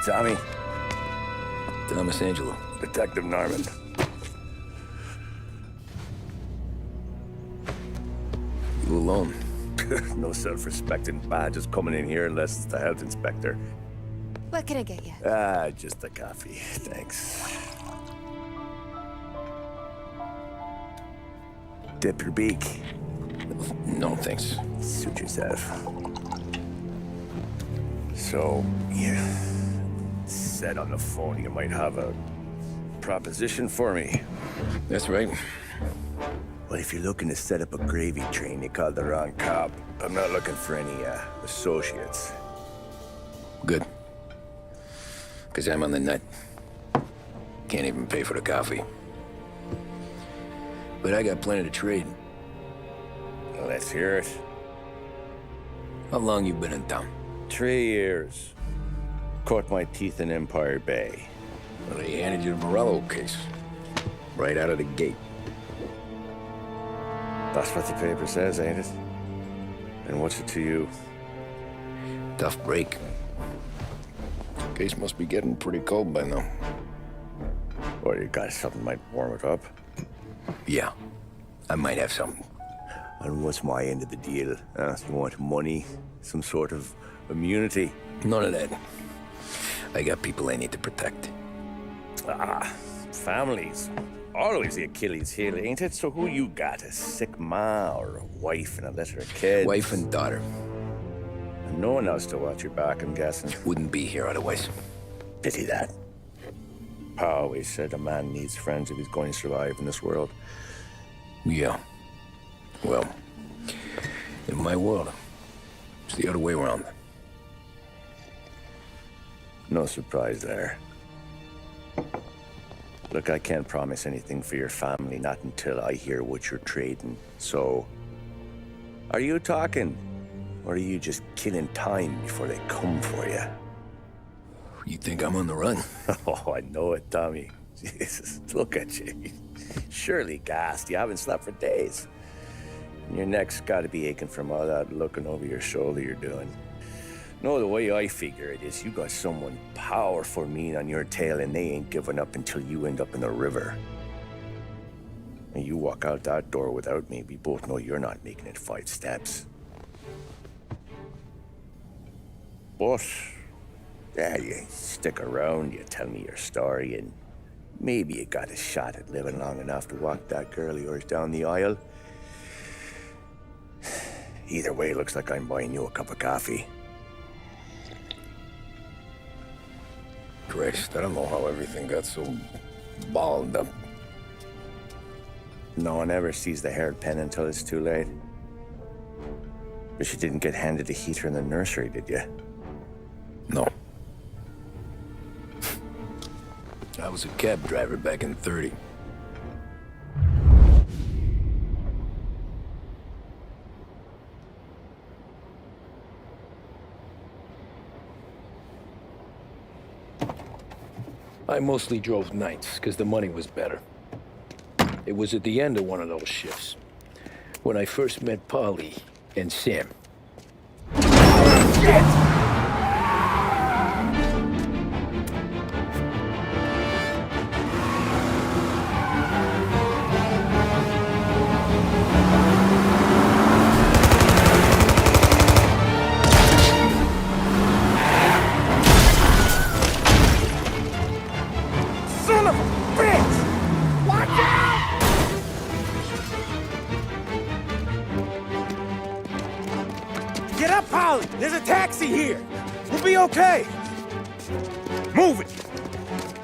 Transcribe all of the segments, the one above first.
Tommy. Thomas Angelo. Detective Norman. You alone? No self-respecting badges coming in here unless it's the health inspector. What can I get you? Just a coffee, thanks. Dip your beak. No, thanks. Suit yourself. So, you said on the phone you might have a proposition for me. That's right. Well, if you're looking to set up a gravy train, you called the wrong cop. I'm not looking for any, associates. Good. Because I'm on the nut. Can't even pay for the coffee. But I got plenty to trade. Well, let's hear it. How long you been in town? 3 years. Caught my teeth in Empire Bay. Well, they handed you the Morello case. Right out of the gate. That's what the paper says, ain't it? And what's it to you? Tough break. Case must be getting pretty cold by now. Or you got something might warm it up? Yeah, I might have something. And what's my end of the deal? You want money? Some sort of immunity? None of that. I got people I need to protect. Families. Always the Achilles heel, ain't it? So who you got? A sick ma or a wife and a litter of kids? Wife and daughter. And no one else to watch your back, I'm guessing. Wouldn't be here otherwise. Pity that. Pa always said a man needs friends if he's going to survive in this world. Yeah. Well, in my world, it's the other way around. No surprise there. Look, I can't promise anything for your family, not until I hear what you're trading. So, are you talking? Or are you just killing time before they come for you? You think I'm on the run? Oh, I know it, Tommy. Jesus, look at you. Surely gassed. You haven't slept for days. And your neck's got to be aching from all that looking over your shoulder you're doing. No, the way I figure it is you got someone powerful mean on your tail and they ain't giving up until you end up in the river. And you walk out that door without me, we both know you're not making it 5 steps. But, yeah, you stick around, you tell me your story, and maybe you got a shot at living long enough to walk that girl of yours down the aisle. Either way, looks like I'm buying you a cup of coffee. Christ, I don't know how everything got so balled up. No one ever sees the hairpin until it's too late. But you didn't get handed a heater in the nursery, did you? No. I was a cab driver back in '30. I mostly drove nights, because the money was better. It was at the end of one of those shifts, when I first met Polly and Sam. Shit! Get up, Polly! There's a taxi here! We'll be okay! Move it!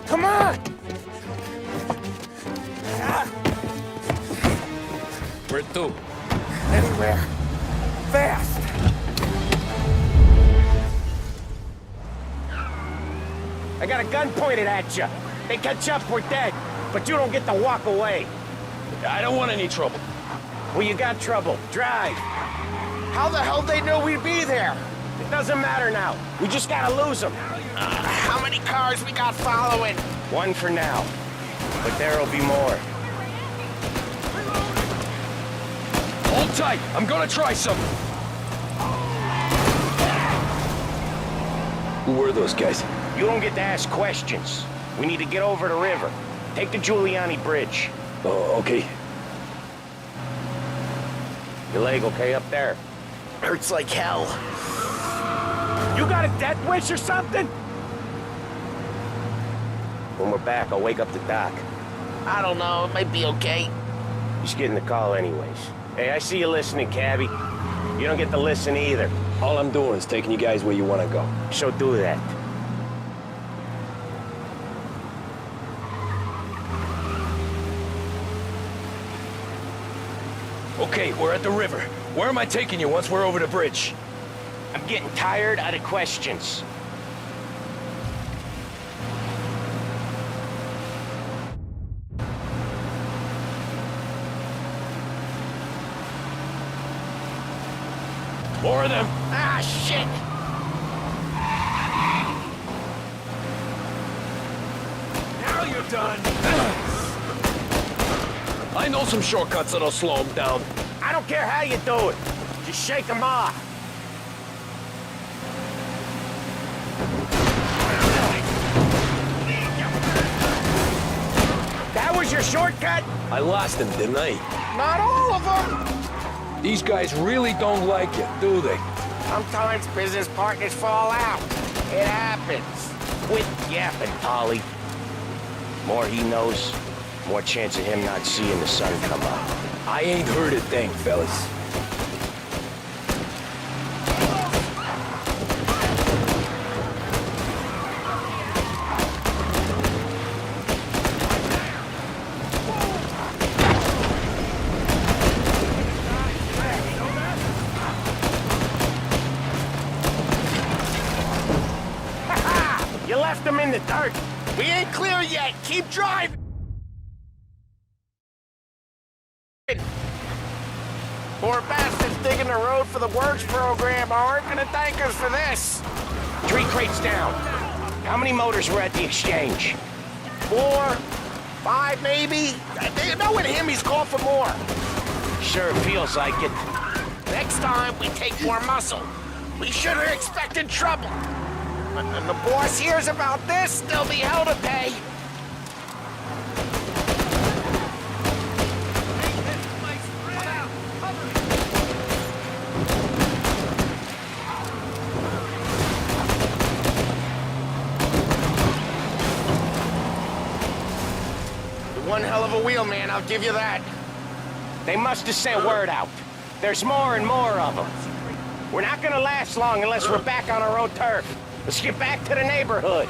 Come on! Where to? Anywhere. Fast! I got a gun pointed at you. They catch up, we're dead. But you don't get to walk away. I don't want any trouble. Well, you got trouble. Drive. How the hell they know we'd be there? It doesn't matter now. We just gotta lose them. How many cars we got following? One for now. But there'll be more. Hold tight. I'm gonna try something. Who were those guys? You don't get to ask questions. We need to get over the river. Take the Giuliani Bridge. Oh, okay. Your leg okay up there? Hurts like hell. You got a death wish or something? When we're back, I'll wake up the doc. I don't know, it might be okay. He's getting the call anyways. Hey, I see you listening, cabbie. You don't get to listen either. All I'm doing is taking you guys where you want to go. So do that. Okay, we're at the river. Where am I taking you once we're over the bridge? I'm getting tired of the questions. More of them. Ah, shit! Now you're done. I know some shortcuts that'll slow them down. I don't care how you do it. Just shake them off. That was your shortcut? I lost him, didn't I? Not all of them. These guys really don't like you, do they? Sometimes business partners fall out. It happens. Quit yapping, Polly. More he knows, more chance of him not seeing the sun come up. I ain't heard a thing, fellas. You left them in the dirt. We ain't clear yet. Keep driving. Poor bastards digging the road for the works program aren't gonna thank us for this. 3 crates down. How many motors were at the exchange? 4, 5 maybe. Knowing him, he's called for more. Sure feels like it. Next time, we take more muscle. We should have expected trouble. When the boss hears about this, there'll be hell to pay. One hell of a wheel, man, I'll give you that. They must have sent word out. There's more and more of them. We're not gonna last long unless we're back on our own turf. Let's get back to the neighborhood.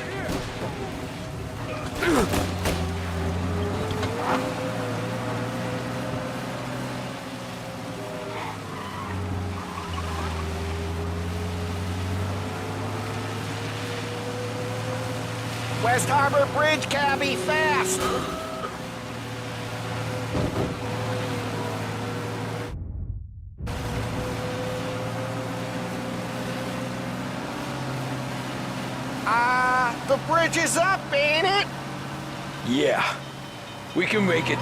West Harbor Bridge, cabbie, fast! The bridge is up, ain't it? Yeah. We can make it.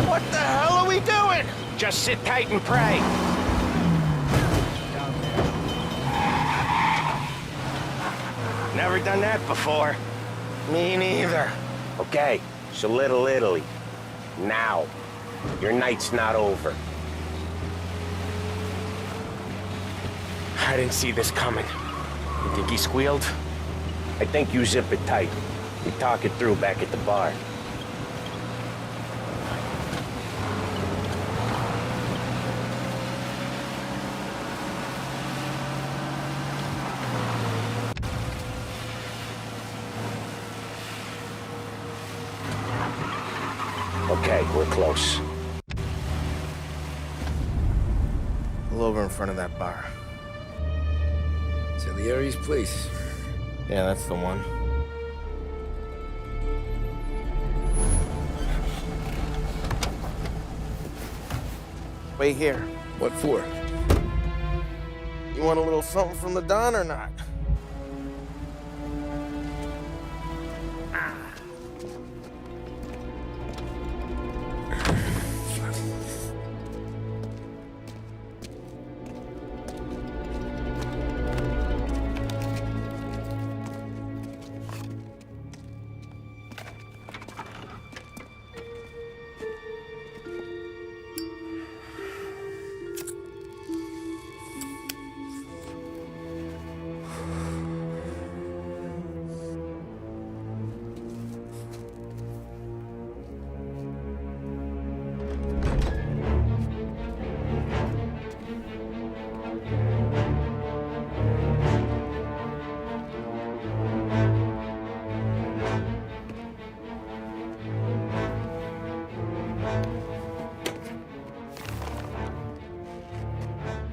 What the hell are we doing? Just sit tight and pray. Never done that before. Me neither. Okay, so Little Italy. Now. Your night's not over. I didn't see this coming. You think he squealed? I think you zip it tight. We talk it through back at the bar. Okay, we're close. Pull over in front of that bar. Salieri's place. Yeah, that's the one. Wait here. What for? You want a little something from the Don or not?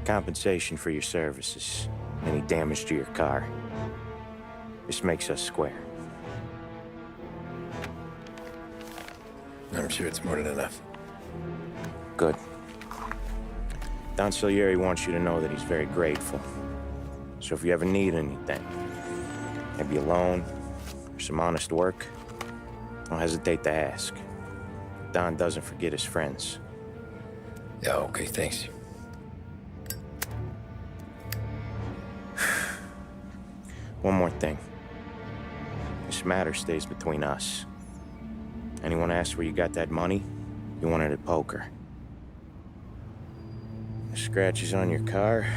compensation for your services, any damage to your car. This makes us square. I'm sure it's more than enough. Good. Don Salieri wants you to know that he's very grateful. So if you ever need anything, maybe a loan or some honest work, don't hesitate to ask. Don doesn't forget his friends. Yeah, okay, thanks. One more thing. This matter stays between us. Anyone asks where you got that money, you won it at poker. The scratches on your car,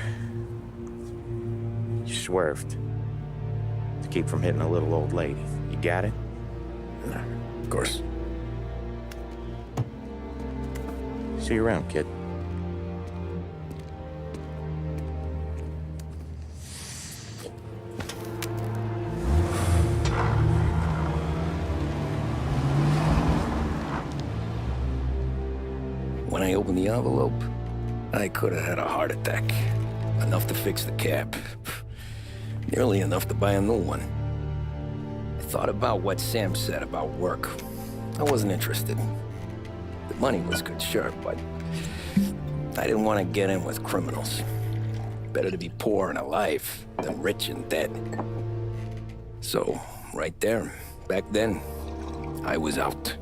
you swerved to keep from hitting a little old lady. You got it? Of course. See you around, kid. When I opened the envelope, I could have had a heart attack. Enough to fix the cab. Nearly enough to buy a new one. I thought about what Sam said about work. I wasn't interested. The money was good, sure, but I didn't want to get in with criminals. Better to be poor and alive than rich and dead. So, right there, back then, I was out.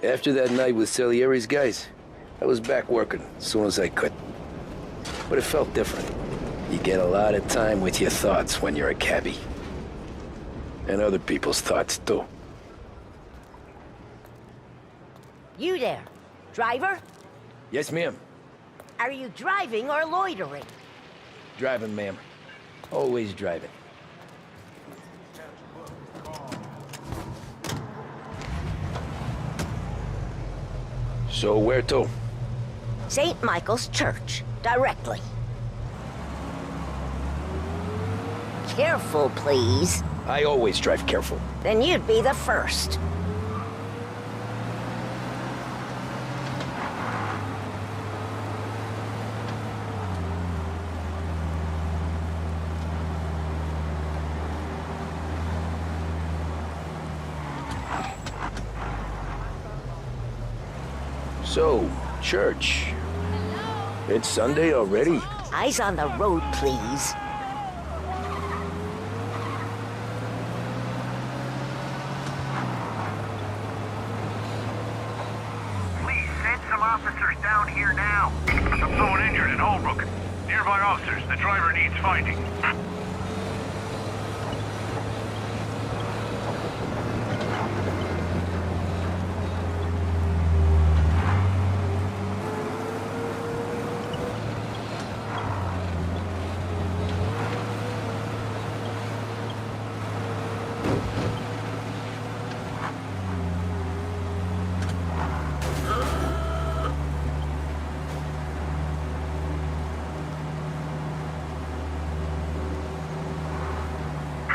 After that night with Salieri's guys, I was back working as soon as I could. But it felt different. You get a lot of time with your thoughts when you're a cabbie. And other people's thoughts, too. You there, driver? Yes, ma'am. Are you driving or loitering? Driving, ma'am. Always driving. So where to? St. Michael's Church, directly. Careful, please. I always drive careful. Then you'd be the first. So, church. It's Sunday already? Eyes on the road, please. Please send some officers down here now. Someone injured in Holbrook. Nearby officers. The driver needs finding.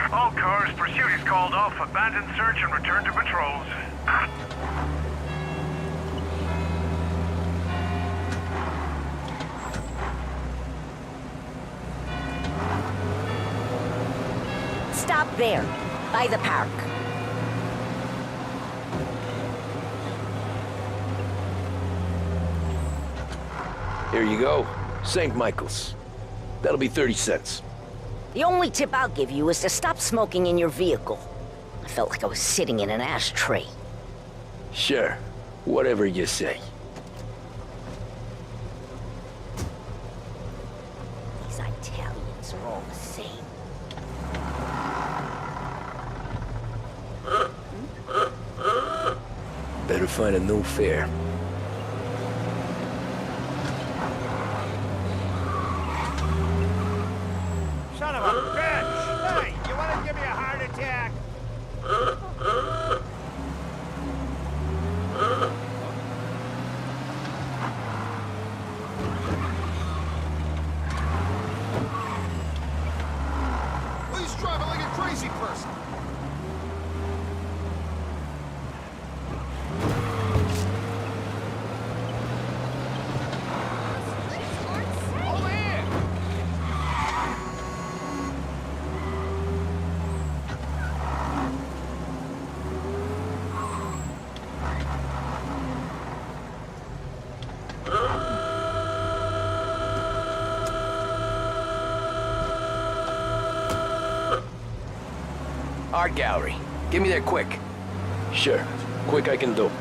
All cars, pursuit is called off. Abandon search and return to patrols. Stop there, by the park. Here you go. St. Michael's. That'll be 30 cents. The only tip I'll give you is to stop smoking in your vehicle. I felt like I was sitting in an ashtray. Sure. Whatever you say. These Italians are all the same. Better find a new fare. Son of a bitch! Hey, you want to give me a heart attack? crazy person. Art gallery. Get me there quick. Sure. Quick I can do.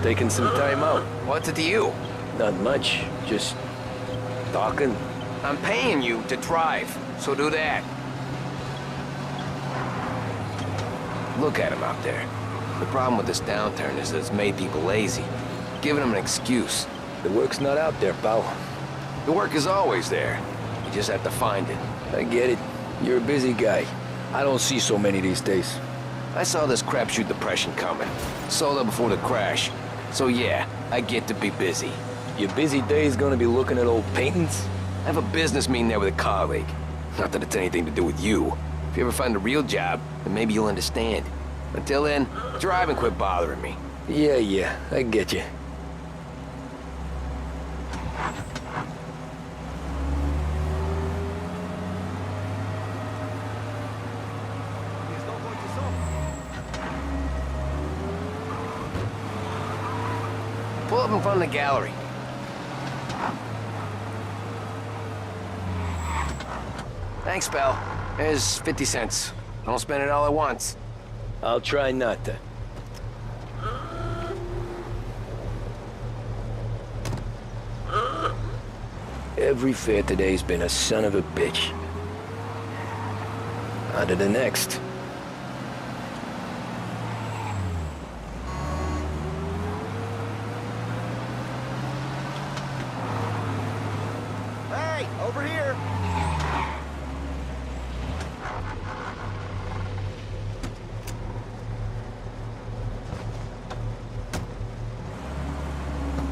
Taking some time out. What's it to you? Not much. Just talking. I'm paying you to drive, so do that. Look at him out there. The problem with this downturn is that it's made people lazy. Giving them an excuse. The work's not out there, pal. The work is always there. You just have to find it. I get it. You're a busy guy. I don't see so many these days. I saw this crapshoot depression coming. Sold out before the crash. So yeah, I get to be busy. Your busy day's gonna be looking at old paintings? I have a business meeting there with a colleague. Not that it's anything to do with you. If you ever find a real job, then maybe you'll understand. Until then, drive and quit bothering me. Yeah, I get you. Pull up in front of the gallery. Thanks, pal. There's 50 cents. Don't spend it all at once. I'll try not to. Every fare today's been a son of a bitch. On to the next. Hey, over here.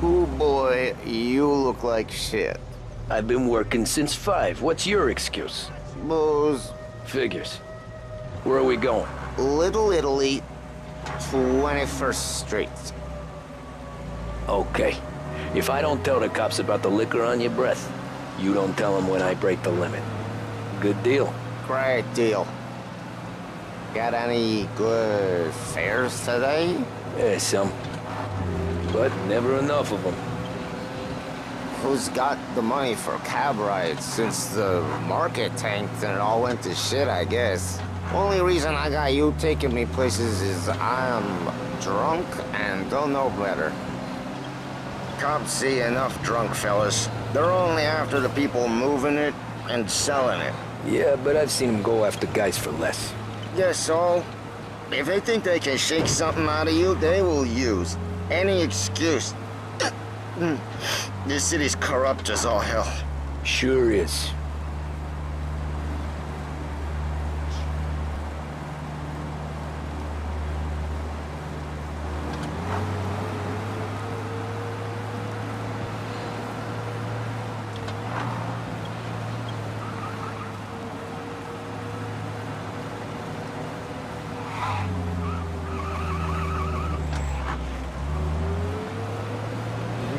Oh boy, you look like shit. I've been working since 5. What's your excuse? Booze. Figures. Where are we going? Little Italy, 21st Street. Okay. If I don't tell the cops about the liquor on your breath, you don't tell them when I break the limit. Good deal. Great deal. Got any good fares today? Yeah, some. But never enough of them. Who's got the money for cab rides since the market tanked and it all went to shit, I guess? Only reason I got you taking me places is I'm drunk and don't know better. Cops see enough drunk fellas. They're only after the people moving it and selling it. Yeah, but I've seen them go after guys for less. Yes, so if they think they can shake something out of you, they will use any excuse. This city's corrupt as all hell. Sure is.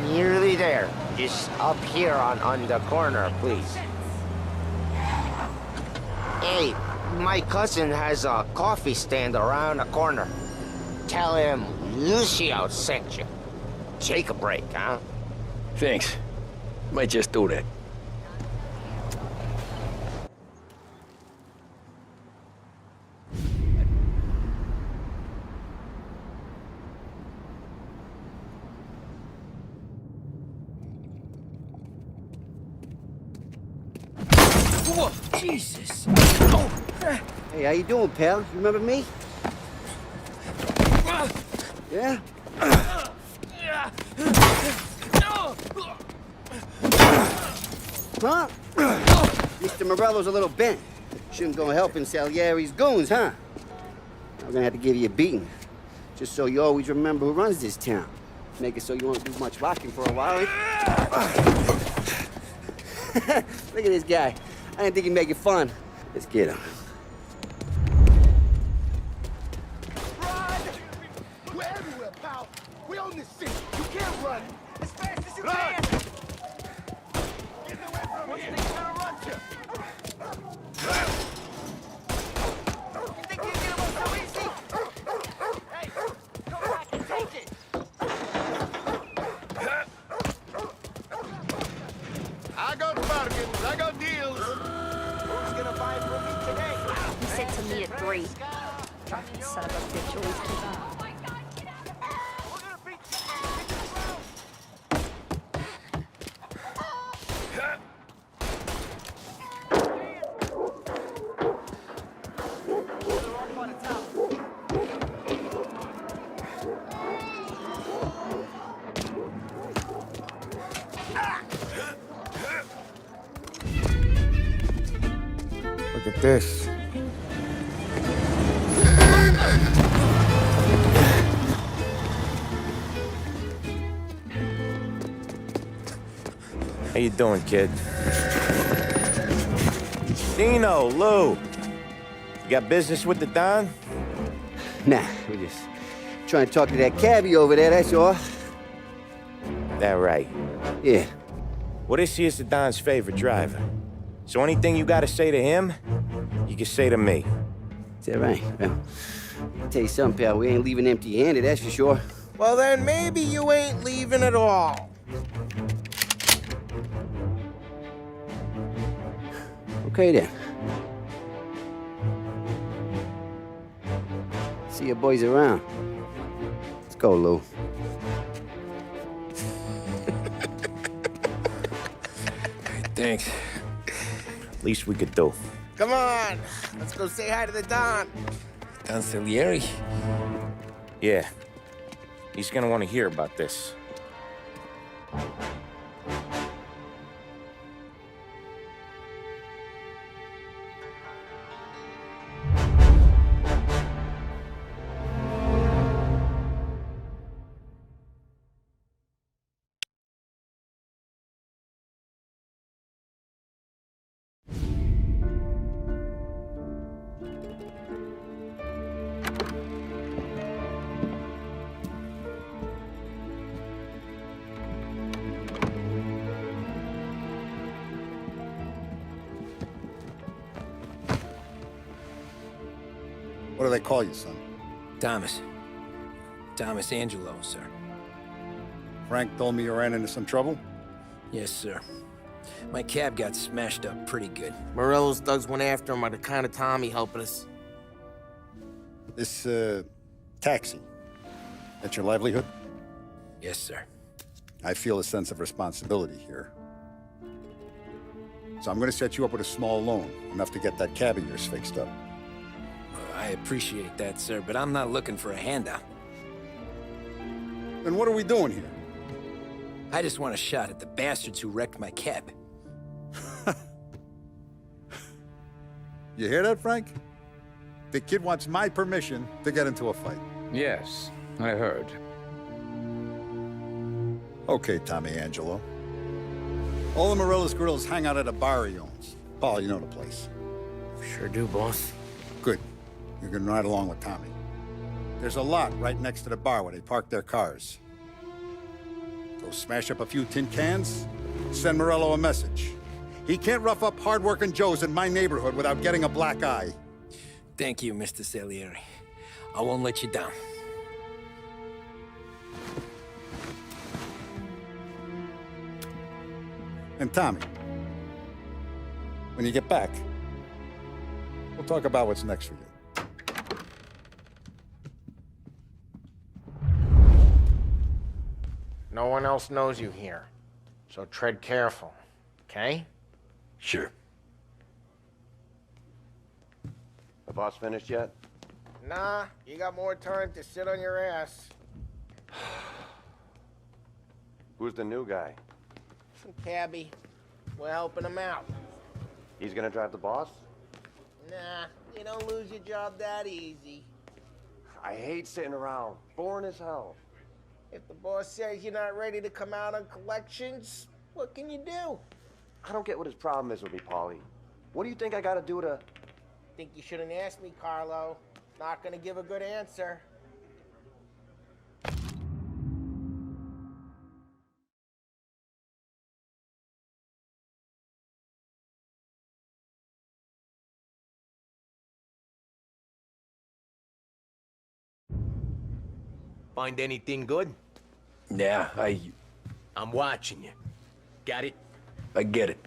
Nearly there. Just up here on the corner, please. Hey, my cousin has a coffee stand around the corner. Tell him Lucio sent you. Take a break, huh? Thanks. Might just do that. Whoa, Jesus! Hey, how you doing, pal? You remember me? Yeah? Huh? Mr. Morello's a little bent. Shouldn't go helping Salieri's goons, huh? I'm gonna have to give you a beating. Just so you always remember who runs this town. Make it so you won't do much rocking for a while. Look at this guy. I didn't think he'd make it fun. Let's get him. Run! We're everywhere, pal. We own this city. You can't run. As fast as you can. Get away from me. Things gonna run to. You think you can get away so easy? Hey, come back and take it. I got bargains. I got deals. Who's gonna buy from me today? You said to meet at 3. Son of a bitch, always keeping. Look at this. How you doing, kid? Dino, Lou. You got business with the Don? Nah, we're just trying to talk to that cabbie over there, that's all. That right. Yeah. Well, this here's the Don's favorite driver. So anything you gotta say to him, you can say to me. Is that right? Well, I'll tell you something, pal. We ain't leaving empty-handed, that's for sure. Well, then maybe you ain't leaving at all. Okay, then. See your boys around. Let's go, Lou. Thanks. Least we could do. Come on, let's go say hi to the Don. Don Salieri? Yeah. He's gonna want to hear about this. What do they call you, son? Thomas. Thomas Angelo, sir. Frank told me you ran into some trouble? Yes, sir. My cab got smashed up pretty good. Morello's thugs went after him by the kind of Tommy helping us. This, taxi, that's your livelihood? Yes, sir. I feel a sense of responsibility here. So I'm gonna set you up with a small loan, enough to get that cab of yours fixed up. I appreciate that, sir, but I'm not looking for a handout. Then what are we doing here? I just want a shot at the bastards who wrecked my cab. You hear that, Frank? The kid wants my permission to get into a fight. Yes, I heard. Okay, Tommy Angelo. All the Morello's girls hang out at a bar he owns. Paul, you know the place. Sure do, boss. Good. You can ride along with Tommy. There's a lot right next to the bar where they park their cars. Go smash up a few tin cans, send Morello a message. He can't rough up hard-working Joes in my neighborhood without getting a black eye. Thank you, Mr. Salieri. I won't let you down. And Tommy, when you get back, we'll talk about what's next for you. No one else knows you here, so tread careful, okay? Sure. The boss finished yet? Nah, you got more time to sit on your ass. Who's the new guy? Some cabbie. We're helping him out. He's gonna drive the boss? Nah, you don't lose your job that easy. I hate sitting around. Boring as hell. If the boss says you're not ready to come out on collections, what can you do? I don't get what his problem is with me, Paulie. What do you think I gotta do to... Think you shouldn't ask me, Carlo. Not gonna give a good answer. Find anything good? Yeah, I'm watching you. Got it? I get it.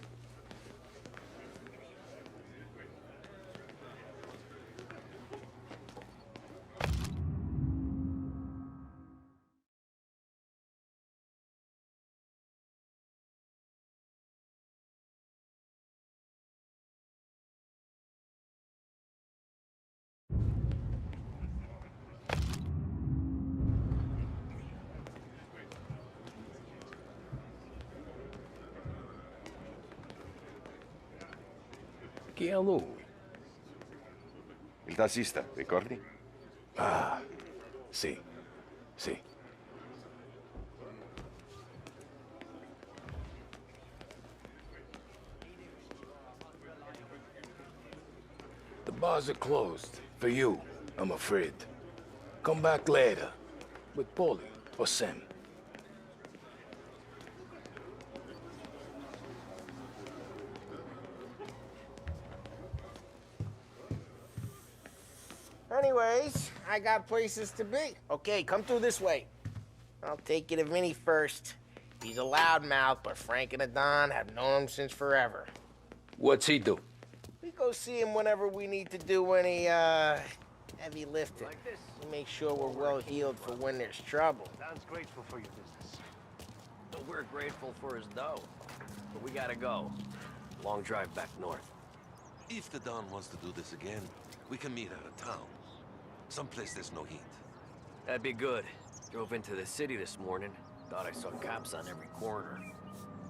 Chi è lui? Il tassista, ricordi? Ah, sì, sì. The bars are closed. For you, I'm afraid. Come back later. With Paulie or Sam. Anyways, I got places to be. Okay, come through this way. I'll take you to Vinny first. He's a loudmouth, but Frank and the Don have known him since forever. What's he do? We go see him whenever we need to do any, heavy lifting. Like this. We make sure we're well healed for when there's trouble. Sounds grateful for your business. Well, we're grateful for his dough. But we gotta go. Long drive back north. If the Don wants to do this again, we can meet out of town. Someplace there's no heat. That'd be good. Drove into the city this morning. Thought I saw cops on every corner.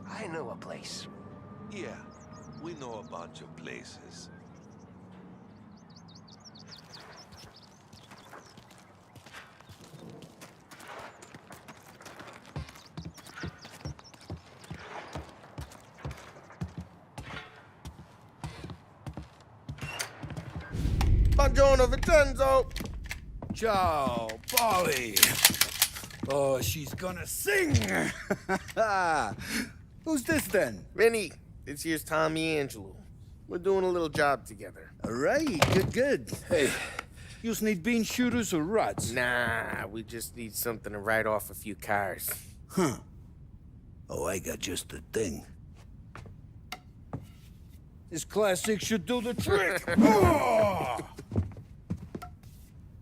I know a place. Yeah, we know a bunch of places. Buongiorno, Vincenzo! Ciao, Polly. Oh, she's gonna sing. Who's this then? Vinny, this here's Tommy Angelo. We're doing a little job together. All right, good. Hey, you need bean shooters or rods? Nah, we just need something to write off a few cars. Huh. Oh, I got just the thing. This classic should do the trick. Oh!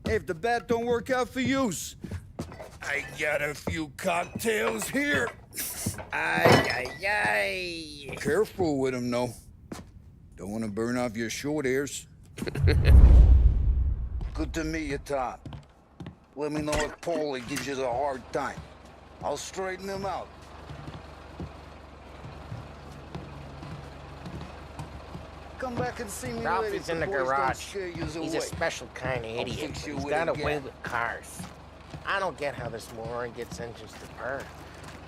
Hey, if the bat don't work out for yous, I got a few cocktails here. Ay, ay, ay. Careful with them, though. Don't want to burn off your short hairs. Good to meet you, Tom. Let me know if Paulie gives you the hard time. I'll straighten him out. Come back and see me Ralph later. is in the garage. He's a special kind of idiot. He's got a way with cars. I don't get how this moron gets engines to purr.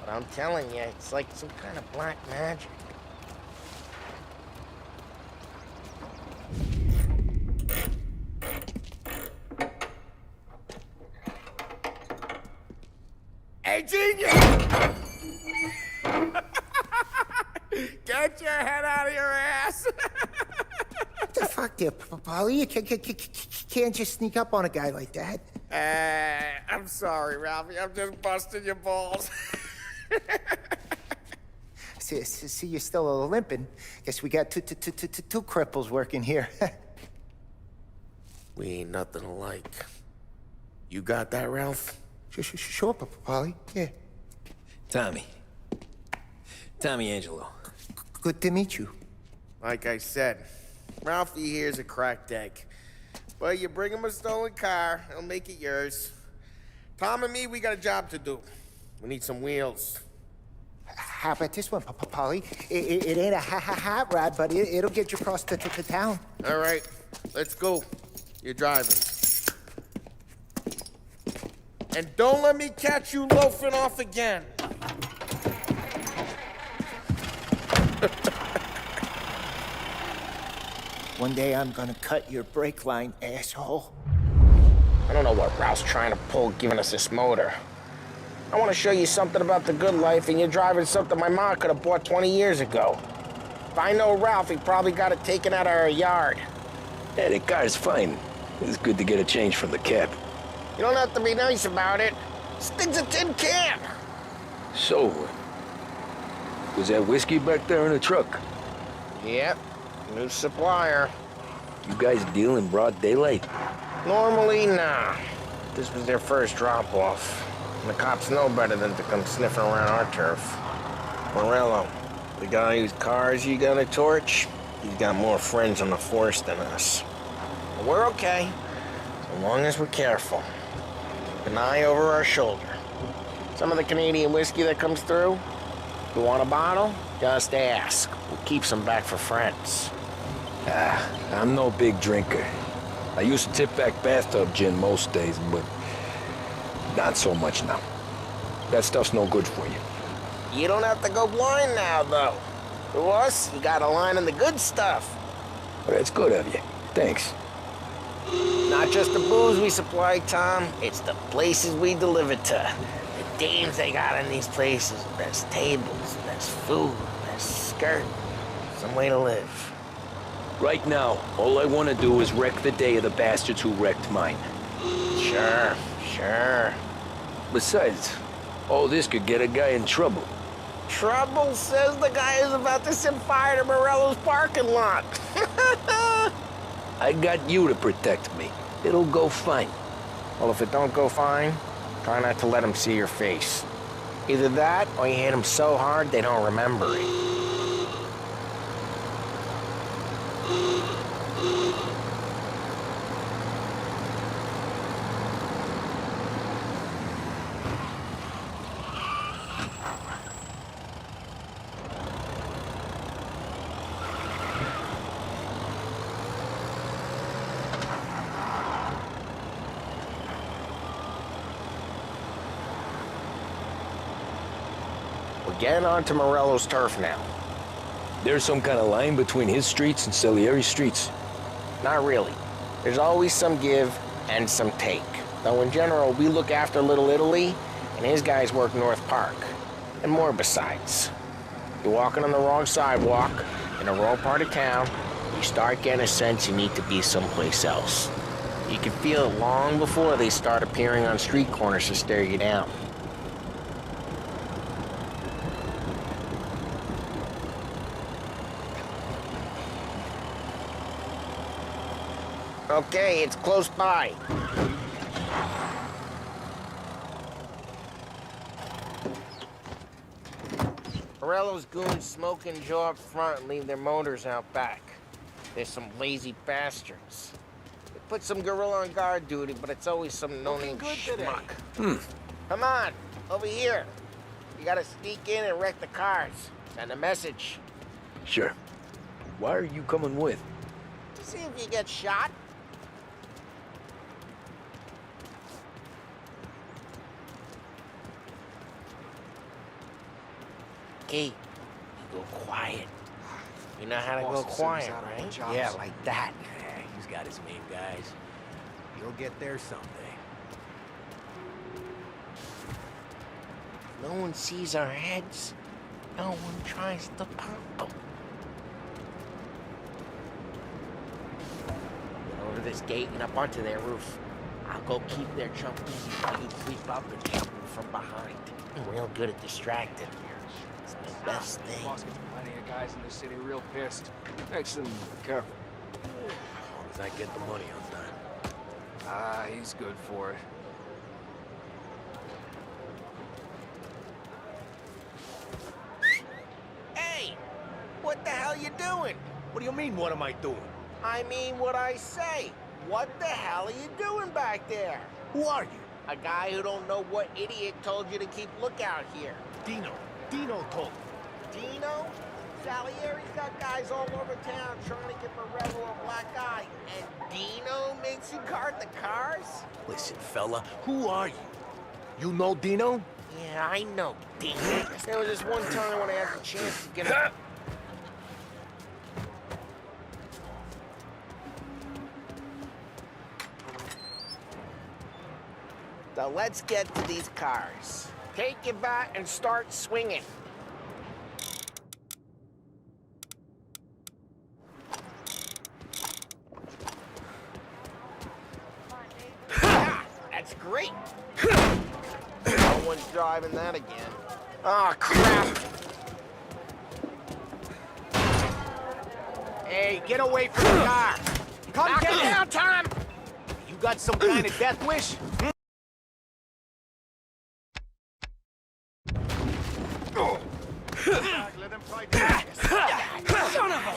But I'm telling you, it's like some kind of black magic. Hey, genius! Get your head out of your ass! What the fuck there, Polly? You can't just sneak up on a guy like that. I'm sorry, Ralphie. I'm just busting your balls. See, you're still limping. Guess we got two cripples working here. We ain't nothing alike. You got that, Ralph? Sure, Polly. Yeah. Tommy Angelo. Good to meet you. Like I said, Ralphie here's a cracked egg. But you bring him a stolen car, he'll make it yours. Tom and me, we got a job to do. We need some wheels. How about this one, Polly? It ain't a hot rod, but it'll get you across to town. All right, let's go. You're driving. And don't let me catch you loafing off again. One day I'm gonna cut your brake line, asshole. I don't know what Ralph's trying to pull giving us this motor. I want to show you something about the good life, and you're driving something my mom could have bought 20 years ago. If I know Ralph, he probably got it taken out of our yard. Yeah, the car's fine. It's good to get a change from the cab. You don't have to be nice about it. This thing's a tin can. So, was that whiskey back there in the truck? Yep, new supplier. You guys deal in broad daylight? Normally, nah. This was their first drop-off. And the cops know better than to come sniffing around our turf. Morello, the guy whose cars you got a torch, he's got more friends on the force than us. But we're okay, so long as we're careful. An eye over our shoulder. Some of the Canadian whiskey that comes through, you want a bottle? Just ask. We'll keep some back for friends. I'm no big drinker. I used to tip back bathtub gin most days, but not so much now. That stuff's no good for you. You don't have to go blind now, though. To us, you got a line on the good stuff. Well, that's good of you. Thanks. Not just the booze we supply, Tom. It's the places we deliver to. The dames they got in these places. Best tables, best food, best skirt. Some way to live. Right now, all I want to do is wreck the day of the bastards who wrecked mine. Sure, sure. Besides, all this could get a guy in trouble. Trouble, says the guy who's about to set fire to Morello's parking lot. I got you to protect me. It'll go fine. Well, if it don't go fine, try not to let them see your face. Either that, or you hit them so hard they don't remember it. We're getting onto Morello's turf now. There's some kind of line between his streets and Salieri's streets? Not really. There's always some give and some take. Though in general, we look after Little Italy, and his guys work North Park. And more besides. You're walking on the wrong sidewalk, in the wrong part of town, you start getting a sense you need to be someplace else. You can feel it long before they start appearing on street corners to stare you down. Okay, it's close by. Morello's goons smoke and jaw up front and leave their motors out back. There's some lazy bastards. They put some gorilla on guard duty, but it's always some no-name schmuck. Come on, over here. You gotta sneak in and wreck the cars. Send a message. Sure. Why are you coming with? To see if you get shot. Key, you go quiet. You know how to go quiet, right? Yeah, like that. Yeah, he's got his main guys. You'll get there someday. No one sees our heads. No one tries to pop them. Get over this gate and up onto their roof. I'll go keep their jump easy while you creep up and jump them from behind. I'm real good at distracting. It's the best thing. Boss gets plenty of guys in the city real pissed. Makes them careful. As long as I get the money on time. Ah, he's good for it. Hey! What the hell you doing? What do you mean, what am I doing? I mean what I say. What the hell are you doing back there? Who are you? A guy who don't know what idiot told you to keep lookout here. Dino. Dino told me. Dino? Salieri's got guys all over town trying to get Morello a black eye. And Dino makes you guard the cars? Listen, fella, who are you? You know Dino? Yeah, I know Dino. There was this one time when I had the chance to get him. So let's get to these cars. Take your bat and start swinging. Yeah, that's great. No one's driving that again. Oh, crap. Hey, get away from the car. Come get down, Tom. You got some kind of death wish? Let him fight back. Son of a...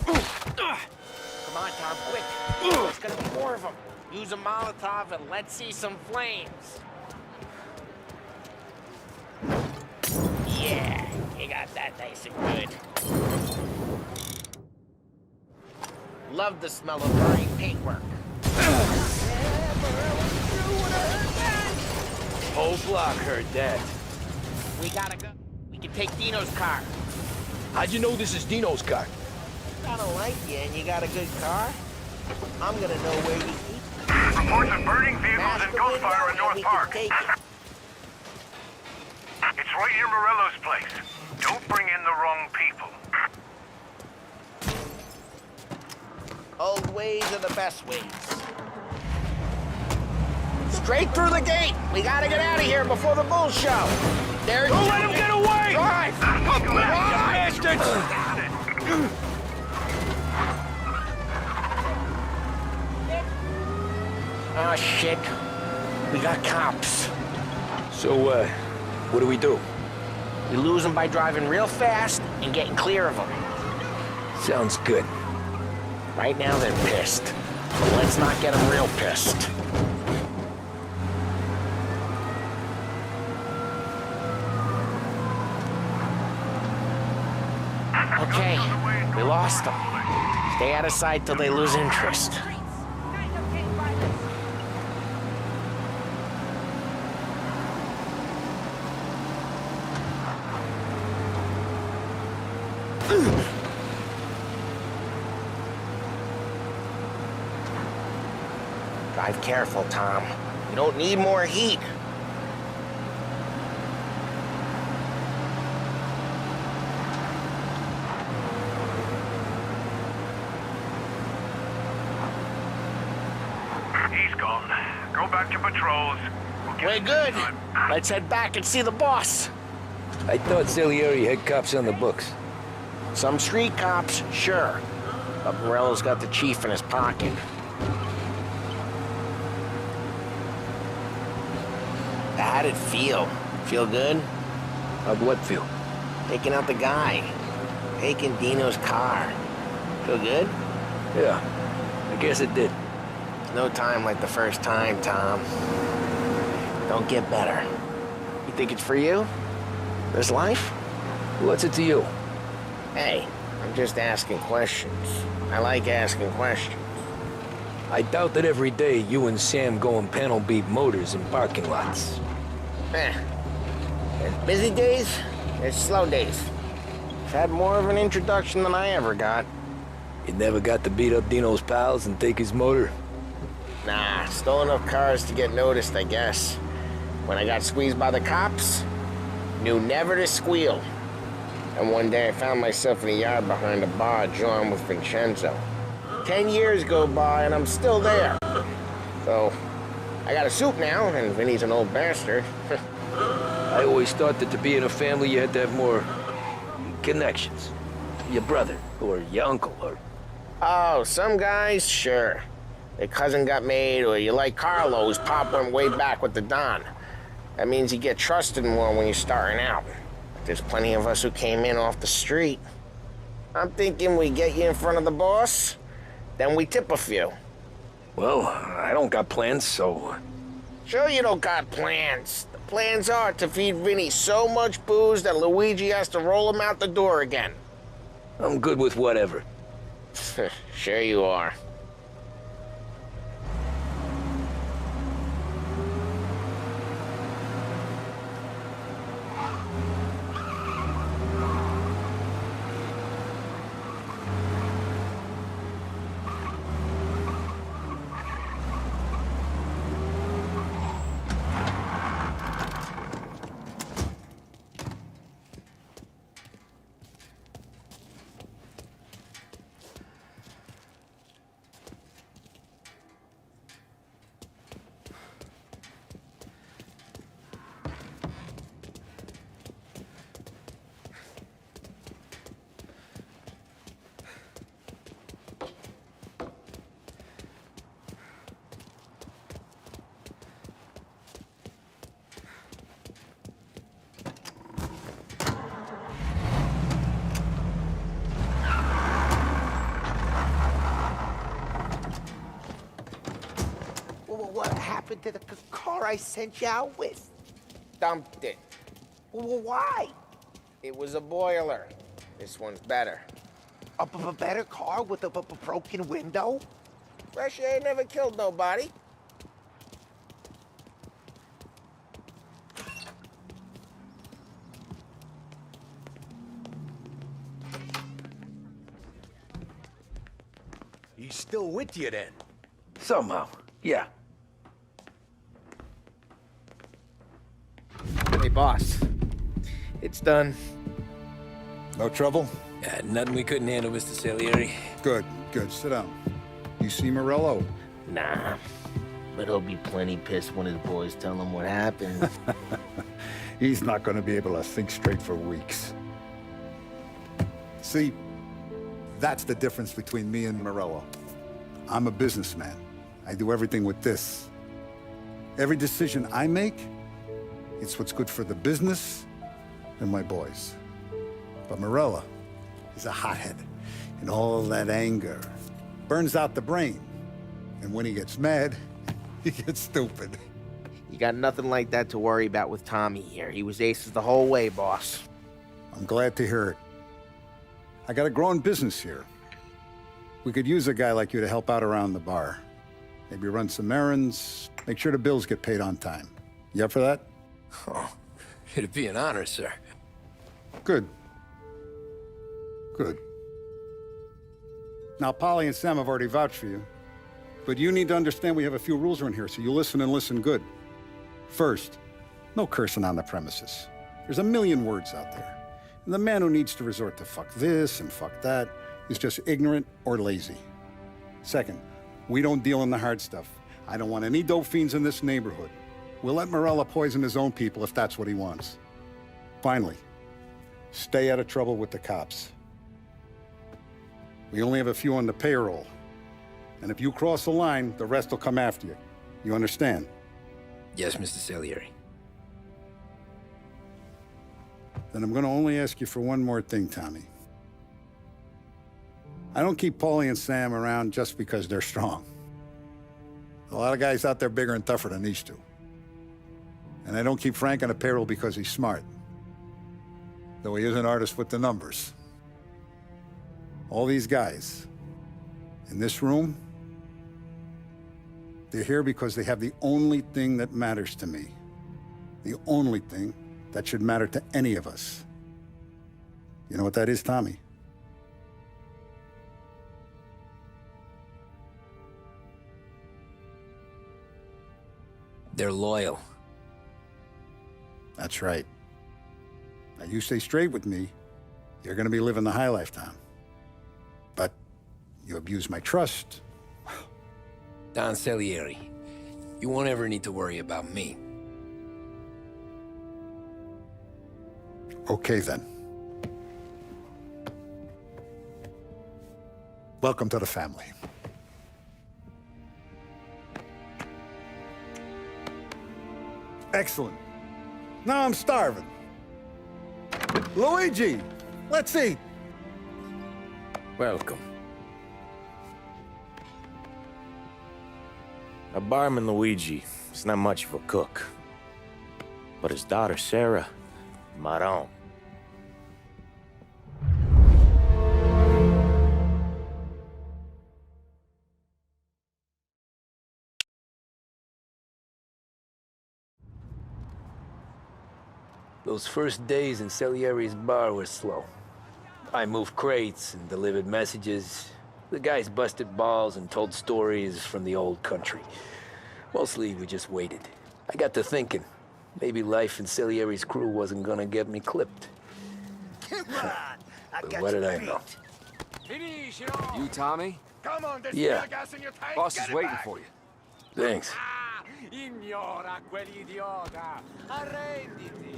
Come on, Tom, quick. There's gonna be more of them. Use a Molotov and let's see some flames. Yeah, you got that nice and good. Love the smell of burning paintwork. Whole block heard that. We gotta go. We can take Dino's car. How'd you know this is Dino's car? I don't like you and you got a good car. I'm gonna know where you keep it. Reports of burning vehicles and gunfire in North Park. Take it. It's right near Morello's place. Don't bring in the wrong people. Old ways are the best ways. Straight through the gate. We gotta get out of here before the bull show. There's... Don't let him get away! Drive! Bastards! Oh, shit. We got cops. So, what do we do? We lose them by driving real fast and getting clear of them. Sounds good. Right now, they're pissed. But let's not get them real pissed. Okay, we lost them. Stay out of sight till they lose interest. Drive careful, Tom. You don't need more heat. He's gone. Go back to patrols. We're good. Let's head back and see the boss. I thought Salieri had cops on the books. Some street cops, sure. But Morello's got the chief in his pocket. How'd it feel? Feel good? How'd what feel? Taking out the guy. Taking Dino's car. Feel good? Yeah, I guess it did. No time like the first time, Tom. Don't get better. You think it's for you? This life? What's it to you? Hey, I'm just asking questions. I like asking questions. I doubt that every day you and Sam go and panel beat motors in parking lots. There's busy days, there's slow days. I've had more of an introduction than I ever got. You never got to beat up Dino's pals and take his motor? Nah, stole enough cars to get noticed, I guess. When I got squeezed by the cops, knew never to squeal. And one day I found myself in a yard behind a bar drawn with Vincenzo. 10 years go by and I'm still there. So, I got a suit now, and Vinny's an old bastard. I always thought that to be in a family you had to have more connections. Your brother, or your uncle, or... Oh, some guys, sure. Their cousin got made, or you like Carlo, whose pop went way back with the Don. That means you get trusted more when you're starting out. There's plenty of us who came in off the street. I'm thinking we get you in front of the boss, then we tip a few. Well, I don't got plans, so... Sure you don't got plans. The plans are to feed Vinny so much booze that Luigi has to roll him out the door again. I'm good with whatever. Sure you are. What happened to the car I sent you out with? Dumped it. Well, why? It was a boiler. This one's better. A better car with a broken window? Fresh air never killed nobody. He's still with you then? Somehow, yeah. Hey, boss. It's done. No trouble? Nothing we couldn't handle, Mr. Salieri. Good, good. Sit down. You see Morello? Nah, but he'll be plenty pissed when his boys tell him what happened. He's not going to be able to think straight for weeks. See, that's the difference between me and Morello. I'm a businessman. I do everything with this. Every decision I make, it's what's good for the business and my boys. But Morello is a hothead, and all that anger burns out the brain. And when he gets mad, he gets stupid. You got nothing like that to worry about with Tommy here. He was aces the whole way, boss. I'm glad to hear it. I got a growing business here. We could use a guy like you to help out around the bar. Maybe run some errands, make sure the bills get paid on time. You up for that? Oh, it'd be an honor, sir. Good. Good. Now, Polly and Sam have already vouched for you. But you need to understand we have a few rules around here, so you listen and listen good. First, no cursing on the premises. There's a million words out there. And the man who needs to resort to fuck this and fuck that is just ignorant or lazy. Second, we don't deal in the hard stuff. I don't want any dope fiends in this neighborhood. We'll let Morello poison his own people if that's what he wants. Finally, stay out of trouble with the cops. We only have a few on the payroll. And if you cross the line, the rest will come after you. You understand? Yes, Mr. Salieri. Then I'm gonna only ask you for one more thing, Tommy. I don't keep Paulie and Sam around just because they're strong. A lot of guys out there bigger and tougher than these two. And I don't keep Frank on the payroll because he's smart. Though he is an artist with the numbers. All these guys in this room, they're here because they have the only thing that matters to me. The only thing that should matter to any of us. You know what that is, Tommy? They're loyal. That's right. Now, you stay straight with me, you're gonna be living the high life, Tom. But you abuse my trust. Don Salieri, you won't ever need to worry about me. Okay, then. Welcome to the family. Excellent. Now I'm starving. Luigi, let's eat. Welcome. Our barman Luigi is not much of a cook. But his daughter Sarah, Maron. Those first days in Salieri's bar were slow. I moved crates and delivered messages. The guys busted balls and told stories from the old country. Mostly, we just waited. I got to thinking, maybe life in Salieri's crew wasn't gonna get me clipped. Come on, But what did I know? You, Tommy? Come on, there's Yeah. gas in your tank. Boss Get is it waiting back. for you. Thanks. Ignora quell'idiota. Arrenditi.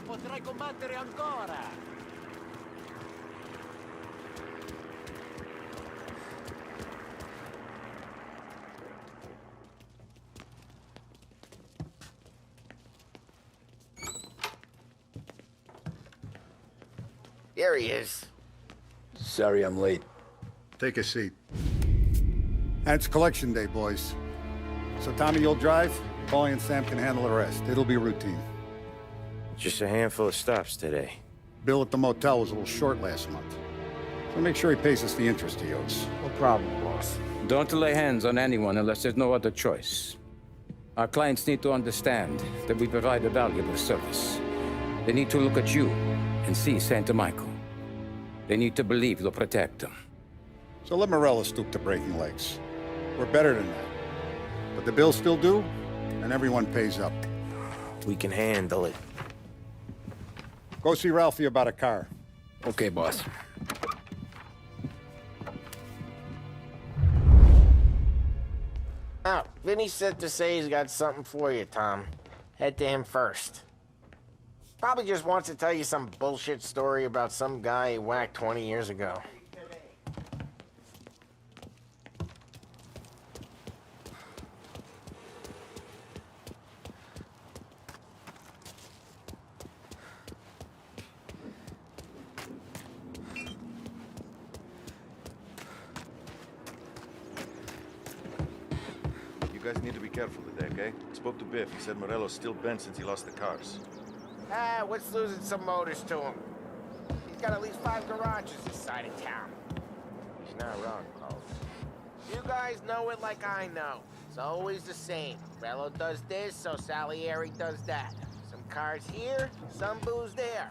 Potrai combattere ancora. There he is. Sorry I'm late. Take a seat. And it's collection day, boys. So Tommy, you'll drive. Paulie and Sam can handle the rest. It'll be routine. Just a handful of stops today. Bill at the motel was a little short last month. So make sure he pays us the interest he owes. No problem, boss. Don't lay hands on anyone unless there's no other choice. Our clients need to understand that we provide a valuable service. They need to look at you and see Santa Michael. They need to believe you'll protect them. So let Morello stoop to breaking legs. We're better than that. But the bill's still due, and everyone pays up. We can handle it. Go see Ralphie about a car. Okay, boss. Oh, Vinny said to say he's got something for you, Tom. Head to him first. Probably just wants to tell you some bullshit story about some guy he whacked 20 years ago. You guys need to be careful today, okay? Spoke to Biff. He said Morello's still bent since he lost the cars. Ah, what's losing some motors to him? He's got at least 5 garages this side of town. He's not wrong, Paul. You guys know it like I know. It's always the same. Morello does this, so Salieri does that. Some cars here, some booze there.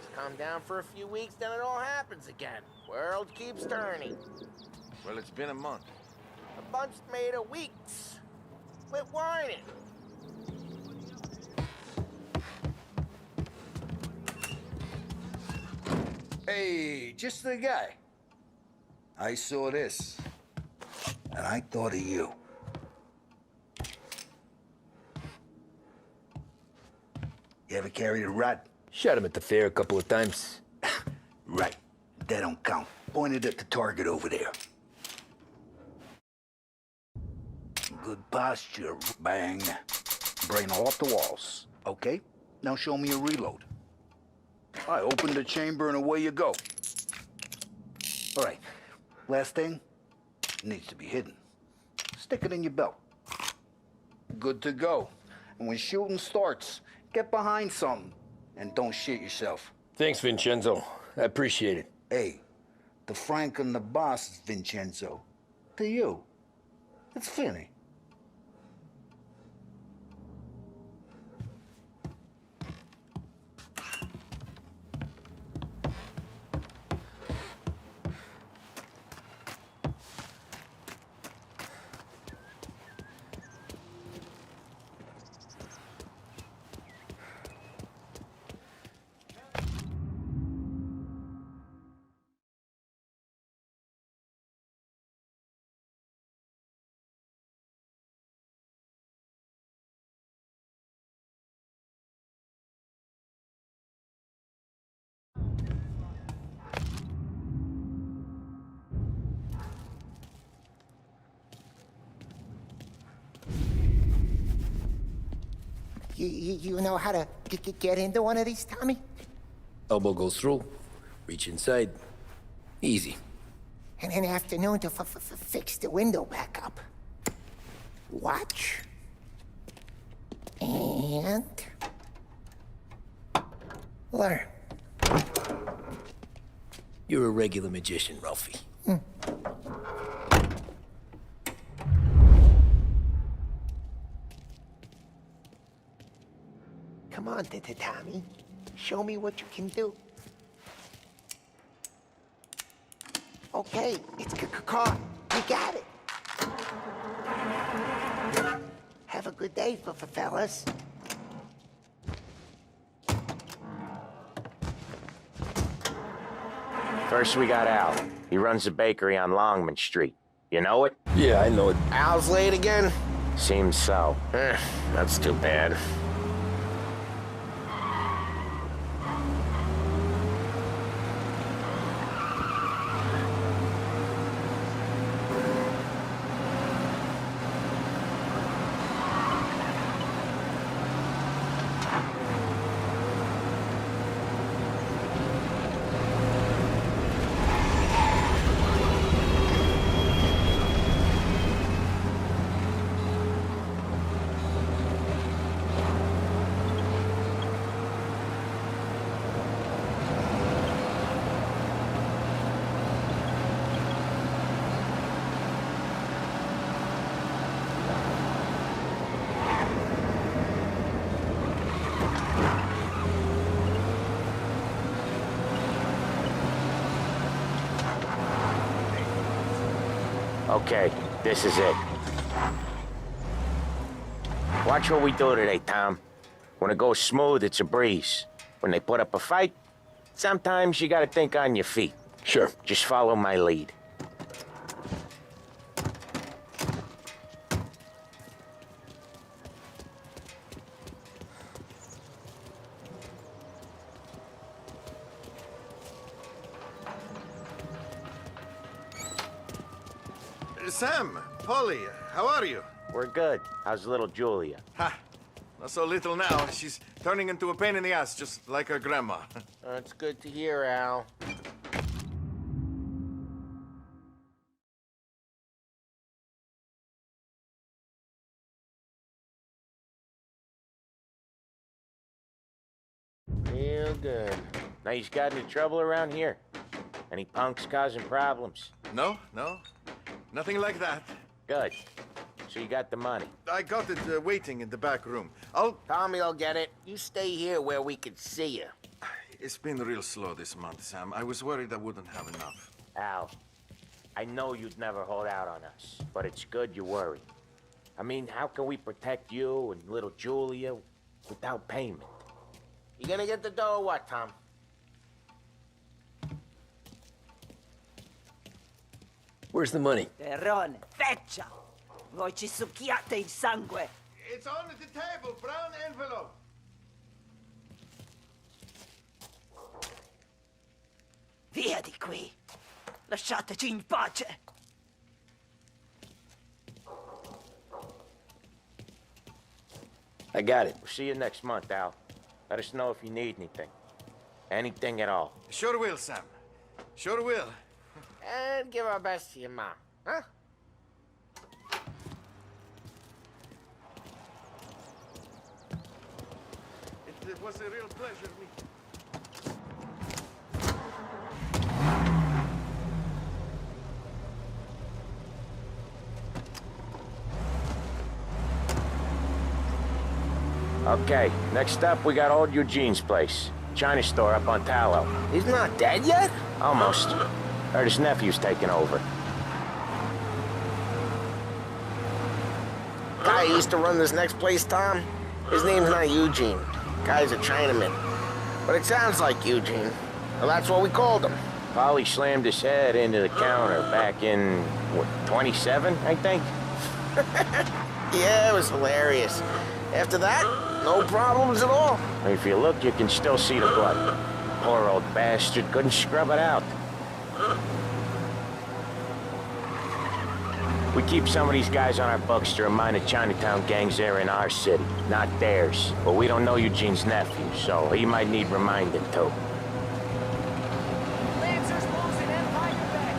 Just calm down for a few weeks, then it all happens again. World keeps turning. Well, it's been a month. A bunch made of weeks. Quit whining. Hey, just the guy. I saw this, and I thought of you. You ever carried a rat? Shot him at the fair a couple of times. Right. That don't count. Pointed at the target over there. Good posture. Bang. Brain off the walls. Okay? Now show me a reload. I open the chamber and away you go. All right. Last thing. Needs to be hidden. Stick it in your belt. Good to go. And when shooting starts, get behind something. And don't shit yourself. Thanks, Vincenzo. I appreciate it. Hey, the Frank and the boss is Vincenzo. To you, it's Finny. You know how to get into one of these, Tommy? Elbow goes through. Reach inside. Easy. And an afternoon to fix the window back up. Watch. And... learn. You're a regular magician, Ralphie. Come on, Tommy. Show me what you can do. Okay, it's caught. You got it. Have a good day, fellas. First we got Al. He runs a bakery on Longman Street. You know it? Yeah, I know it. Al's late again? Seems so. That's too bad. Okay, this is it. Watch what we do today, Tom. When it goes smooth, it's a breeze. When they put up a fight, sometimes you gotta think on your feet. Sure. Just follow my lead. Sam, Polly, how are you? We're good. How's little Julia? Ha! Not so little now. She's turning into a pain in the ass, just like her grandma. That's good to hear, Al. Real good. Now, he's got any trouble around here? Any punks causing problems? No. Nothing like that. Good. So you got the money? I got it waiting in the back room. Tommy will get it. You stay here where we can see you. It's been real slow this month, Sam. I was worried I wouldn't have enough. Al, I know you'd never hold out on us, but it's good you worry. I mean, how can we protect you and little Julia without payment? You gonna get the dough or what, Tom? Where's the money? Terrone, feccia! Voi ci succhiate il sangue! It's on the table, brown envelope. Via di qui! Lasciateci in pace! I got it. We'll see you next month, Al. Let us know if you need anything. Anything at all. Sure will, Sam. Sure will. And give our best to your mom, huh? It was a real pleasure meeting. Okay, next up, we got old Eugene's place. China store up on Tallow. He's not dead yet? Almost. Heard his nephew's taking over. Guy who used to run this next place, Tom, his name's not Eugene. Guy's a Chinaman. But it sounds like Eugene. Well, that's what we called him. Polly slammed his head into the counter back in, what, 27, I think? Yeah, it was hilarious. After that, no problems at all. If you look, you can still see the blood. Poor old bastard couldn't scrub it out. We keep some of these guys on our books to remind the Chinatown gangs they're in our city, not theirs. But we don't know Eugene's nephew, so he might need reminding too. Lancers losing Empire back!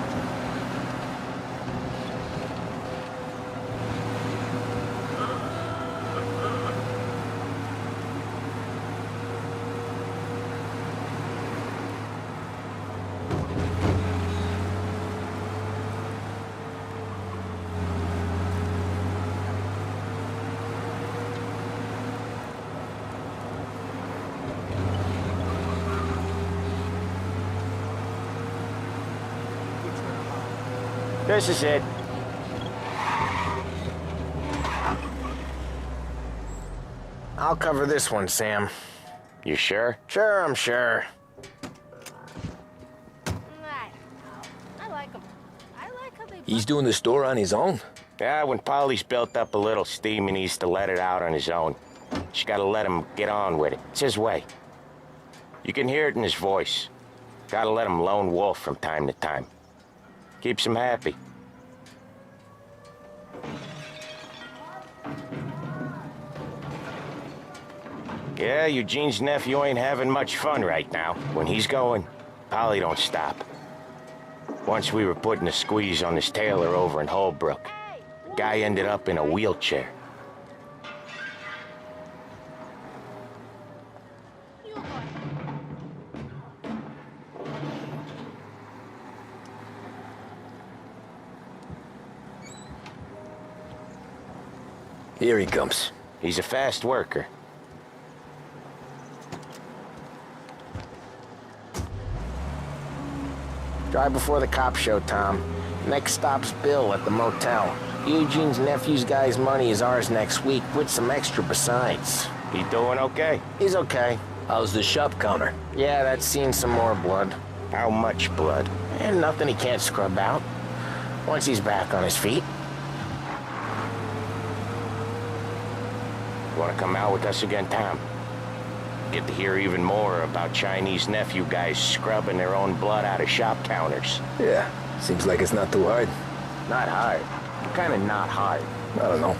This is it. I'll cover this one, Sam. You sure? Sure, I'm sure. I like him. I like how they... He's doing the store on his own? Yeah, when Polly's built up a little steam, he needs to let it out on his own. Just gotta let him get on with it. It's his way. You can hear it in his voice. Gotta let him lone wolf from time to time. Keeps him happy. Yeah, Eugene's nephew ain't having much fun right now. When he's going, Polly don't stop. Once we were putting a squeeze on this tailor over in Holbrook. Guy ended up in a wheelchair. Here he comes. He's a fast worker. Drive before the cops show, Tom. Next stop's Bill at the motel. Eugene's nephew's guy's money is ours next week, with some extra besides. He doing okay? He's okay. How's the shop counter? Yeah, that's seen some more blood. How much blood? And nothing he can't scrub out. Once he's back on his feet. You wanna come out with us again, Tom? Get to hear even more about Chinese nephew guys scrubbing their own blood out of shop counters. Yeah, seems like it's not too hard. Not hard. Kinda not hard. I don't know.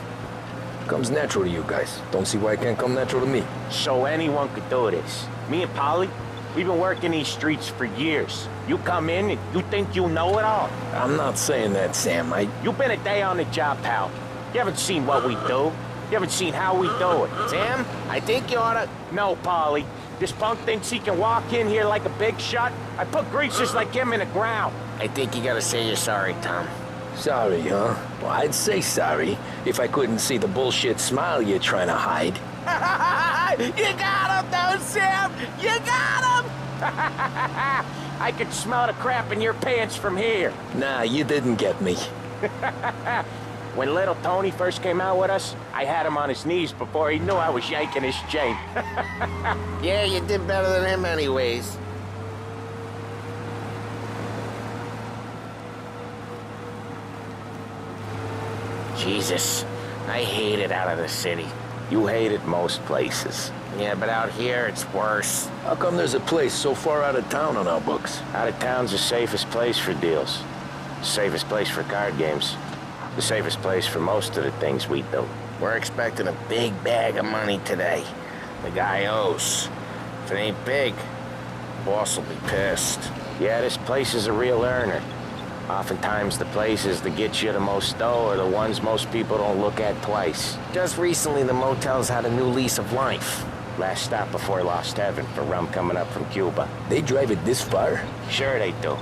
Comes natural to you guys. Don't see why it can't come natural to me. So anyone could do this. Me and Polly, we've been working these streets for years. You come in and you think you know it all. I'm not saying that, Sam. You've been a day on the job, pal. You haven't seen what we do. You haven't seen how we do it. Sam, I think you oughta... No, Polly. This punk thinks he can walk in here like a big shot. I put greasers like him in the ground. I think you gotta say you're sorry, Tom. Sorry, huh? Well, I'd say sorry if I couldn't see the bullshit smile you're trying to hide. You got him, though, Sam! You got him! I could smell the crap in your pants from here. Nah, you didn't get me. When little Tony first came out with us, I had him on his knees before he knew I was yanking his chain. Yeah, you did better than him anyways. Jesus, I hate it out of the city. You hate it most places. Yeah, but out here, it's worse. How come there's a place so far out of town on our books? Out of town's the safest place for deals. The safest place for card games. The safest place for most of the things we do. We're expecting a big bag of money today. The guy owes. If it ain't big, the boss will be pissed. Yeah, this place is a real earner. Oftentimes the places that get you the most dough are the ones most people don't look at twice. Just recently, the motel's had a new lease of life. Last stop before Lost Heaven for rum coming up from Cuba. They drive it this far? Sure they do.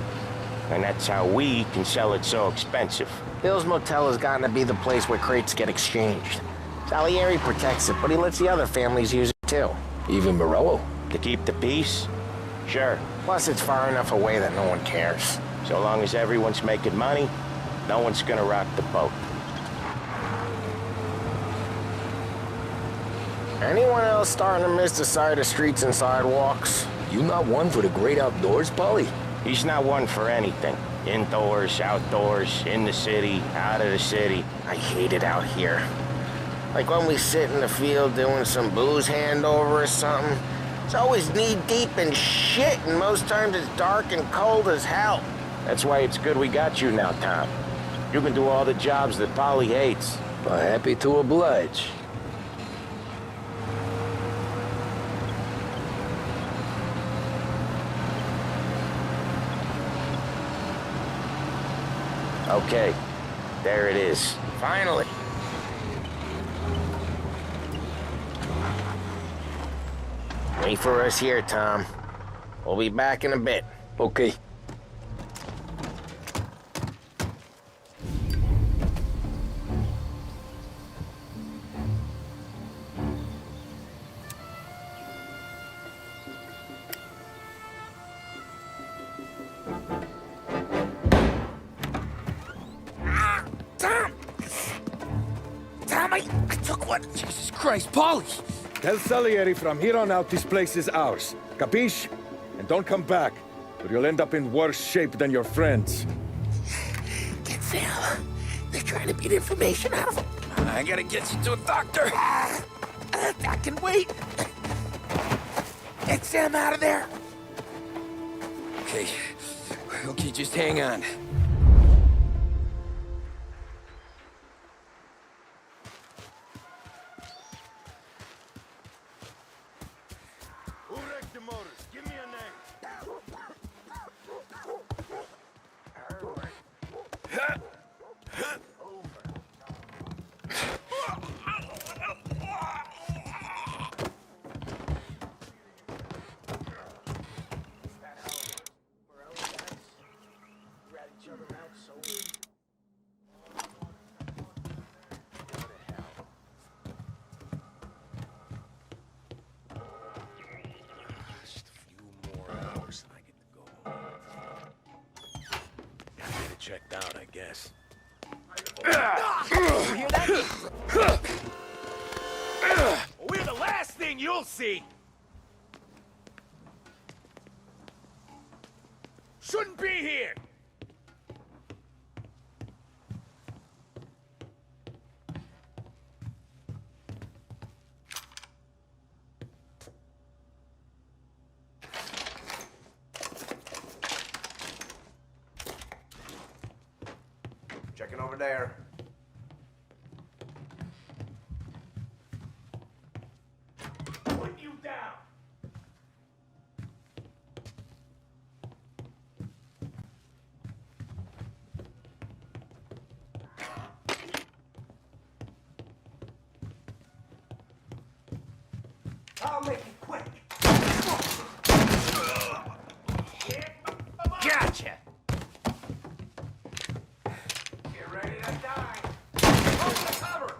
And that's how we can sell it so expensive. Bill's Motel has gotten to be the place where crates get exchanged. Salieri protects it, but he lets the other families use it too. Even Morello? To keep the peace? Sure. Plus, it's far enough away that no one cares. So long as everyone's making money, no one's gonna rock the boat. Anyone else starting to miss the sight of streets and sidewalks? You not one for the great outdoors, Polly? He's not one for anything. Indoors, outdoors, in the city, out of the city. I hate it out here. Like when we sit in the field doing some booze handover or something. It's always knee-deep in shit, and most times it's dark and cold as hell. That's why it's good we got you now, Tom. You can do all the jobs that Polly hates. Well, happy to oblige. Okay, there it is. Finally. Wait for us here, Tom. We'll be back in a bit. Okay. Jesus Christ, Polly! Tell Salieri from here on out this place is ours. Capiche? And don't come back, or you'll end up in worse shape than your friends. Get Sam. They're trying to beat information out of him. I gotta get you to a doctor. I can wait. Get Sam out of there. Okay, just hang on. checked out, I guess. You hear that? We're the last thing you'll see! Shouldn't be here! Checking over there. Put you down! I'll make it quick. Gotcha! Get ready to die. Hold the cover!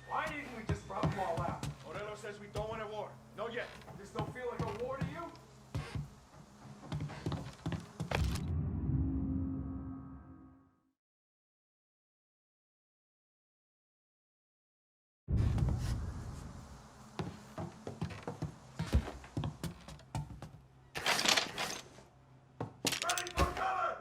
Why didn't we just rub them all out? Morello says we don't want a war. No yet. This don't feel like a war to you? Ready for cover!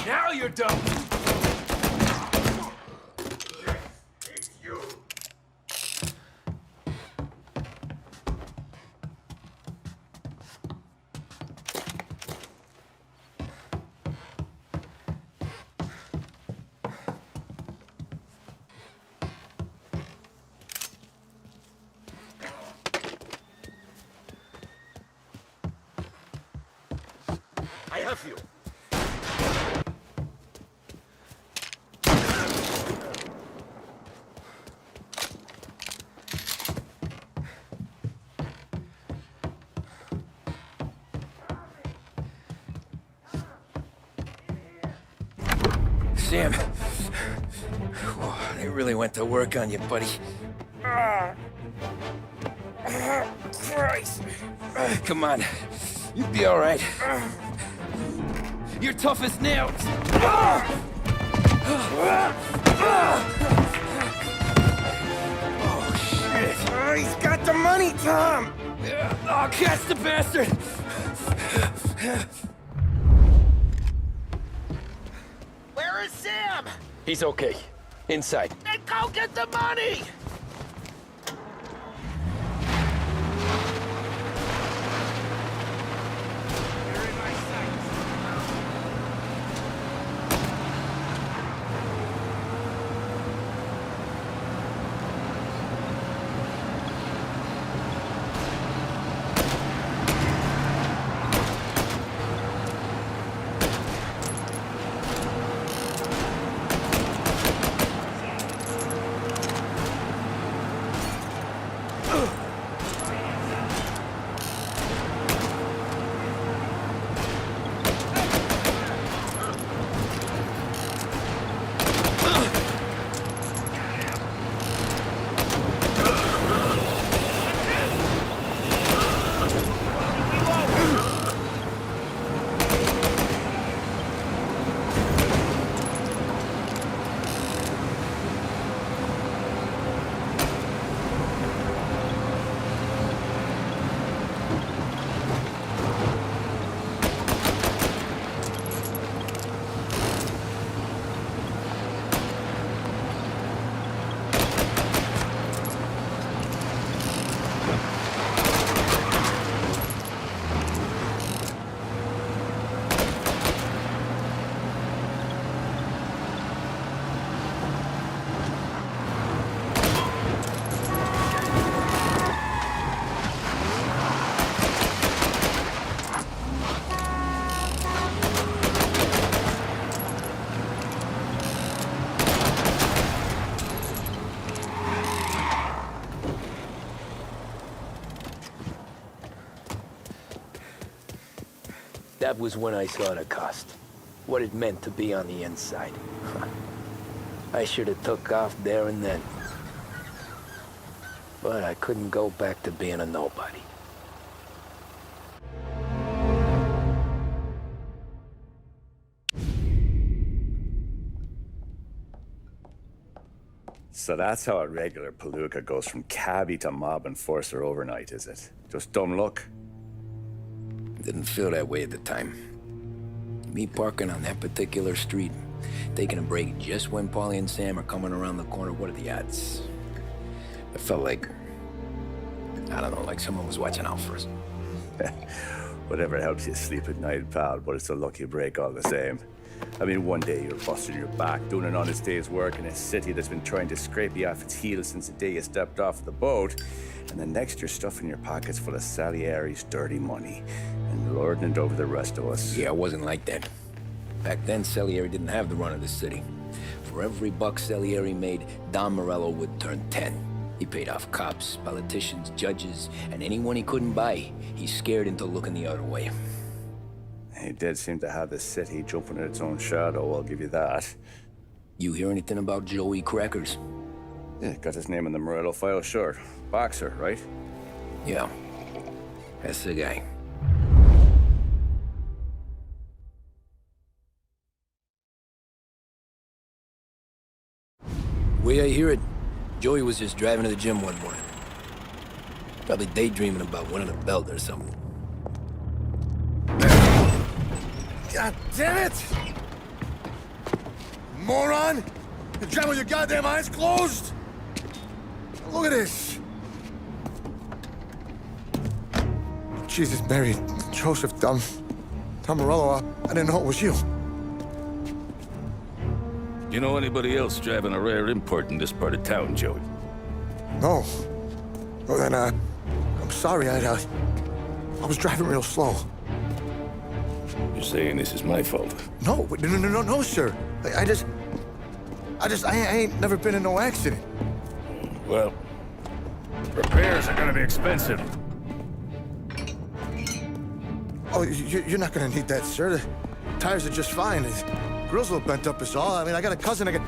Now you're done! Yes, it's you! I have you! Sam. Whoa, they really went to work on you, buddy. Christ! Come on. You'll be all right. You're tough as nails. Oh, shit. Oh, he's got the money, Tom! Oh, catch the bastard! Where is Sam? He's okay. Inside. Then go get the money! That was when I saw the cost. What it meant to be on the inside. I should have took off there and then. But I couldn't go back to being a nobody. So that's how a regular palooka goes from cabbie to mob enforcer overnight, is it? Just dumb luck? Didn't feel that way at the time. Me parking on that particular street, taking a break just when Paulie and Sam are coming around the corner, what are the odds? I felt like, I don't know, like someone was watching out for us. Whatever helps you sleep at night, pal, but it's a lucky break all the same. I mean, one day you're busting your back, doing an honest day's work in a city that's been trying to scrape you off its heels since the day you stepped off the boat, and the next you're stuffing your pockets full of Salieri's dirty money and lording it over the rest of us. Yeah, it wasn't like that. Back then, Salieri didn't have the run of the city. For every buck Salieri made, Don Morello would turn 10. He paid off cops, politicians, judges, and anyone he couldn't buy, he scared into looking the other way. He did seem to have the city jumping at its own shadow, I'll give you that. You hear anything about Joey Crackers? Yeah, got his name in the Morello file, sure. Boxer, right? Yeah, that's the guy. The way I hear it, Joey was just driving to the gym one morning. Probably daydreaming about winning a belt or something. God damn it! Moron! You're driving with your goddamn eyes closed? Look at this! Jesus, Mary, Joseph, Tom Morello, I didn't know it was you. You know anybody else driving a rare import in this part of town, Joey? No. Well, then, I'm sorry, I was driving real slow. You're saying this is my fault? No, sir. I ain't never been in no accident. Well, repairs are gonna be expensive. Oh, you're not gonna need that, sir. The tires are just fine. The grill's a little bent up is all. I mean, I got a cousin I can...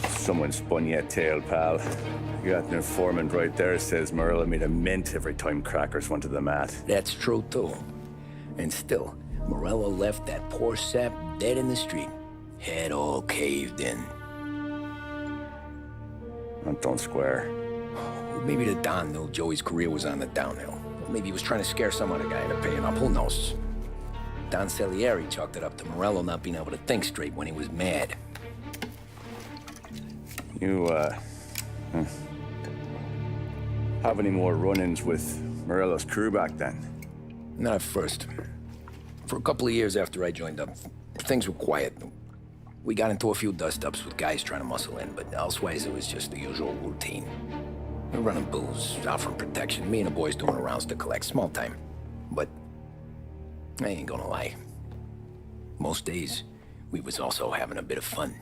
Someone spun you a tail, pal. You got an informant right there says Morello made a mint every time Crackers went to the mat. That's true, too. And still, Morello left that poor sap dead in the street. Head all caved in. That don't square. Well, maybe the Don knew Joey's career was on the downhill. Maybe he was trying to scare some other guy into paying up. Who knows? Don Salieri chalked it up to Morello not being able to think straight when he was mad. You, have any more run-ins with Morello's crew back then? Not at first. For a couple of years after I joined up, things were quiet. We got into a few dust-ups with guys trying to muscle in, but elsewise it was just the usual routine. We were running booze, offering protection, me and the boys doing rounds to collect, small time. But I ain't gonna lie. Most days, we was also having a bit of fun.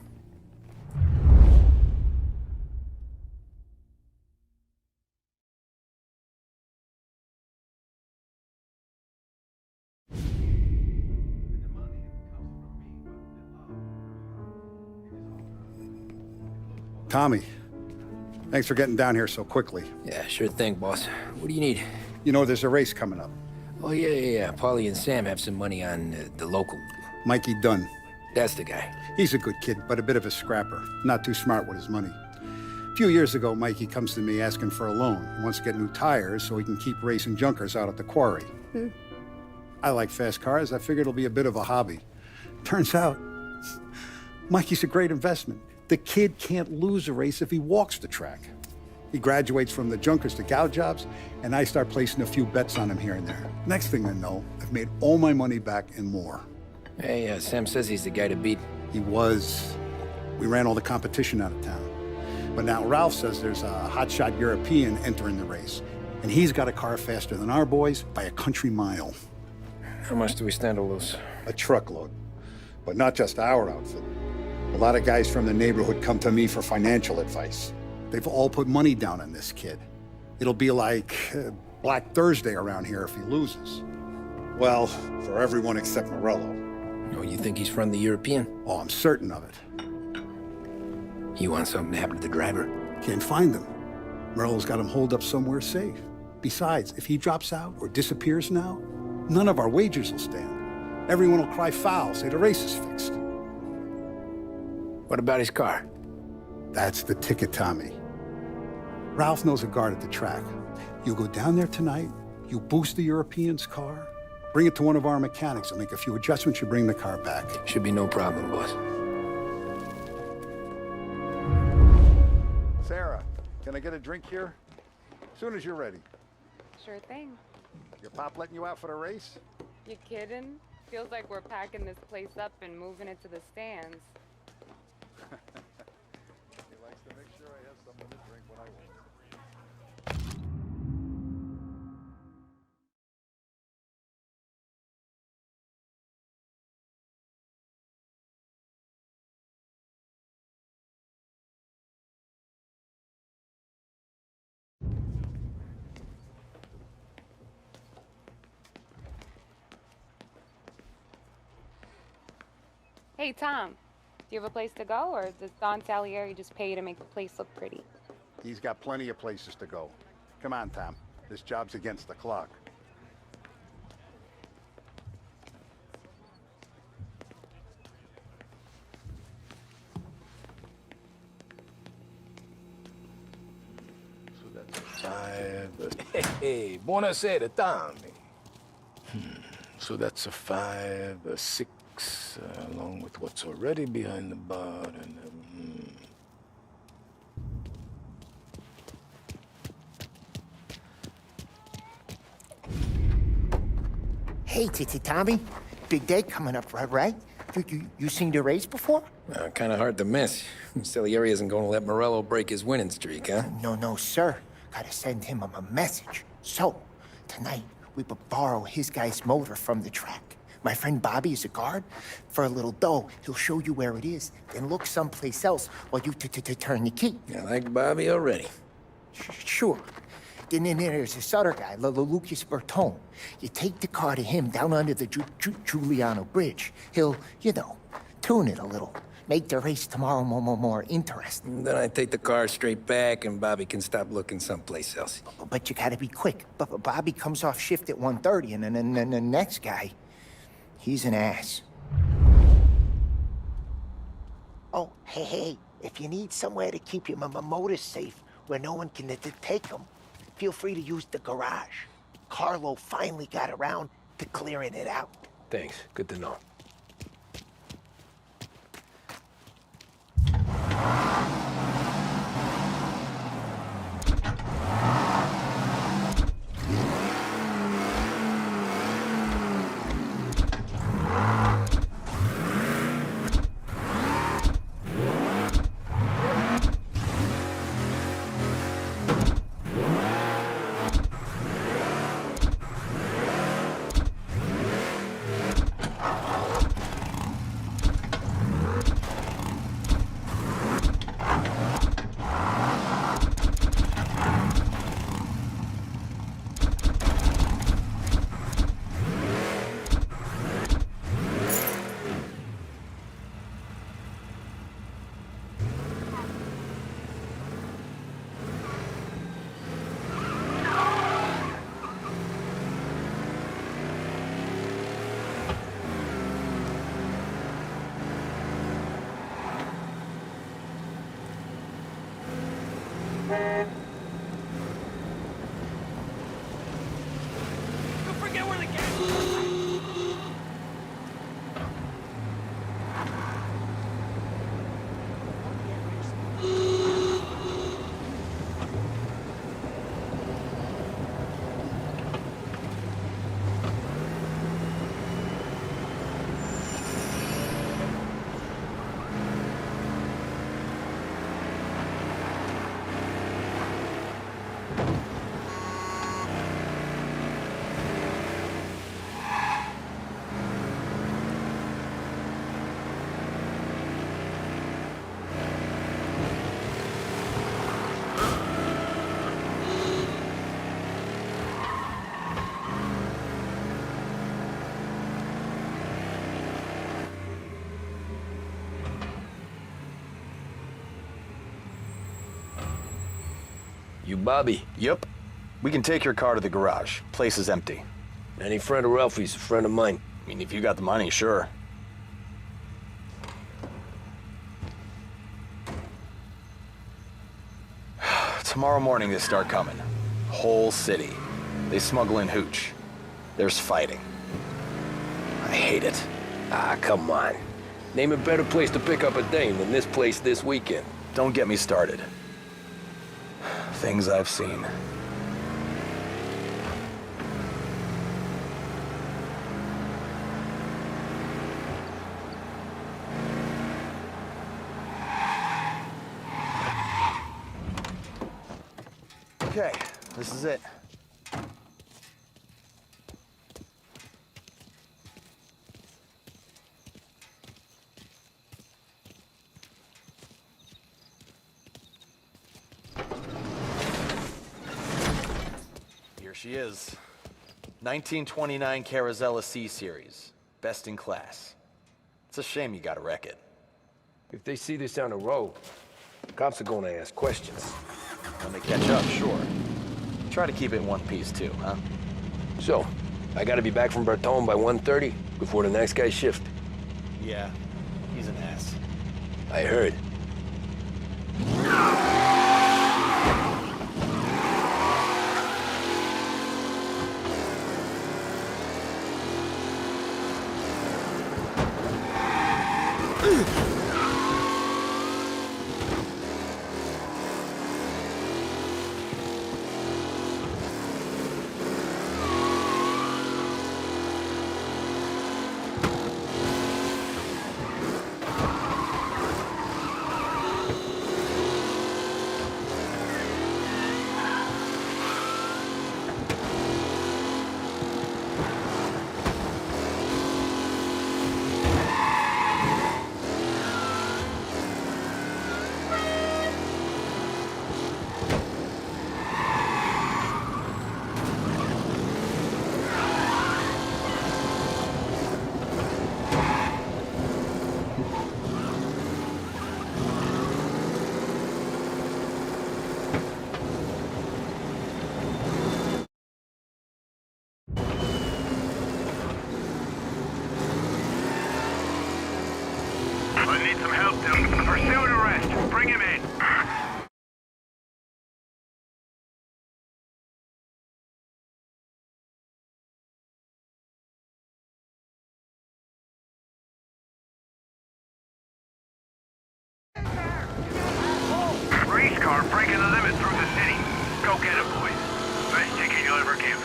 Tommy, thanks for getting down here so quickly. Yeah, sure thing, boss. What do you need? You know there's a race coming up. Oh, yeah. Paulie and Sam have some money on the local. Mikey Dunn. That's the guy. He's a good kid, but a bit of a scrapper. Not too smart with his money. A few years ago, Mikey comes to me asking for a loan. He wants to get new tires so he can keep racing junkers out at the quarry. I like fast cars. I figured it'll be a bit of a hobby. Turns out, Mikey's a great investment. The kid can't lose a race if he walks the track. He graduates from the junkers to gal jobs, and I start placing a few bets on him here and there. Next thing I know, I've made all my money back and more. Hey, Sam says he's the guy to beat. He was. We ran all the competition out of town. But now Ralph says there's a hotshot European entering the race. And he's got a car faster than our boys by a country mile. How much do we stand to lose? A truckload. But not just our outfit. A lot of guys from the neighborhood come to me for financial advice. They've all put money down on this kid. It'll be like Black Thursday around here if he loses. Well, for everyone except Morello. Oh, you think he's from the European? Oh, I'm certain of it. You want something to happen to the driver? Can't find him. Morello's got him holed up somewhere safe. Besides, if he drops out or disappears now, none of our wagers will stand. Everyone will cry foul, say the race is fixed. What about his car? That's the ticket, Tommy. Ralph knows a guard at the track. You go down there tonight, you boost the European's car, bring it to one of our mechanics, and make a few adjustments, you bring the car back. Should be no problem, boss. Sarah, can I get a drink here? As soon as you're ready. Sure thing. Your pop letting you out for the race? You kidding? Feels like we're packing this place up and moving it to the stands. He likes to make sure I have something to drink when I win. Hey, Tom. Do you have a place to go, or does Don Salieri just pay you to make the place look pretty? He's got plenty of places to go. Come on, Tom. This job's against the clock. So that's a 5. Hey, buonasera, Tommy. So that's a 5, a 6, along with what's already behind the bar, and Hey, Tommy. Big day coming up, right? You seen the race before? Kind of hard to miss. Salieri isn't going to let Morello break his winning streak, huh? No, sir. Gotta send him a message. So, tonight, we borrow his guy's motor from the track. My friend Bobby is a guard. For a little dough, he'll show you where it is, then look someplace else while you turn the key. I like Bobby already. Sure. Then there's this other guy, Lucas Bertone. You take the car to him down under the Giuliano Bridge. He'll, tune it a little. Make the race tomorrow more interesting. Then I take the car straight back, and Bobby can stop looking someplace else. But you gotta be quick. But Bobby comes off shift at 1:30, and then the next guy, he's an ass. Oh, hey, if you need somewhere to keep your motor safe where no one can take them, feel free to use the garage. Carlo finally got around to clearing it out. thanks. Good to know. You Bobby? Yep. We can take your car to the garage. Place is empty. Any friend of Ralphie's, a friend of mine. I mean, if you got the money, sure. Tomorrow morning they start coming. Whole city. They smuggle in hooch. There's fighting. I hate it. Ah, come on. Name a better place to pick up a dame than this place this weekend. Don't get me started. Things I've seen. Okay, this is it. Here she is. 1929 Carazella C Series. Best in class. It's a shame you gotta wreck it. If they see this on the road, cops are gonna ask questions. When they catch up, sure. Try to keep it in one piece too, huh? So, I gotta be back from Bertone by 1:30 before the next guy's shift. Yeah, he's an ass. I heard. I need some help to pursue an arrest. Bring him in. Race car breaking the limit through the city. Go get it, boys. Best ticket you'll ever give.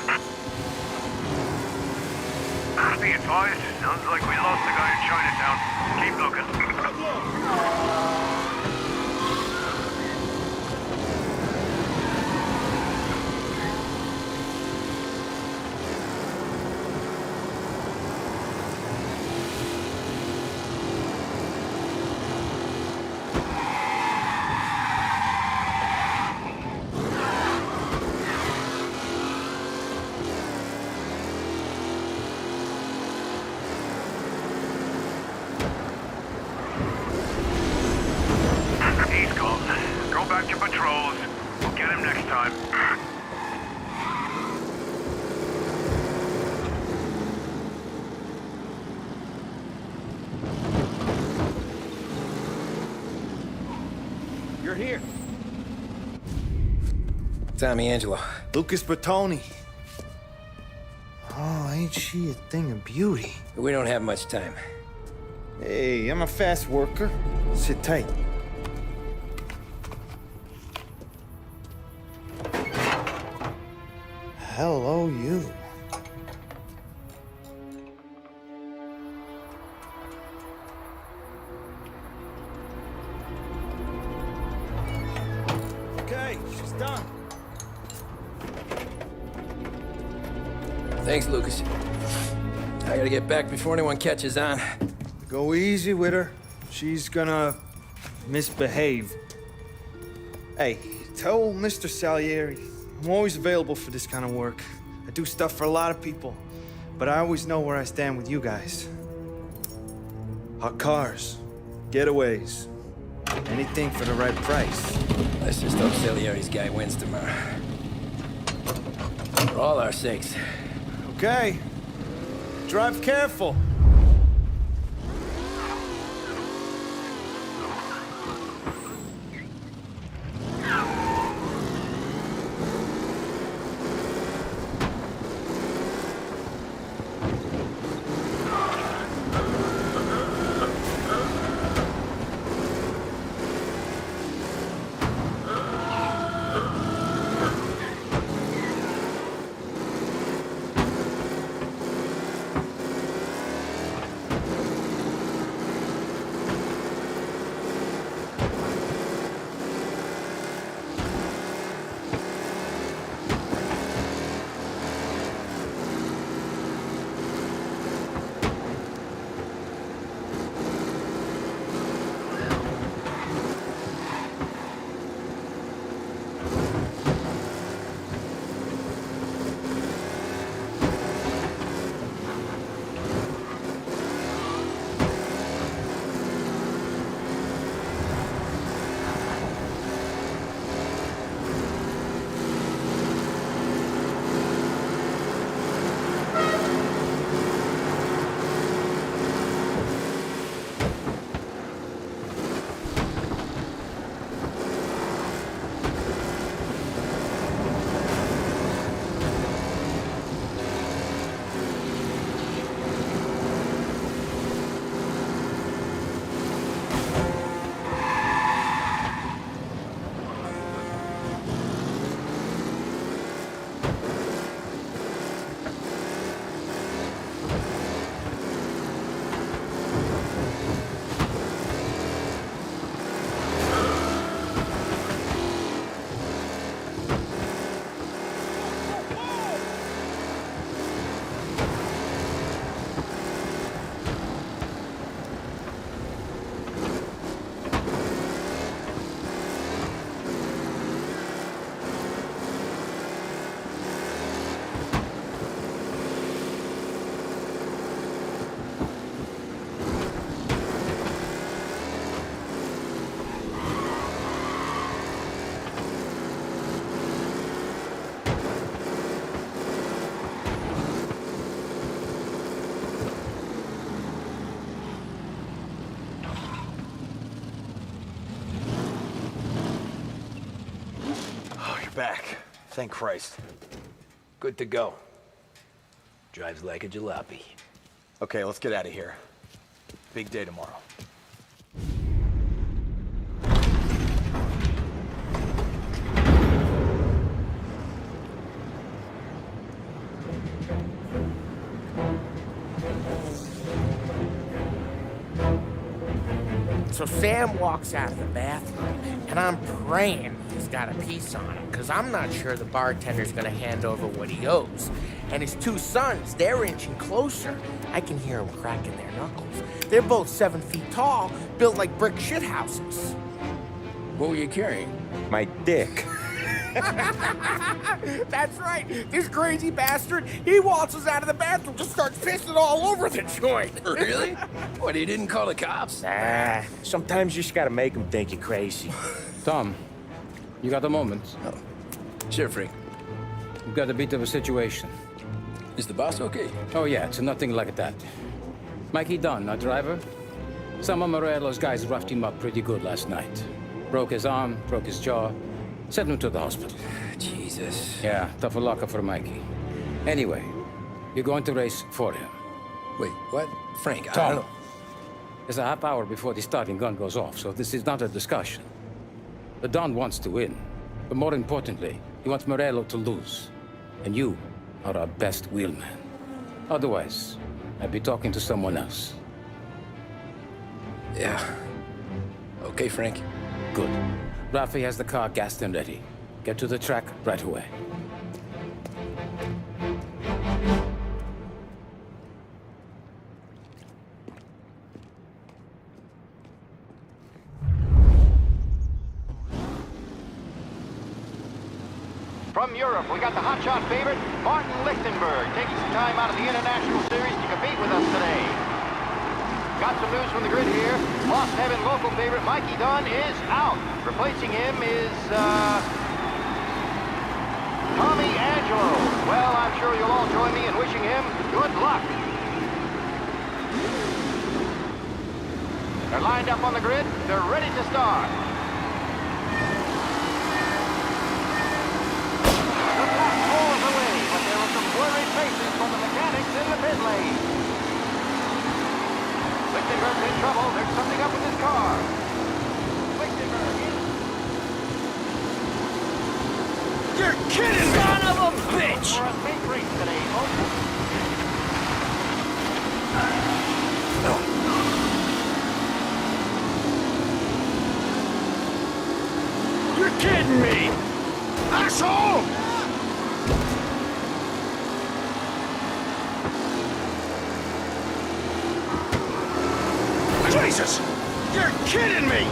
Be advised, sounds like we lost the guy in Chinatown. Keep looking. Go back to patrols. We'll get him next time. You're here. Tommy Angelo. Lucas Bertoni. Oh, ain't she a thing of beauty? We don't have much time. Hey, I'm a fast worker. Sit tight. Hello, you. Okay, she's done. Thanks, Lucas. I gotta get back before anyone catches on. Go easy with her. She's gonna misbehave. Hey, tell Mr. Salieri I'm always available for this kind of work. I do stuff for a lot of people, but I always know where I stand with you guys. Hot cars, getaways, anything for the right price. Let's just hope Salieri's guy wins tomorrow. For all our sakes. Okay. Drive careful. Back. Thank Christ. Good to go. Drives like a jalopy. Okay, let's get out of here. Big day tomorrow. So Sam walks out of the bathroom, and I'm praying he's got a piece on him, because I'm not sure the bartender's gonna hand over what he owes. And his two sons, they're inching closer. I can hear them cracking their knuckles. They're both 7 feet tall, built like brick shithouses. What were you carrying? My dick. That's right. This crazy bastard, he waltzes out of the bathroom, just starts pissing all over the joint. Really? What, he didn't call the cops? Nah, sometimes you just gotta make them think you're crazy. Tom, you got a moment? Oh. Sure, Frank. We've got a bit of a situation. Is the boss okay? Oh yeah, it's nothing like that. Mikey Dunn, our driver. Some of Morello's guys roughed him up pretty good last night. Broke his arm, broke his jaw. Sent him to the hospital. Jesus. Yeah, tough luck for Mikey. Anyway, you're going to race for him. Wait, what? Frank, Tom, I don't know. It's a half hour before the starting gun goes off, so this is not a discussion. The Don wants to win, but more importantly, he wants Morello to lose. And you are our best wheelman. Otherwise, I'd be talking to someone else. Yeah. Okay, Frank. Good. Rafi has the car gassed and ready. Get to the track right away. From Europe, we got the hotshot favorite, Martin Lichtenberg, taking some time out of the International Series to compete with us today. got some news from the grid here. Lost Heaven local favorite Mikey Dunn is out. Replacing him is, Tommy Angelo. Well, I'm sure you'll all join me in wishing him good luck. They're lined up on the grid. They're ready to start. The pack pulls away, but there are some blurry faces from the mechanics in the pit lane. Lichtenberg's in trouble. There's something up with his car. Lichtenberg is... You're kidding me! Son of a bitch! For a big race today, folks. You're kidding me! Asshole! Jesus! You're kidding me!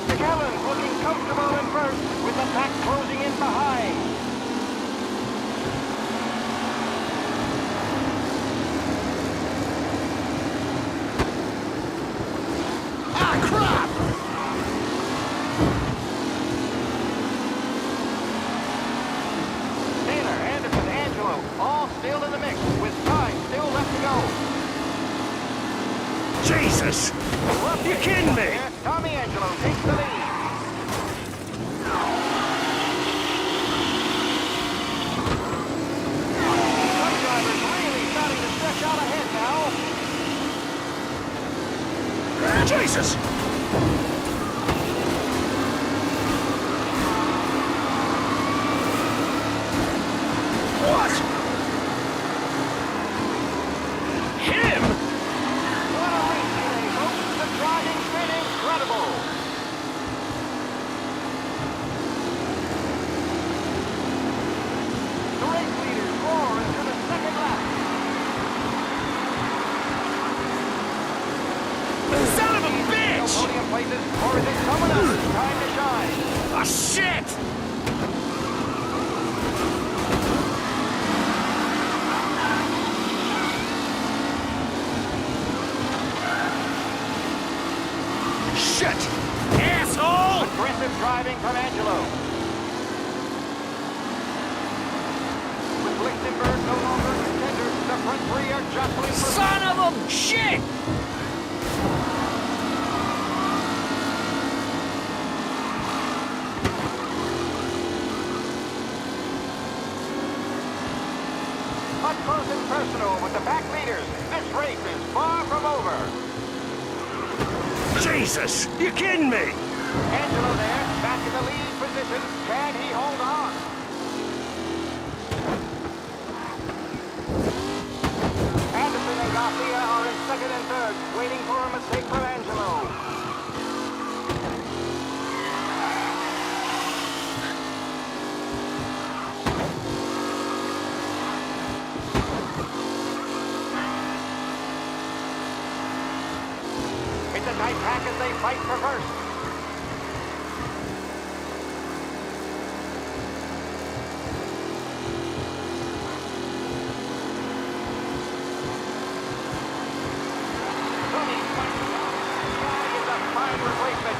McAllen's looking comfortable in first, with the pack closing in behind. Ah, crap! Taylor, Anderson, Angelo, all still in the mix, with time still left to go. Jesus! You kidding me? Tommy Angelo takes the lead. Some drivers really starting to stretch out ahead now. Jesus! What? Him? What a race today, folks. The driving's been incredible. The race leaders roar into the second lap. Son of a bitch! Podium places, or is it someone else's time to shine? Oh, shit! Shit! Asshole! Aggressive driving from Angelo. With Lichtenberg no longer contenders, the front three are jostling for... Son of a shit! Up close and personal with the back leaders. This race is far from over. Jesus! You kidding me? Angelo there, back in the lead position. Can he hold on? Anderson and Garcia are in second and third, waiting for a mistake from Angelo. It's a tight pack as they fight for first. Tommy is a fine replacement.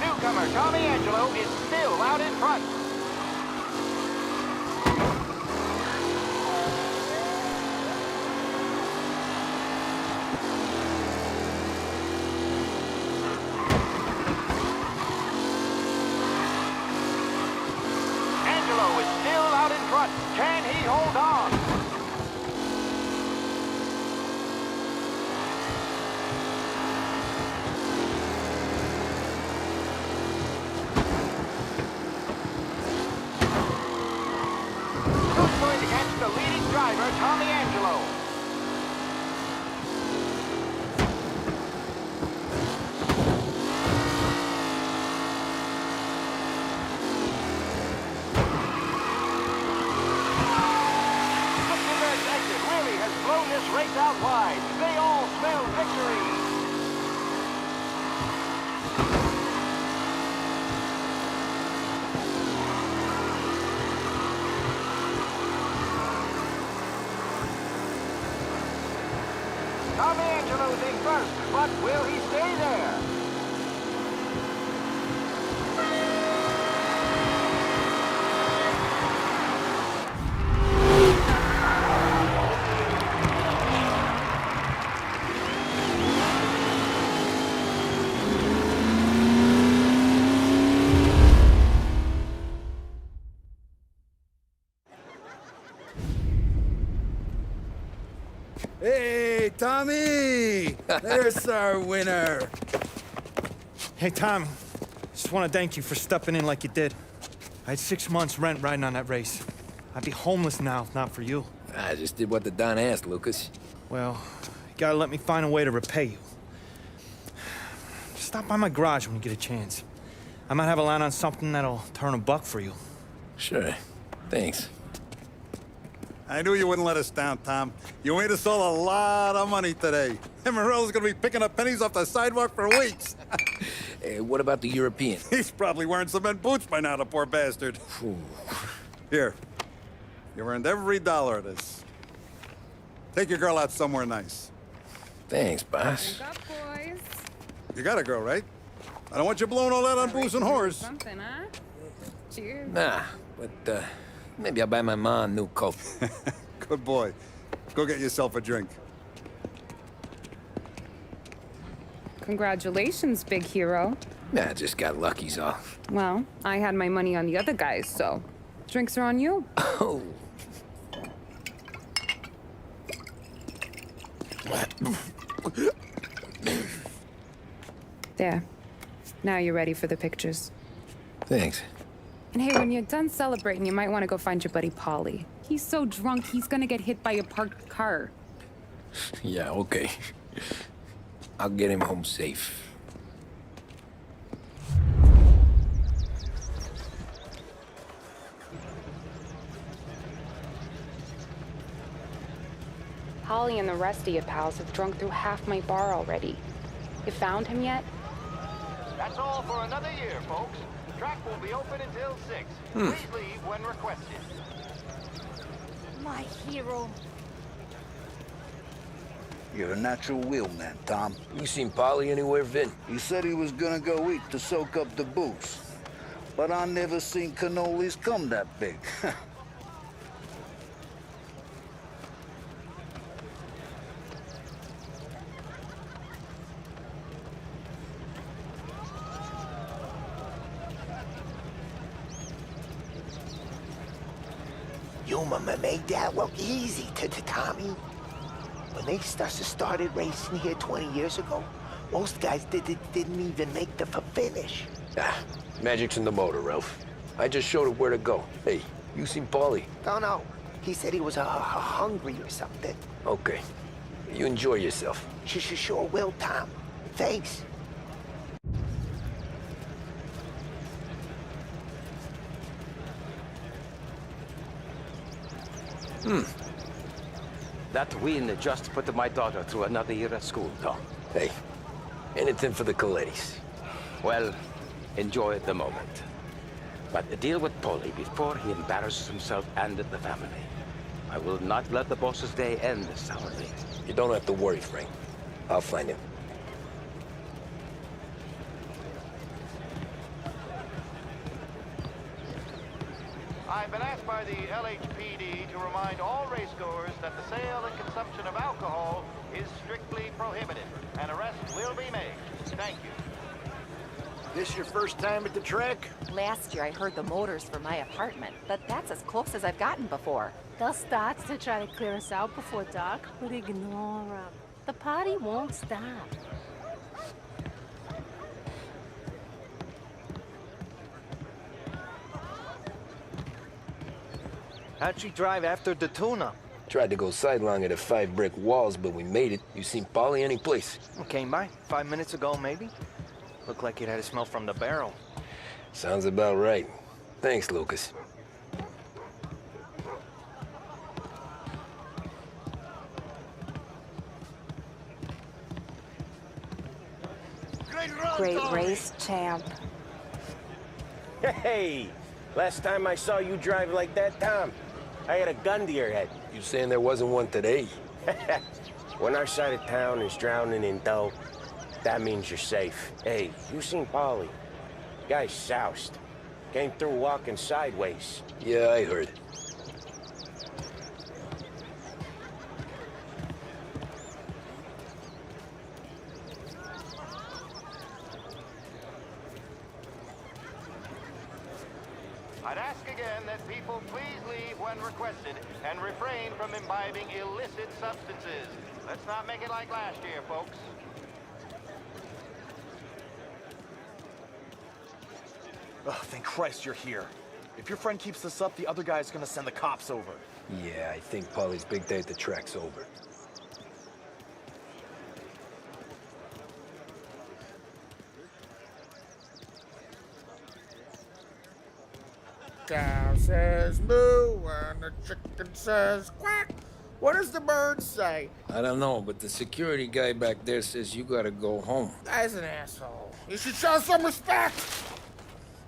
Newcomer Tommy Angelo is still out in front. Angelo is still out in front. Can he hold on? Who's going to catch the leading driver, Tommy Angelo? not, will he stay there? Hey, Tommy! There's our winner. Hey, Tom. Just want to thank you for stepping in like you did. I had 6 months rent riding on that race. I'd be homeless now if not for you. I just did what the Don asked, Lucas. Well, you gotta let me find a way to repay you. Stop by my garage when you get a chance. I might have a line on something that'll turn a buck for you. Sure. Thanks. I knew you wouldn't let us down, Tom. You made us all a lot of money today. And Morello's gonna be picking up pennies off the sidewalk for weeks. Hey, what about the European? He's probably wearing cement boots by now, the poor bastard. Here. You earned every dollar of this. Take your girl out somewhere nice. Thanks, boss. Drink up, boys. You got a girl, right? I don't want you blowing all that on booze and whores. Something, huh? Cheers. Nah, but, maybe I'll buy my mom a new coat. Good boy. Go get yourself a drink. Congratulations, big hero. Nah, just got lucky's all. Well, I had my money on the other guys, so drinks are on you. Oh. There. Now you're ready for the pictures. Thanks. And hey, when you're done celebrating, you might want to go find your buddy Paulie. He's so drunk, he's gonna get hit by a parked car. Yeah, okay. I'll get him home safe. Holly and the rest of your pals have drunk through half my bar already. You found him yet? That's all for another year, folks. The track will be open until 6. Please leave when requested. My hero. You're a natural wheelman, Tom. You seen Polly anywhere, Vin? He said he was gonna go eat to soak up the booze. But I never seen cannolis come that big. You made that look easy to Tommy. When they started racing here 20 years ago, most guys didn't even make the finish. Ah, magic's in the motor, Ralph. I just showed it where to go. Hey, you seen Paulie? No. He said he was hungry or something. Okay. You enjoy yourself. Sure will, Tom. Thanks. That win just put my daughter through another year at school, Tom. Hey, anything for the Colettis. Well, enjoy the moment. But deal with Paulie before he embarrasses himself and the family. I will not let the boss's day end sourly. You don't have to worry, Frank. I'll find him. I've been asked by the LHPD to remind all racegoers that the sale and consumption of alcohol is strictly prohibited. An arrest will be made. Thank you. This your first time at the track? Last year I heard the motors for my apartment, but that's as close as I've gotten before. They'll start to try to clear us out before dark, but ignore them. The party won't stop. How'd she drive after the tune-up? Tried to go sidelong at the 5 brick walls, but we made it. You seen Polly any place? Came by 5 minutes ago, maybe. Looked like it had a smell from the barrel. Sounds about right. Thanks, Lucas. Great race, champ. Hey, last time I saw you drive like that, Tom, I had a gun to your head. You saying there wasn't one today? When our side of town is drowning in dough, That means you're safe. Hey, you seen Polly? Guy's soused. Came through walking sideways. Yeah, I heard. I'd ask again that people please leave when requested and refrain from imbibing illicit substances. Let's not make it like last year, folks. Oh, thank Christ you're here. If your friend keeps this up, the other guy's gonna send the cops over. Yeah, I think Polly's big day at the track's over. Cow says moo and the chicken says quack. What does the bird say? I don't know, but the security guy back there says you gotta go home. Guy's an asshole. You should show some respect.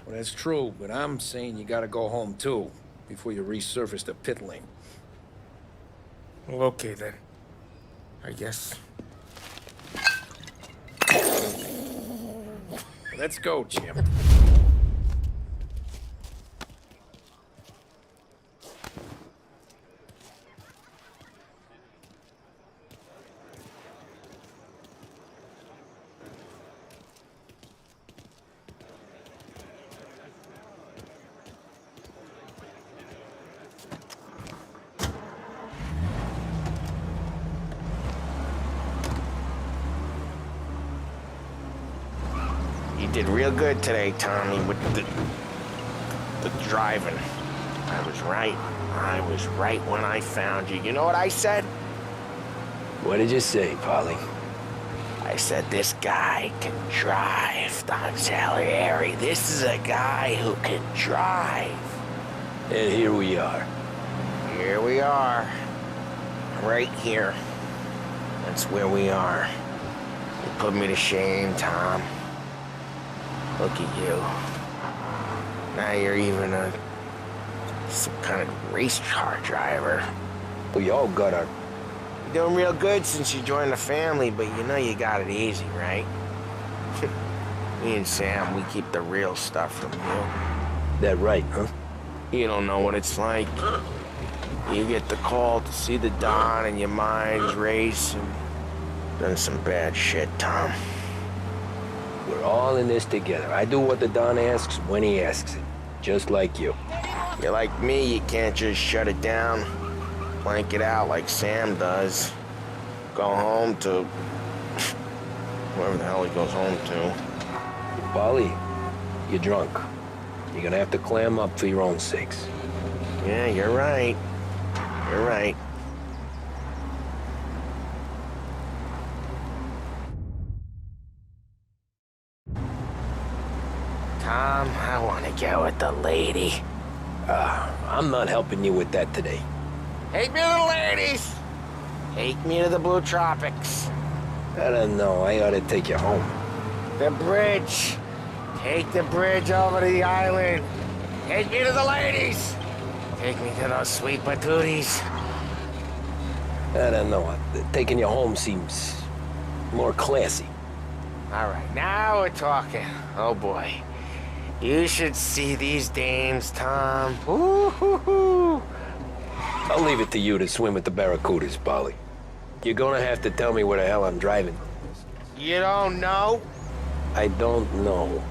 Well, that's true, but I'm saying you gotta go home too, before you resurface the pit lane. Well, okay then. I guess. Let's go, Jim. You did real good today, Tommy, with the driving. I was right. I was right when I found you. You know what I said? What did you say, Polly? I said, this guy can drive, Don Salieri. This is a guy who can drive. And here we are. Here we are. Right here. That's where we are. You put me to shame, Tom. Look at you. Now you're even some kind of race car driver. We all got our... You're doing real good since you joined the family, but you know you got it easy, right? Me and Sam, we keep the real stuff from you. That right, huh? You don't know what it's like. You get the call to see the Don and your mind's race and done some bad shit, Tom. We're all in this together. I do what the Don asks when he asks it. Just like you. You're like me, you can't just shut it down. Blank it out like Sam does. Go home to... wherever the hell he goes home to. Polly, you're drunk. You're gonna have to clam up for your own sakes. Yeah, you're right. You're right. Tom, I want to get with the lady. I'm not helping you with that today. Take me to the ladies! Take me to the Blue Tropics. I don't know. I ought to take you home. The bridge. Take the bridge over to the island. Take me to the ladies. Take me to those sweet patooties. I don't know. Taking you home seems more classy. All right, now we're talking. Oh, boy. You should see these dames, Tom. Ooh-hoo-hoo. I'll leave it to you to swim with the barracudas, Polly. You're gonna have to tell me where the hell I'm driving. You don't know? I don't know.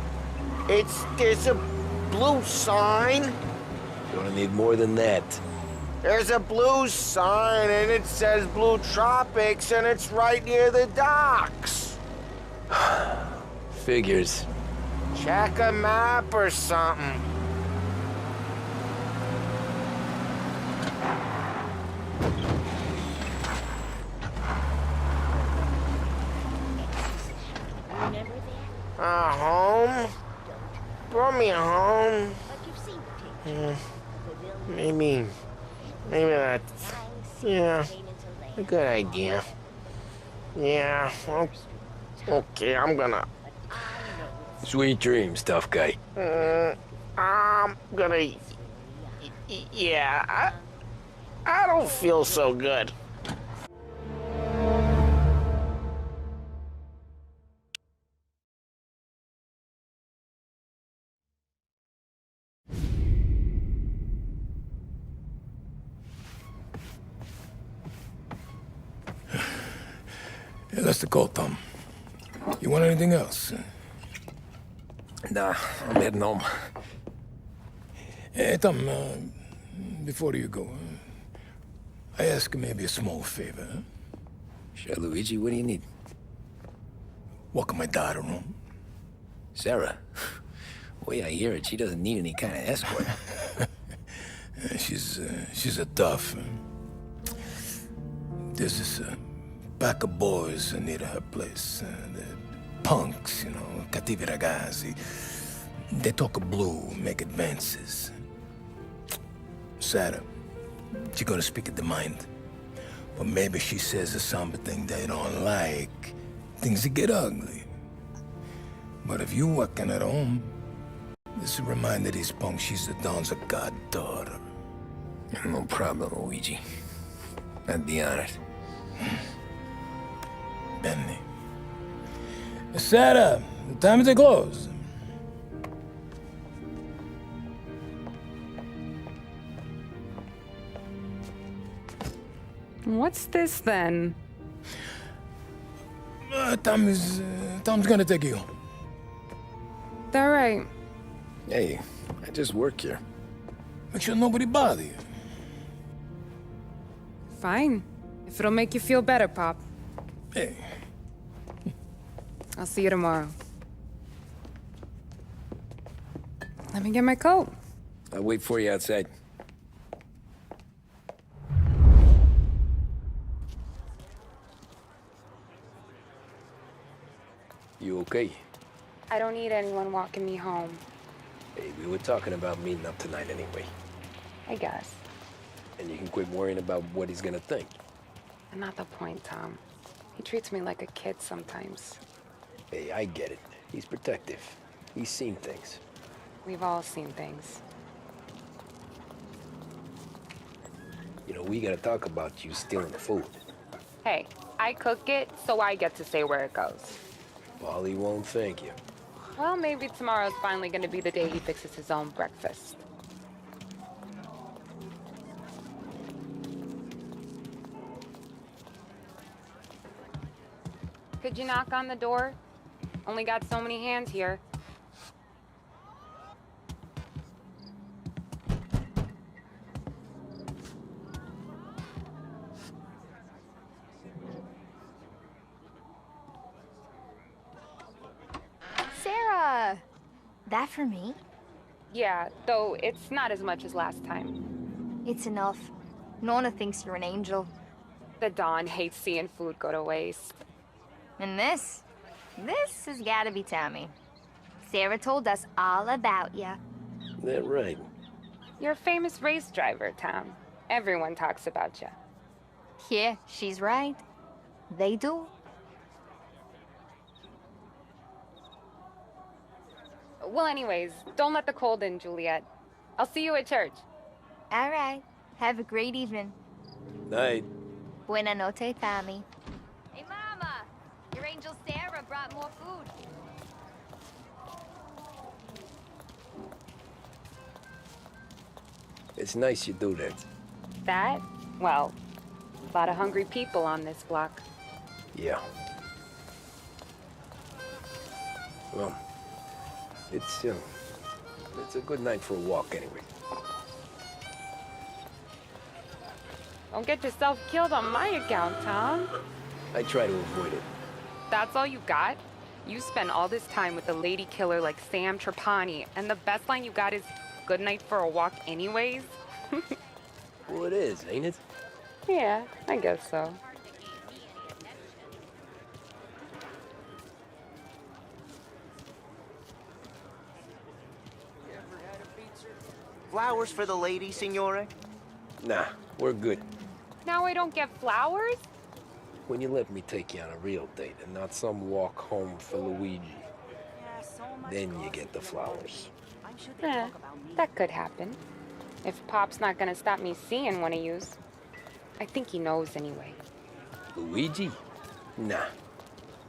There's a blue sign. Gonna need more than that. There's a blue sign, and it says Blue Tropics, and it's right near the docks. Figures. Check a map or something. Home? Brought me home. Maybe that's, yeah, a good idea. Yeah, okay, I'm gonna... Sweet dreams, tough guy. I'm gonna... Yeah, I don't feel so good. That's the call, Tom. You want anything else? Nah, I'm heading home. Hey, Tom, before you go, I ask maybe a small favor. Huh? Sure, Luigi, what do you need? Welcome my daughter home. Sarah? The way I hear it, she doesn't need any kind of escort. She's a tough. There's this pack of boys near her place. They're punks, you know, cattivi ragazzi. They talk blue, make advances. Sarah, she gonna speak at the mind. But maybe she says something they don't like. Things get ugly. But if you working at home, this will remind these punks she's the Don's a goddaughter. No problem, Luigi. I'd be honored. Benny. Sarah, the time to close. What's this then? Tom's gonna take you home. All right. Hey, I just work here. Make sure nobody bother you. Fine. If it'll make you feel better, Pop. Hey. I'll see you tomorrow. Let me get my coat. I'll wait for you outside. You okay? I don't need anyone walking me home. Hey, we were talking about meeting up tonight anyway. I guess. And you can quit worrying about what he's gonna think. Not the point, Tom. He treats me like a kid sometimes. Hey, I get it. He's protective. He's seen things. We've all seen things. You know, we gotta talk about you stealing the food. Hey, I cook it, so I get to say where it goes. Paulie won't thank you. Well, maybe tomorrow's finally gonna be the day he fixes his own breakfast. Could you knock on the door? Only got so many hands here. Sarah! That for me? Yeah, though it's not as much as last time. It's enough. Nona thinks you're an angel. The Don hates seeing food go to waste. And this has gotta be Tommy. Sarah told us all about you. That right. You're a famous race driver, Tom. Everyone talks about you. Yeah, she's right. They do. Well, anyways, don't let the cold in, Juliet. I'll see you at church. All right. Have a great evening. Night. Buena noche, Tommy. Hey, Mama! Your angel Sarah brought more food. It's nice you do that. That? Well, a lot of hungry people on this block. Yeah. Well, it's a good night for a walk anyway. Don't get yourself killed on my account, Tom. I try to avoid it. That's all you got? You spend all this time with a lady killer like Sam Trapani, and the best line you got is, "Good night for a walk anyways"? Well, it is, ain't it? Yeah, I guess so. Flowers for the lady, signore? Nah, we're good. Now I don't get flowers? When you let me take you on a real date and not some walk home for Luigi, then you get the flowers. Eh, that could happen. If Pop's not gonna stop me seeing one of yous. I think he knows anyway. Luigi? Nah.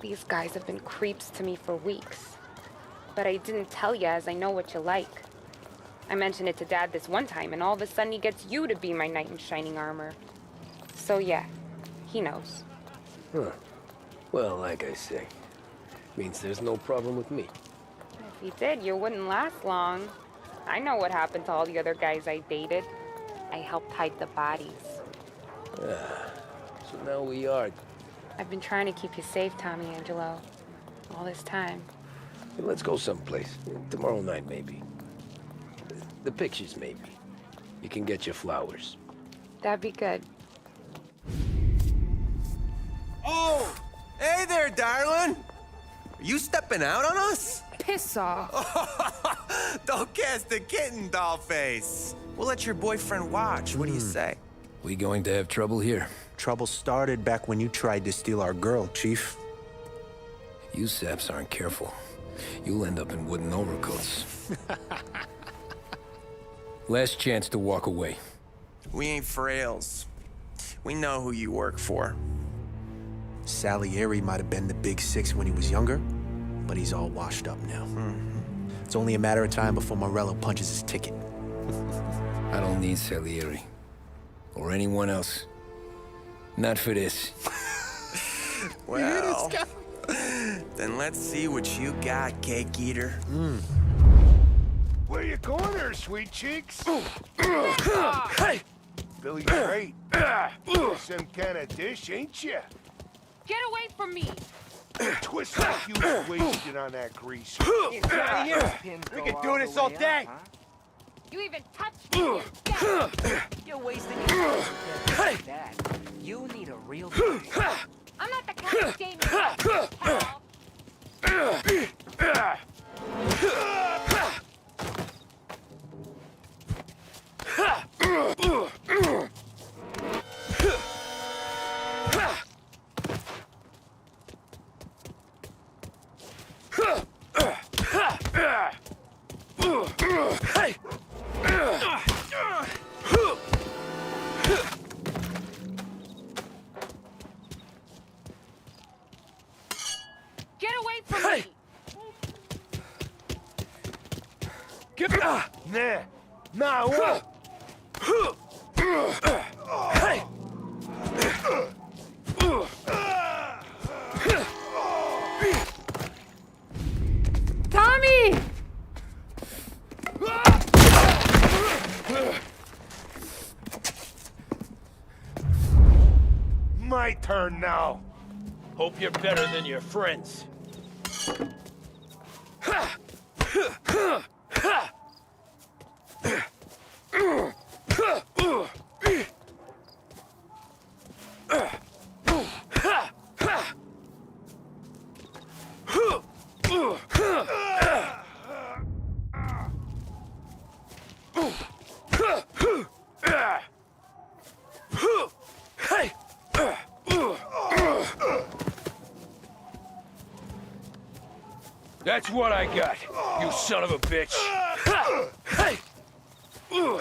These guys have been creeps to me for weeks. But I didn't tell you as I know what you like. I mentioned it to Dad this one time, and all of a sudden he gets you to be my knight in shining armor. So yeah, he knows. Huh. Well, like I say, means there's no problem with me. If you did, you wouldn't last long. I know what happened to all the other guys I dated. I helped hide the bodies. So now we are. I've been trying to keep you safe, Tommy Angelo, all this time. Let's go someplace. Tomorrow night, maybe. The pictures, maybe. You can get your flowers. That'd be good. Oh! Hey there, darling! Are you stepping out on us? Piss off. Don't cast a kitten, dollface. We'll let your boyfriend watch. What do you say? We going to have trouble here? Trouble started back when you tried to steal our girl, Chief. You saps aren't careful. You'll end up in wooden overcoats. Last chance to walk away. We ain't frails. We know who you work for. Salieri might have been the big six when he was younger, but he's all washed up now. It's only a matter of time before Morello punches his ticket. I don't need Salieri. Or anyone else. Not for this. Well, then let's see what you got, cake eater. Where you going there, sweet cheeks? Hey! Billy great. Some kind of dish, ain't ya? Get away from me! Twist like you was wasted on that grease. We can do this all day. You even touched me! You're wasting your time with that. You need a real I'm not the kind of game you pal. Get away from me! Get Nah, what? Hey! Tommy! My turn now. Hope you're better than your friends. That's what I got, you son of a bitch. Hey! You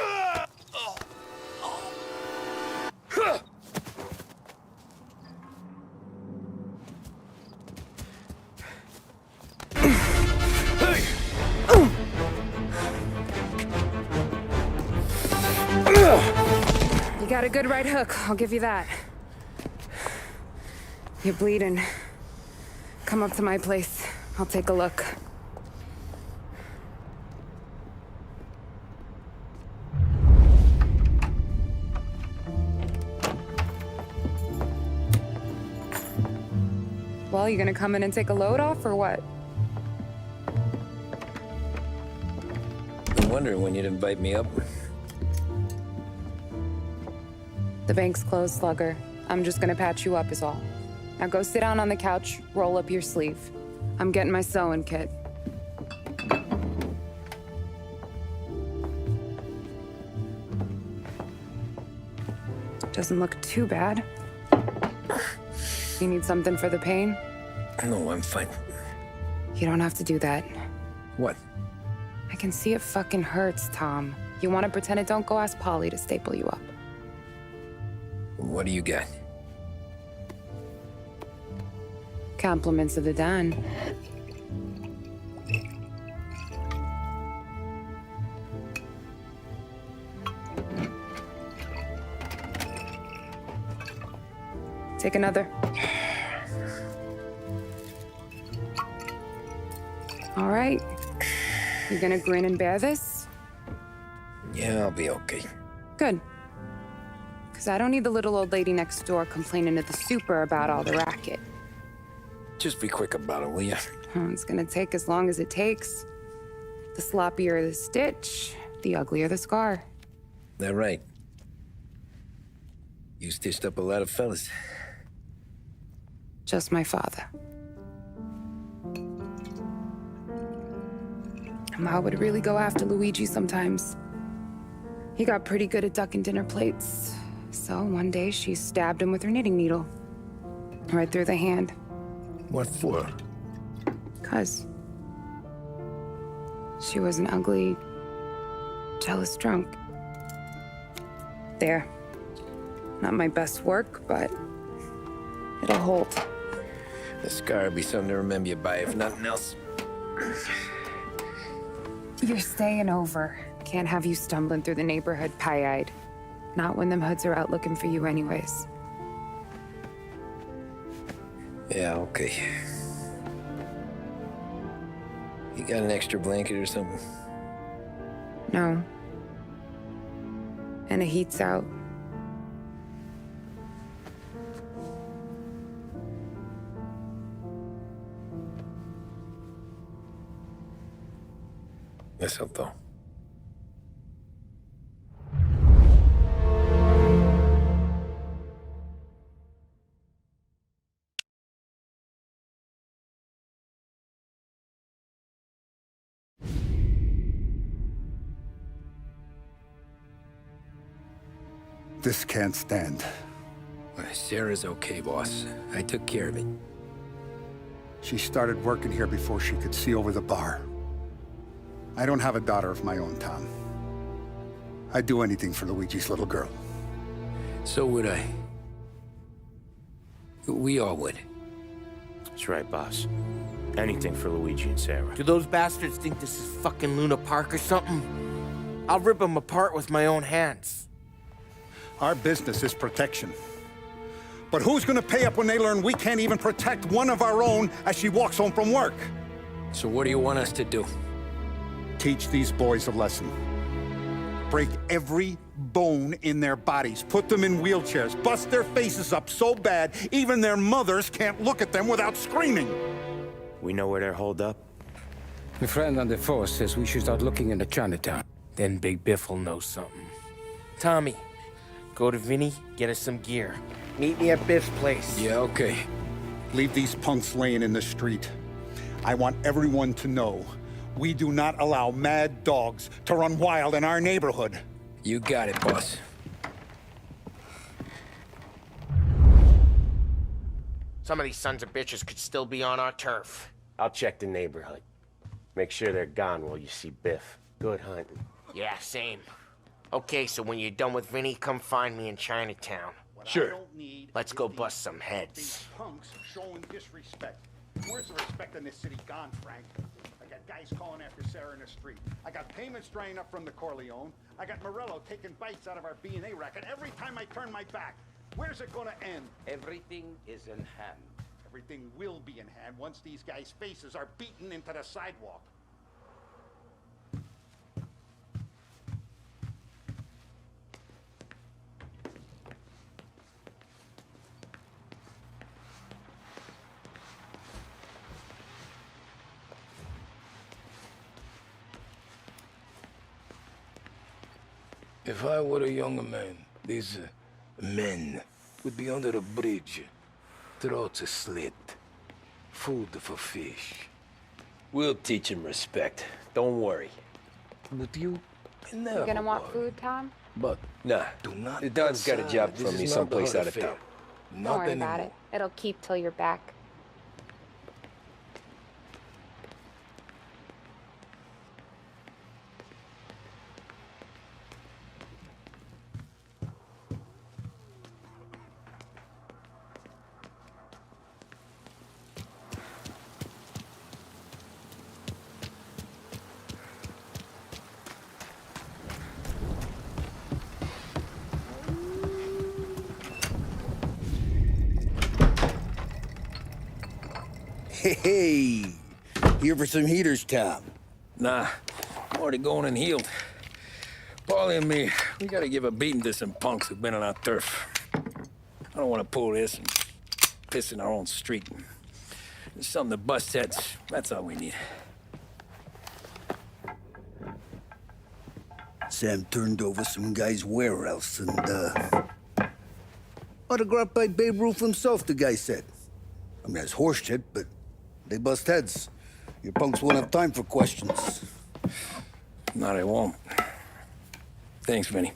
got a good right hook, I'll give you that. You're bleeding. Come up to my place. I'll take a look. Well, you gonna come in and take a load off, or what? I'm wondering when you'd invite me up. The bank's closed, Slugger. I'm just gonna patch you up is all. Now go sit down on the couch, roll up your sleeve. I'm getting my sewing kit. Doesn't look too bad. You need something for the pain? No, I'm fine. You don't have to do that. What? I can see it fucking hurts, Tom. You want to pretend it? Don't go ask Polly to staple you up. What do you got? Compliments of the Don. Take another. All right. You gonna grin and bear this? Yeah, I'll be okay. Good. Because I don't need the little old lady next door complaining to the super about all the racket. Just be quick about it, will ya? It's gonna take as long as it takes. The sloppier the stitch, the uglier the scar. That right. You stitched up a lot of fellas. Just my father. Ma would really go after Luigi sometimes. He got pretty good at ducking dinner plates. So one day she stabbed him with her knitting needle. Right through the hand. What for? 'Cause she was an ugly, jealous drunk. There. Not my best work, but it'll hold. The scar will be something to remember you by, if nothing else. You're staying over. Can't have you stumbling through the neighborhood pie-eyed. Not when them hoods are out looking for you anyways. Yeah, okay. You got an extra blanket or something? No. And the heat's out. Eso todo. This can't stand. Sarah's okay, boss. I took care of it. She started working here before she could see over the bar. I don't have a daughter of my own, Tom. I'd do anything for Luigi's little girl. So would I. We all would. That's right, boss. Anything for Luigi and Sarah. Do those bastards think this is fucking Luna Park or something? I'll rip them apart with my own hands. Our business is protection. But who's gonna pay up when they learn we can't even protect one of our own as she walks home from work? So what do you want us to do? Teach these boys a lesson. Break every bone in their bodies. Put them in wheelchairs. Bust their faces up so bad, even their mothers can't look at them without screaming. We know where they're holed up? My friend on the force says we should start looking into Chinatown. Then Big Biff will know something. Tommy, go to Vinny, get us some gear. Meet me at Biff's place. Yeah, okay. Leave these punks laying in the street. I want everyone to know we do not allow mad dogs to run wild in our neighborhood. You got it, boss. Some of these sons of bitches could still be on our turf. I'll check the neighborhood. Make sure they're gone while you see Biff. Good hunting. Yeah, same. Okay, so when you're done with Vinny, come find me in Chinatown. Sure. Let's go bust some heads. These punks showing disrespect. Where's the respect in this city gone, Frank? I got guys calling after Sarah in the street. I got payments drying up from the Corleone. I got Morello taking bites out of our B&A racket every time I turn my back. Where's it gonna end? Everything is in hand. Everything will be in hand once these guys' faces are beaten into the sidewalk. If I were a younger man, these men would be under the bridge. Throats slit. Food for fish. We'll teach him respect. Don't worry. But you never You gonna want were. food, Tom? But Nah. do not The Don's got a outside. job This from is me not someplace the out of affair. town. Don't Not worry anymore. about it. It'll keep till you're back. Hey, Here for some heaters, Tom? Nah, I'm already going and healed. Paulie and me, we gotta give a beating to some punks who've been on our turf. I don't want to pull this and piss in our own street. There's something to bust heads. That's all we need. Sam turned over some guy's warehouse and, autographed by Babe Ruth himself, the guy said. I mean, that's horse shit, but they bust heads. Your punks won't have time for questions. No, they won't. Thanks, Vinny.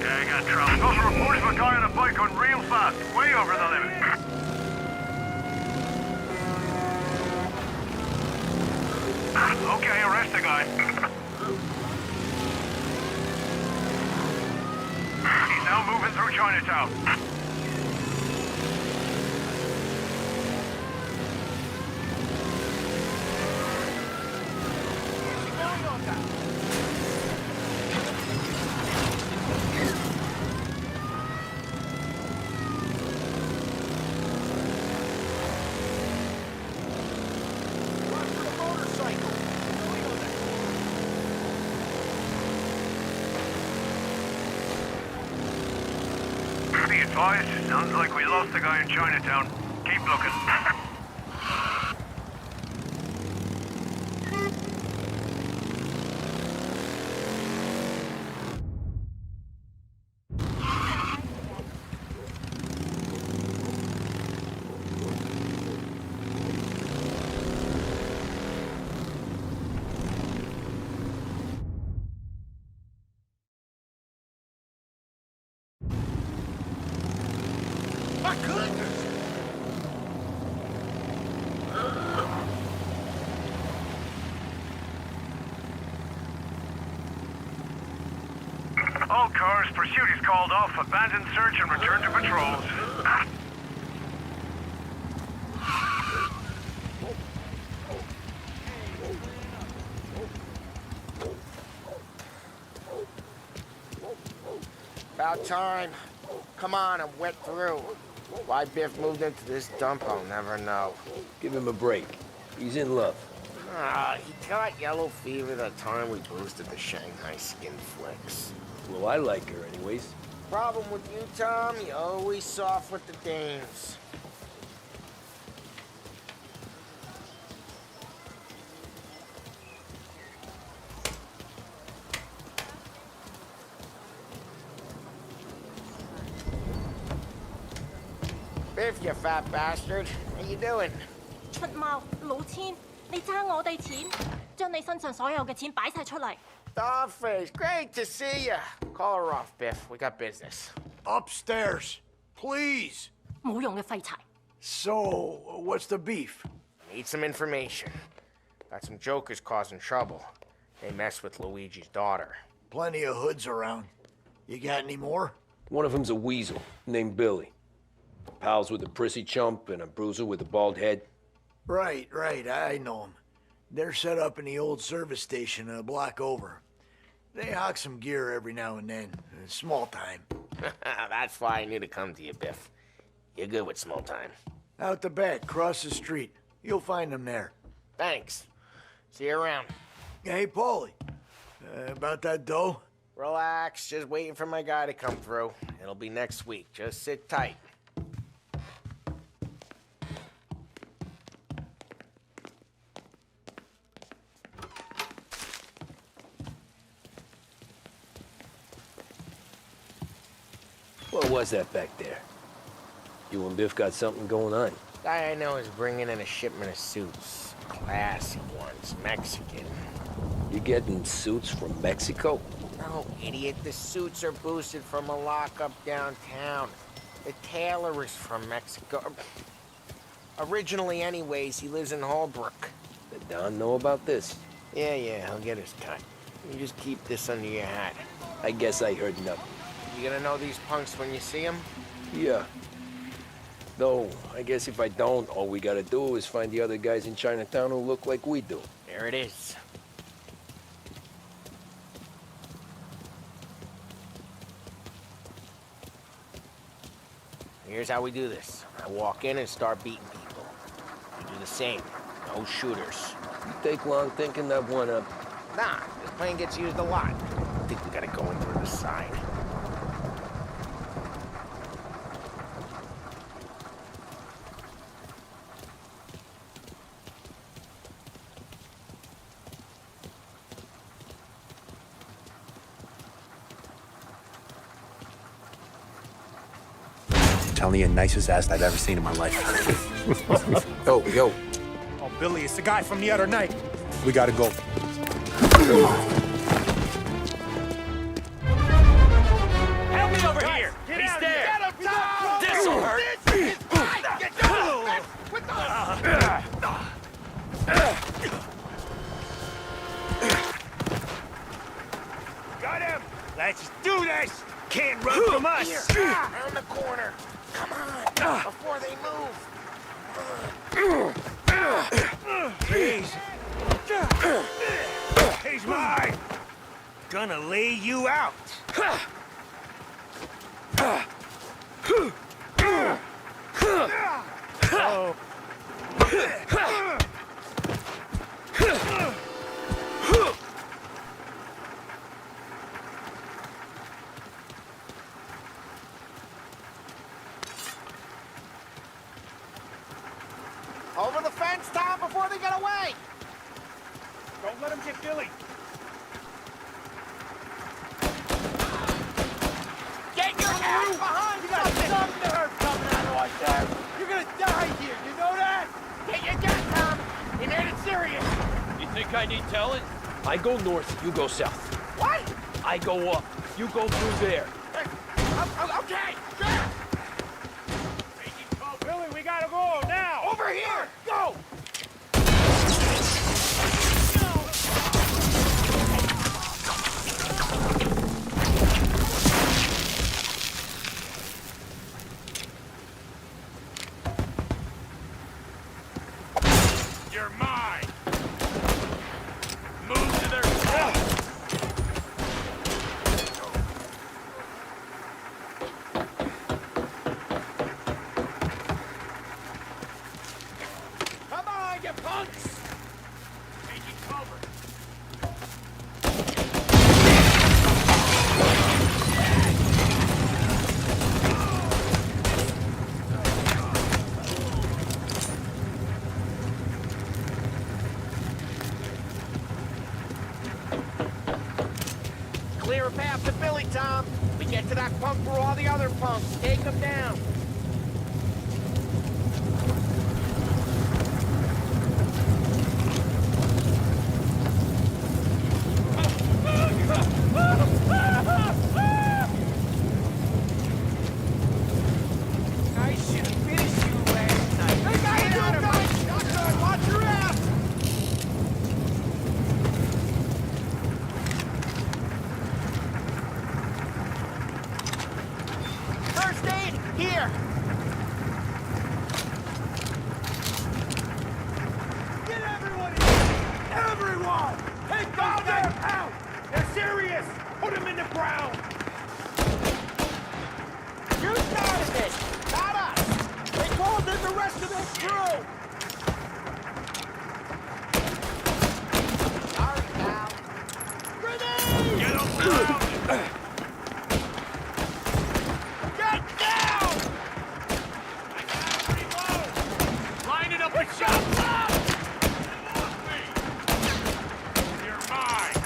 Yeah, I got trouble. Those reports of a guy on a bike going real fast, way over the limit. Okay, arrest the guy. He's now moving through Chinatown. Be advised, sounds like we lost the guy in Chinatown. Keep looking. My goodness! All cars, pursuit is called off. Abandon search and return to patrols. About time. Come on, I'm wet through. Why Biff moved into this dump, I'll never know. Give him a break. He's in love. He got yellow fever the time we boosted the Shanghai skin flicks. Well, I like her anyways. Problem with you, Tom, you always soft with the dames. Biff, you fat bastard. How you doing? 出貓老千，你爭我哋錢，將你身上所有嘅錢擺晒出嚟。Dollface, great to see you. Call her off, Biff. We got business. Upstairs, please. 冇用嘅廢柴。So, what's the beef? Need some information. Got some jokers causing trouble. They mess with Luigi's daughter. Plenty of hoods around. You got any more? One of them's a weasel named Billy. Pals with a prissy chump and a bruiser with a bald head. Right, I know them. They're set up in the old service station a block over. They hawk some gear every now and then. Small time. That's why I knew to come to you, Biff. You're good with small time. Out the back, cross the street. You'll find them there. Thanks. See you around. Hey, Paulie. About that dough? Relax. Just waiting for my guy to come through. It'll be next week. Just sit tight. What was that back there? You and Biff got something going on. Guy I know is bringing in a shipment of suits. Classy ones. Mexican. You getting suits from Mexico? No, idiot. The suits are boosted from a lockup downtown. The tailor is from Mexico. Originally, anyways, he lives in Holbrook. Did Don know about this? Yeah, he'll get his cut. You just keep this under your hat. I guess I heard nothing. You gonna know these punks when you see them? Yeah. No, I guess if I don't, all we gotta do is find the other guys in Chinatown who look like we do. There it is. Here's how we do this. I walk in and start beating people. You do the same. No shooters. You take long thinking that one up. Nah, this plane gets used a lot. I think we gotta go in through the side. Telling you, nicest ass I've ever seen in my life. Yo. Oh, Billy, it's the guy from the other night. We gotta go. Help me over here! He's there! This'll hurt! Got him! Let's do this! Can't run from us! Here, around the corner. Come on, before they move. Please. He's mine! Gonna lay you out! Oh. Over the fence, Tom, before they get away! Don't let him get Billy! Get your ass behind You got some nerve coming out right there! You're gonna die here, you know that? Get your gun, Tom! He made it serious! You think I need telling? I go north, you go south. What? I go up, you go through there. Okay, sure! Billy, we gotta go now! Over here! Go! You're mine! Move to their... Come on, you punks! Taking cover! Clear a path to Billy, Tom. We get to that punk for all the other punks. Take them down. I should have finished you last night. Hey, guys, watch your ass! First aid, here! Get everyone in here! Everyone! Take those guys out! They're serious! Put them in the ground! You started it, not us! They called in the rest of this crew! Sorry, pal. Grenade! Get them surrounded! Get down! I gotta reload! Line it up and shot! You're mine!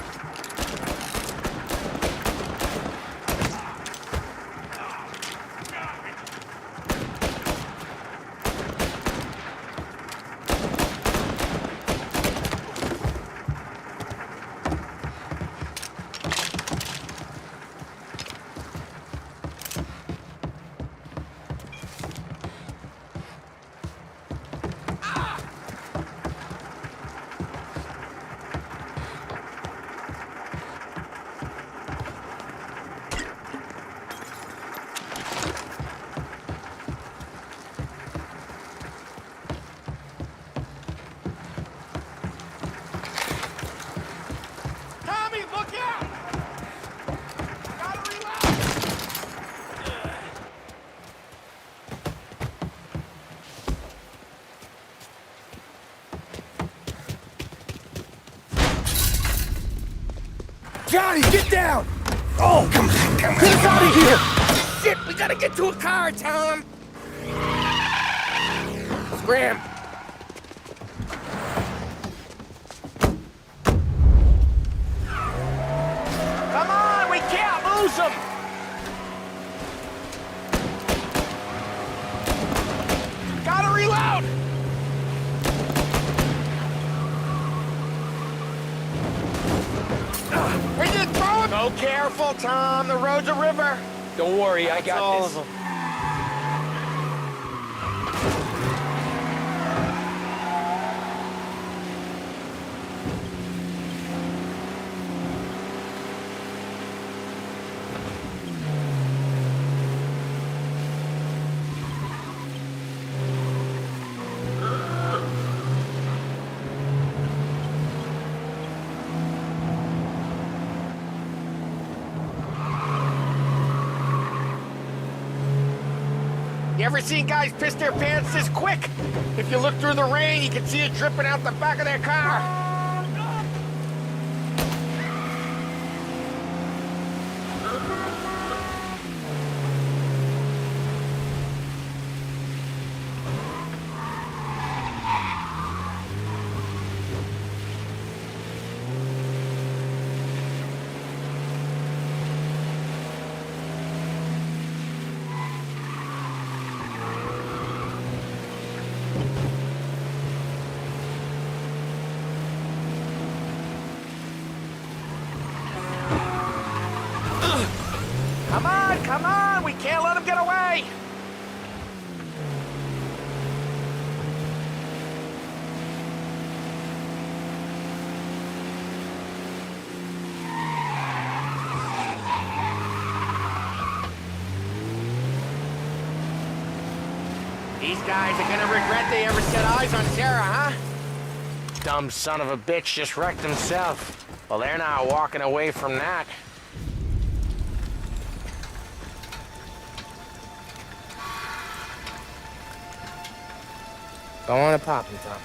Johnny, get down! Oh, come on. Get us out of here! Shit, we gotta get to a car, Tom! Scram! Come on, we can't lose him! Gotta reload! Are you throwing? Go careful, Tom. The road's a river. Don't worry, I got all this. of them. You ever seen guys piss their pants this quick? If you look through the rain, you can see it dripping out the back of their car. Come on, we can't let him get away! These guys are gonna regret they ever set eyes on Sarah, huh? Dumb son of a bitch just wrecked himself. Well, they're not walking away from that. Go on and pop him, Tom.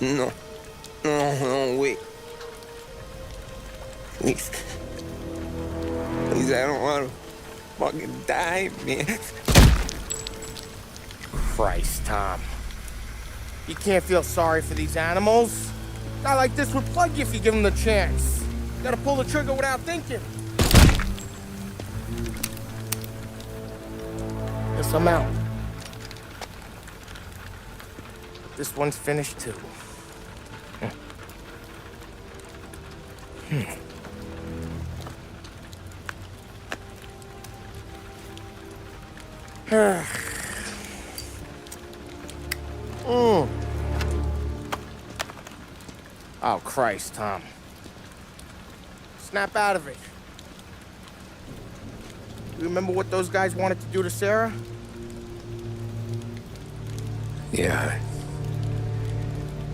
No. No, wait. Please. Please, I don't want to fucking die, man. Christ, Tom. You can't feel sorry for these animals. A guy like this would plug you if you give him the chance. You gotta pull the trigger without thinking. Guess I'm out. This one's finished too. Oh, Christ, Tom. Snap out of it. You remember what those guys wanted to do to Sarah? Yeah.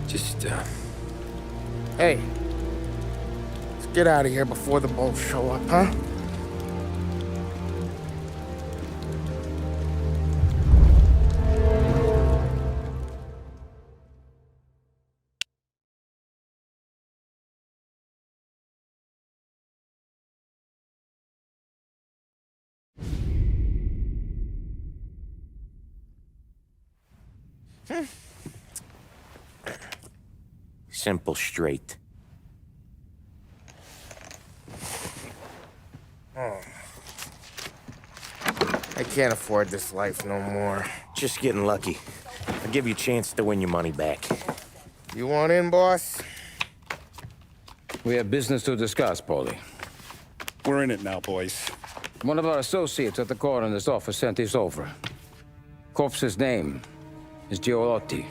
Just, Hey. Let's get out of here before the bulls show up, huh? Simple, straight. I can't afford this life no more. Just getting lucky. I'll give you a chance to win your money back. You want in, boss? We have business to discuss, Paulie. We're in it now, boys. One of our associates at the coroner's office sent this over. Corpse's name is Giolotti.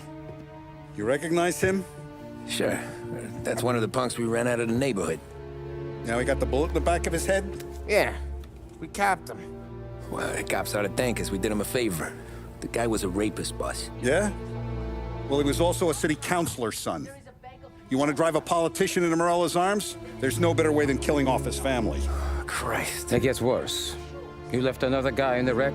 You recognize him? Sure. That's one of the punks we ran out of the neighborhood. Now he got the bullet in the back of his head? Yeah. We capped him. Well, the cops ought to thank us. We did him a favor. The guy was a rapist, boss. Yeah? Well, he was also a city councilor's son. You want to drive a politician into Morella's arms? There's no better way than killing off his family. Christ. It gets worse. You left another guy in the wreck?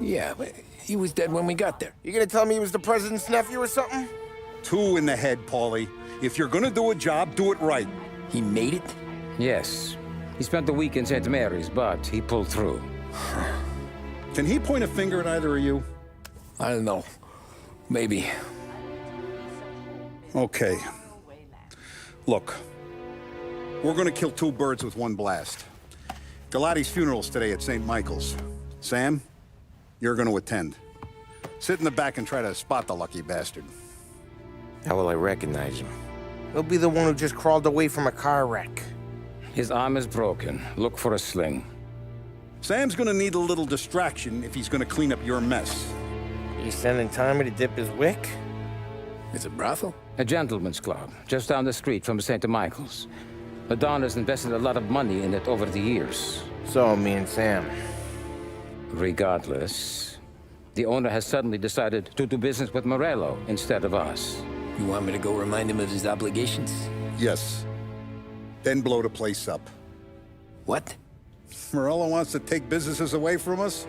Yeah, but He was dead when we got there. You gonna tell me he was the president's nephew or something? 2 in the head, Paulie. If you're gonna do a job, do it right. He made it? Yes. He spent the week in St. Mary's, but he pulled through. Can he point a finger at either of you? I don't know. Maybe. Okay. Look, we're gonna kill 2 birds with 1 blast. Galati's funeral's today at St. Michael's. Sam, you're gonna attend. Sit in the back and try to spot the lucky bastard. How will I recognize him? He'll be the one who just crawled away from a car wreck. His arm is broken. Look for a sling. Sam's gonna need a little distraction if he's gonna clean up your mess. You sending Tommy to dip his wick? It's a brothel? A gentleman's club, just down the street from St. Michael's. The Don has invested a lot of money in it over the years. So, me and Sam. Regardless, the owner has suddenly decided to do business with Morello instead of us. You want me to go remind him of his obligations? Yes. Then blow the place up. What? Morello wants to take businesses away from us?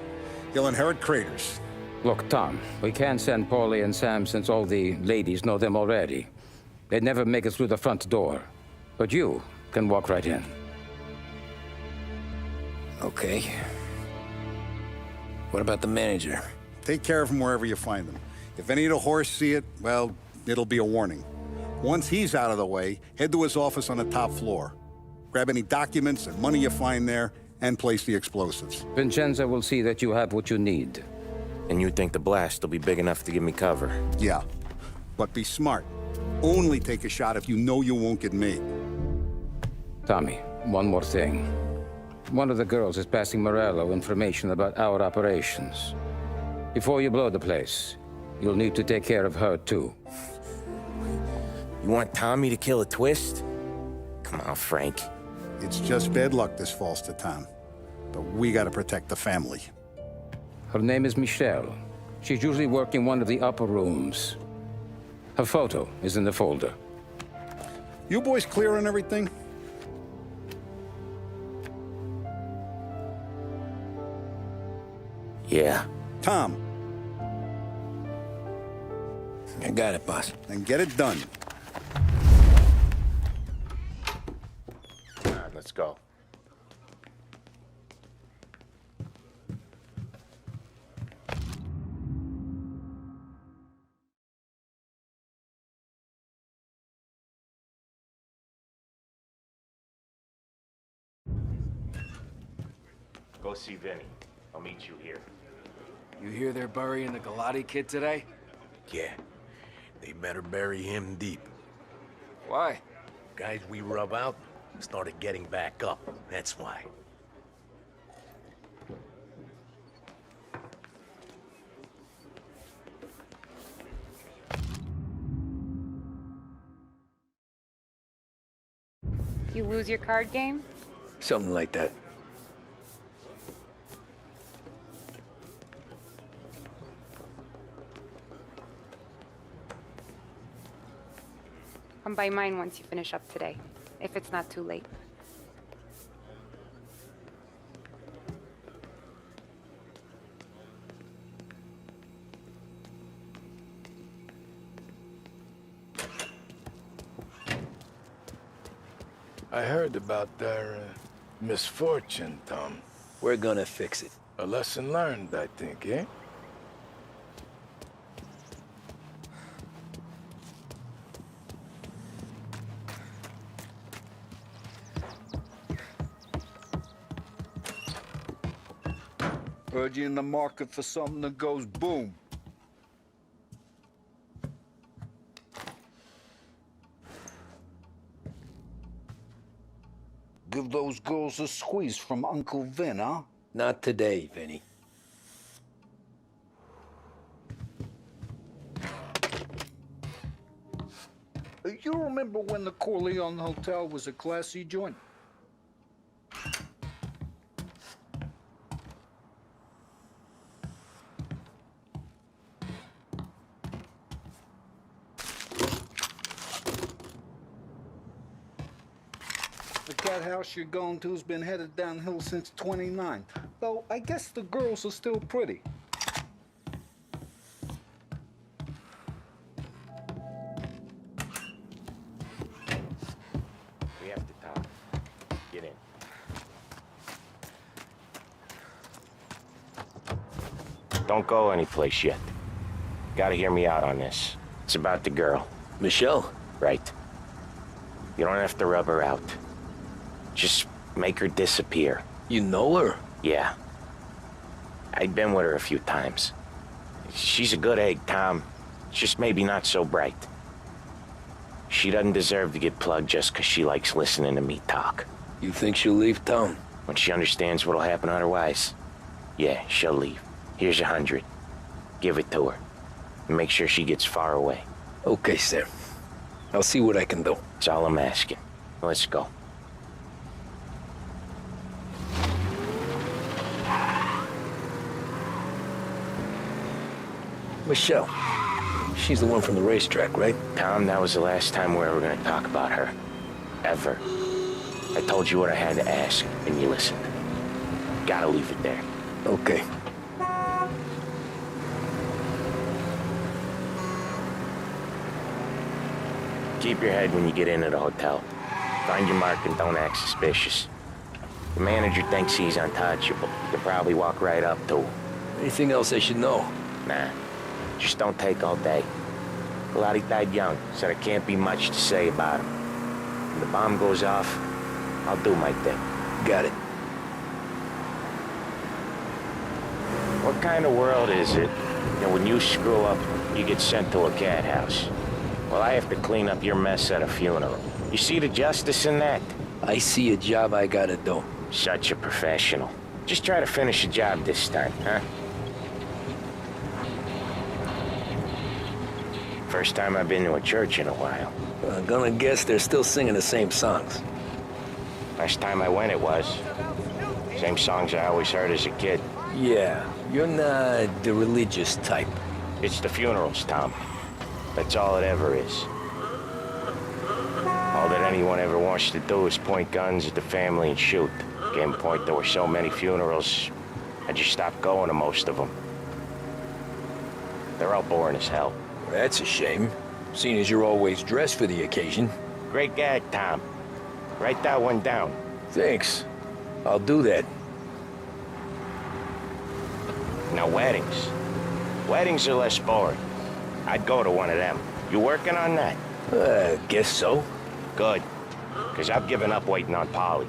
He'll inherit craters. Look, Tom, we can't send Paulie and Sam since all the ladies know them already. They'd never make it through the front door. But you can walk right in. Okay. What about the manager? Take care of him wherever you find him. If any of the horse see it, well, it'll be a warning. Once he's out of the way, head to his office on the top floor. Grab any documents and money you find there, and place the explosives. Vincenzo will see that you have what you need. And you think the blast will be big enough to give me cover? Yeah, but be smart. Only take a shot if you know you won't get made. Tommy, one more thing. One of the girls is passing Morello information about our operations. Before you blow the place, you'll need to take care of her, too. You want Tommy to kill a twist? Come on, Frank. It's just bad luck this falls to Tom. But we gotta protect the family. Her name is Michelle. She's usually working one of the upper rooms. Her photo is in the folder. You boys clear on everything? Yeah. Tom. I got it, boss. Then get it done. All right, let's go. Go see Vinny. I'll meet you here. You hear they're burying the Galati kid today? Yeah. They better bury him deep. Why? Guys we rub out started getting back up. That's why. You lose your card game? Something like that. Come by mine once you finish up today, if it's not too late. I heard about their misfortune, Tom. We're gonna fix it. A lesson learned, I think, eh? Heard you in the market for something that goes boom. Give those girls a squeeze from Uncle Vin, huh? Not today, Vinny. You remember when the Corleone Hotel was a classy joint? The cat house you're going to's been headed downhill since '29. Though I guess the girls are still pretty. don't go anyplace yet. Gotta hear me out on this. It's about the girl. Michelle? Right. You don't have to rub her out. Just make her disappear. You know her? Yeah. I've been with her a few times. She's a good egg, Tom. Just maybe not so bright. She doesn't deserve to get plugged just 'cause she likes listening to me talk. You think she'll leave town? When she understands what'll happen otherwise, yeah, she'll leave. Here's 100. Give it to her. And make sure she gets far away. Okay, Sam. I'll see what I can do. That's all I'm asking. Let's go. Michelle. She's the one from the racetrack, right? Tom, that was the last time we were gonna talk about her. Ever. I told you what I had to ask, and you listened. Gotta leave it there. Okay. Keep your head when you get into the hotel. Find your mark and don't act suspicious. The manager thinks he's untouchable. You'll probably walk right up to him. Anything else I should know? Nah. Just don't take all day. Lottie died young, so there can't be much to say about him. When the bomb goes off, I'll do my thing. Got it. What kind of world is it that when you screw up, you get sent to a cat house? Well, I have to clean up your mess at a funeral. You see the justice in that? I see a job I gotta do. Such a professional. Just try to finish the job this time, huh? First time I've been to a church in a while. I'm gonna guess they're still singing the same songs. Last time I went, it was. Same songs I always heard as a kid. Yeah, you're not the religious type. It's the funerals, Tom. That's all it ever is. All that anyone ever wants to do is point guns at the family and shoot. Getting point there were so many funerals, I just stopped going to most of them. They're all boring as hell. That's a shame, seeing as you're always dressed for the occasion. Great gag, Tom. Write that one down. Thanks. I'll do that. Now, weddings. Weddings are less boring. I'd go to one of them. You working on that? Guess so. Good. Because I've given up waiting on Polly.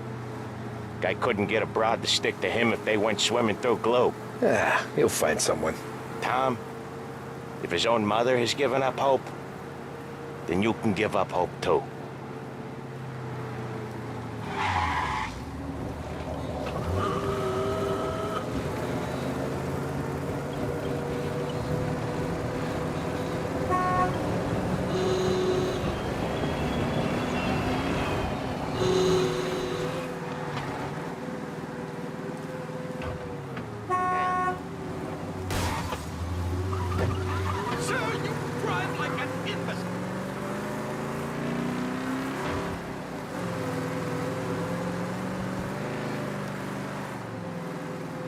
Guy couldn't get a broad to stick to him if they went swimming through glue. He'll find someone. Tom, if his own mother has given up hope, then you can give up hope too.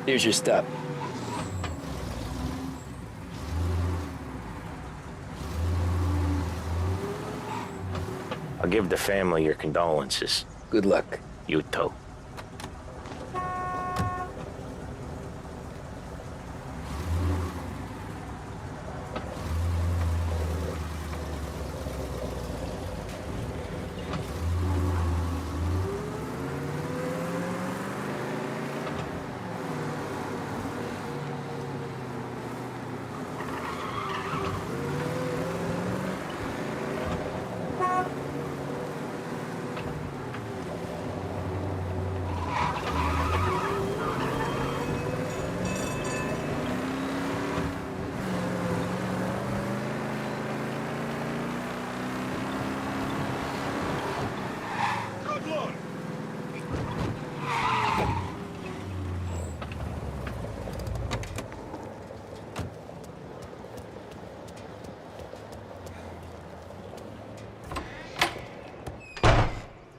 Here's your stop. I'll give the family your condolences. Good luck. You too.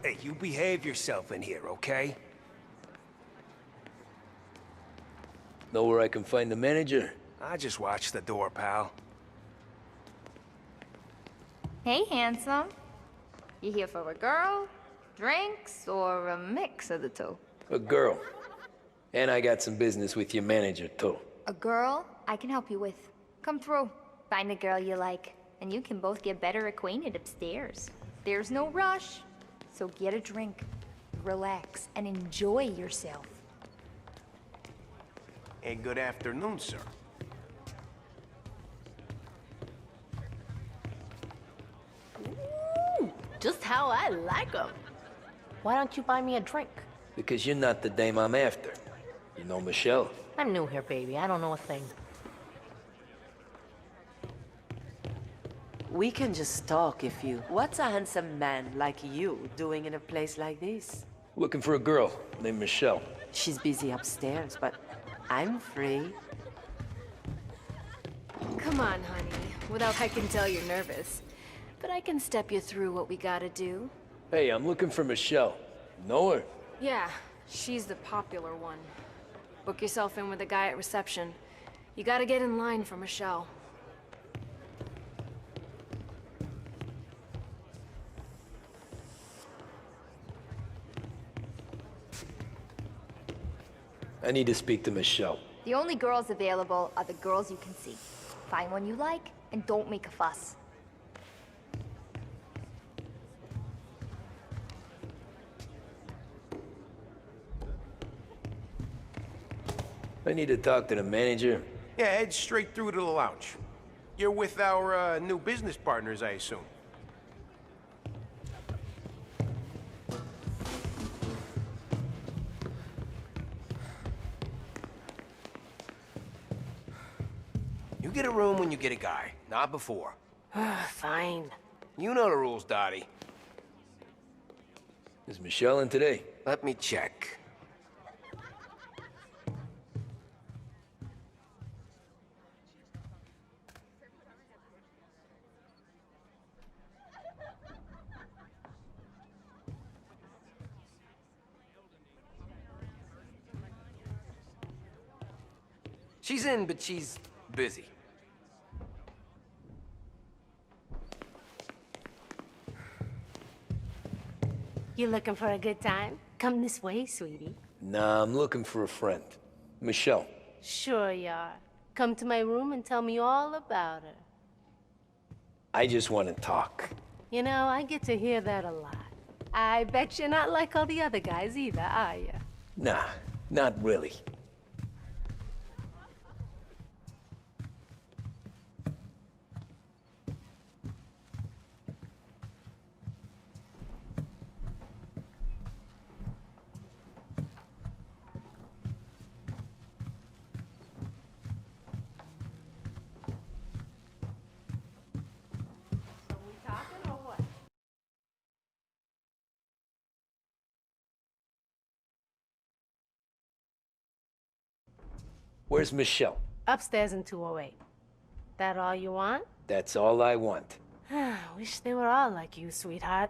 Hey, you behave yourself in here, okay? Know where I can find the manager? I just watched the door, pal. Hey, handsome. You here for a girl, drinks, or a mix of the two? A girl. And I got some business with your manager, too. A girl I can help you with. Come through. Find the girl you like, and you can both get better acquainted upstairs. There's no rush, so get a drink, relax, and enjoy yourself. Hey, good afternoon, sir. Ooh, just how I like 'em. Why don't you buy me a drink? Because you're not the dame I'm after. You know Michelle? I'm new here, baby. I don't know a thing. We can just talk if you... What's a handsome man like you doing in a place like this? Looking for a girl named Michelle. She's busy upstairs, but I'm free. Come on, honey. Without I can tell you're nervous. But I can step you through what we gotta do. Hey, I'm looking for Michelle. Know her? Yeah, she's the popular one. Book yourself in with the guy at reception. You gotta get in line for Michelle. I need to speak to Michelle. The only girls available are the girls you can see. Find one you like, and don't make a fuss. I need to talk to the manager. Yeah, head straight through to the lounge. You're with our new business partners, I assume. You get a room when you get a guy, not before. Fine. You know the rules, Dottie. Is Michelle in today? Let me check. She's in, but she's busy. You looking for a good time? Come this way, sweetie. Nah, I'm looking for a friend. Michelle. Sure you are. Come to my room and tell me all about her. I just want to talk. You know, I get to hear that a lot. I bet you're not like all the other guys either, are you? Nah, not really. Where's Michelle? Upstairs in 208. That all you want? That's all I want. Wish they were all like you, sweetheart.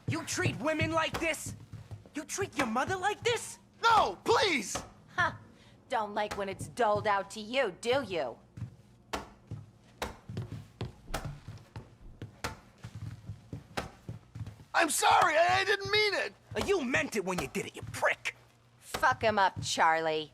You treat women like this? You treat your mother like this? No, please! Huh. Don't like when it's doled out to you, do you? I'm sorry, I didn't mean it! You meant it when you did it, you prick! Fuck him up, Charlie.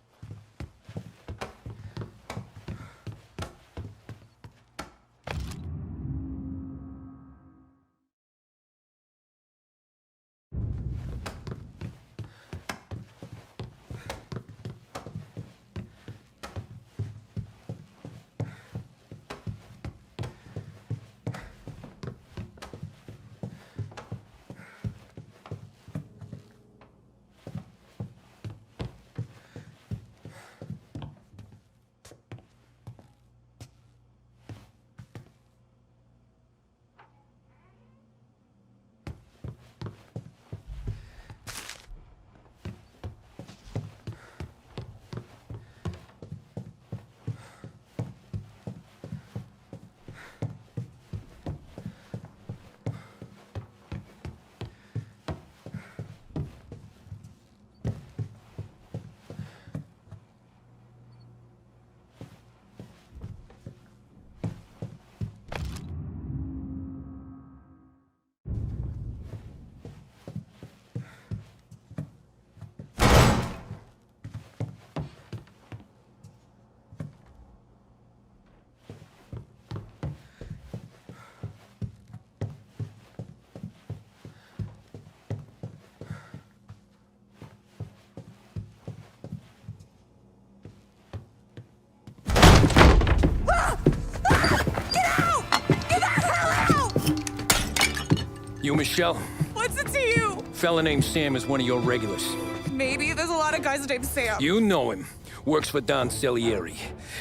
You, Michelle? What's it to you? Fella named Sam is one of your regulars. Maybe there's a lot of guys named Sam. You know him. Works for Don Salieri.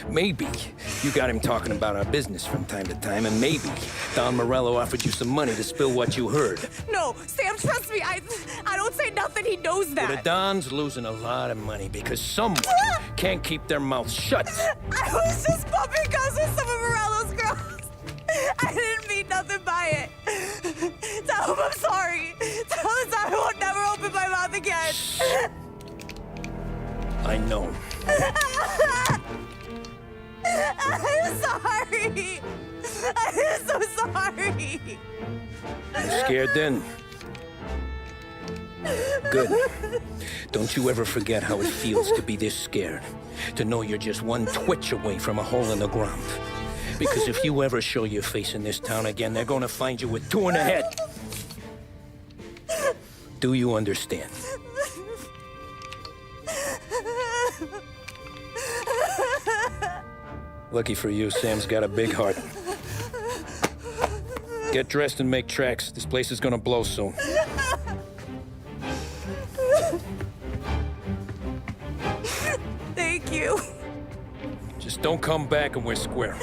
Maybe you got him talking about our business from time to time, and maybe Don Morello offered you some money to spill what you heard. No, Sam, trust me. I don't say nothing. He knows that. Well, the Don's losing a lot of money because someone can't keep their mouth shut. I was just bumping guns with some of Morello's girls. I didn't mean nothing by it. Tell him I'm sorry. Tell him I won't never open my mouth again. I know. I'm sorry. I'm so sorry. You scared then? Good. Don't you ever forget how it feels to be this scared. To know you're just one twitch away from a hole in the ground. Because if you ever show your face in this town again, they're gonna find you with two in the head. Do you understand? Lucky for you, Sam's got a big heart. Get dressed and make tracks. This place is gonna blow soon. Thank you. Just don't come back and we're square.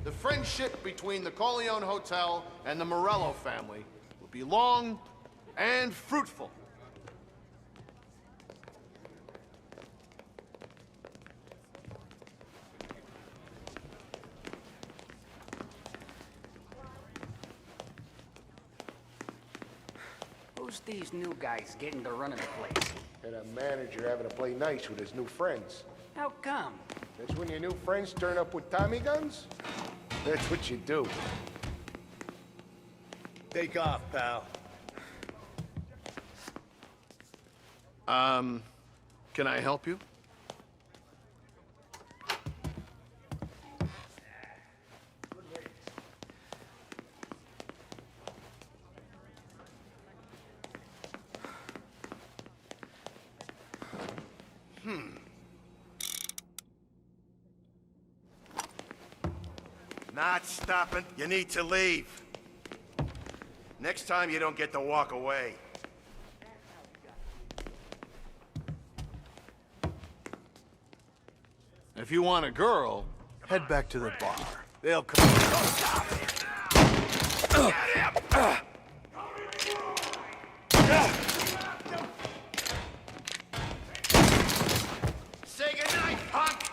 The friendship between the Corleone Hotel and the Morello family will be long and fruitful. Who's these new guys getting to running the place? And a manager having to play nice with his new friends. How come? That's when your new friends turn up with Tommy guns? That's what you do. Take off, pal. Can I help you? Not stopping. You need to leave. Next time you don't get to walk away. If you want a girl, head back to the bar. They'll come. Say goodnight, punk!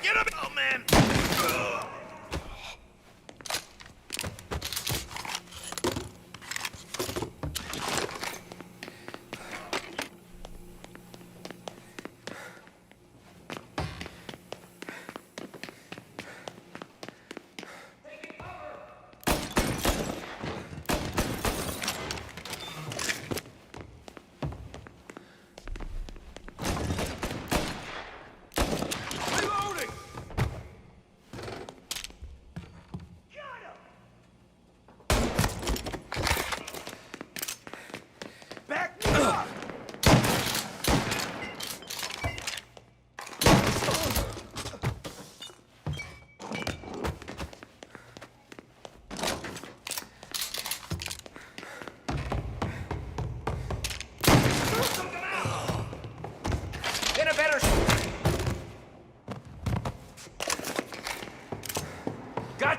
Get him! Oh, man!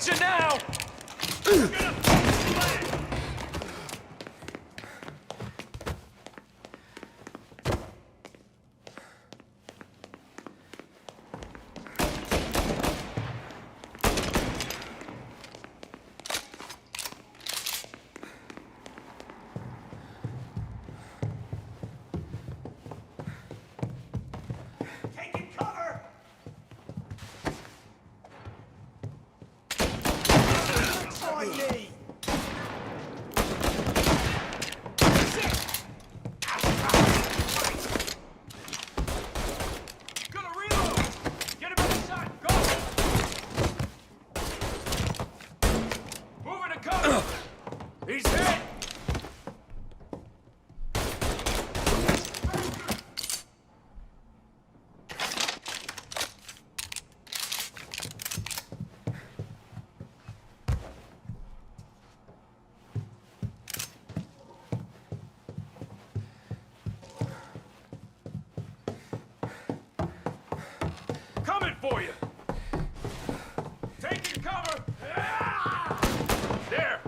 Gotcha now! He's hit! Coming for you! Taking cover! There!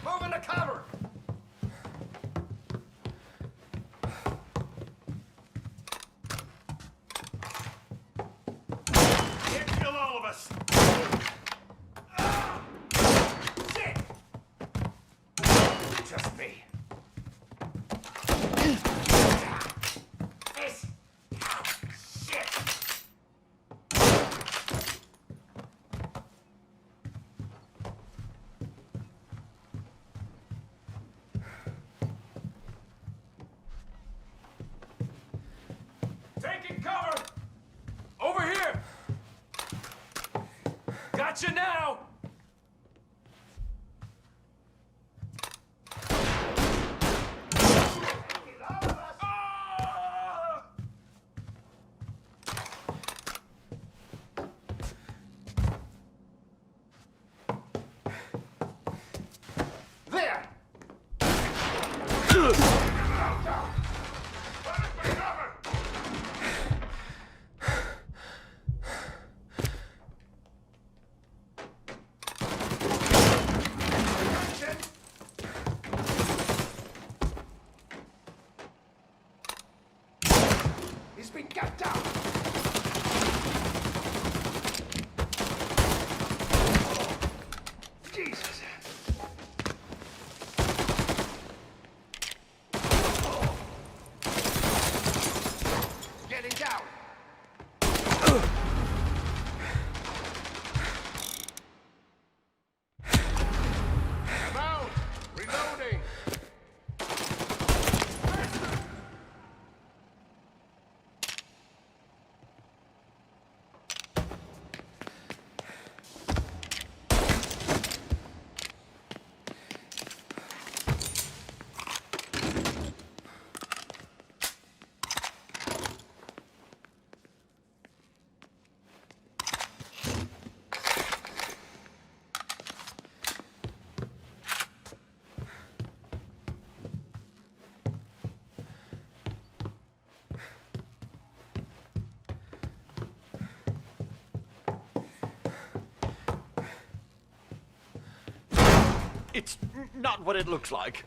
Moving to cover! Can't kill all of us! Shit! Just me. This. Shit! Taking cover! Over here! Gotcha now! There! He's been cut down! Jesus! Getting down! I'm out! Reloading! It's not what it looks like.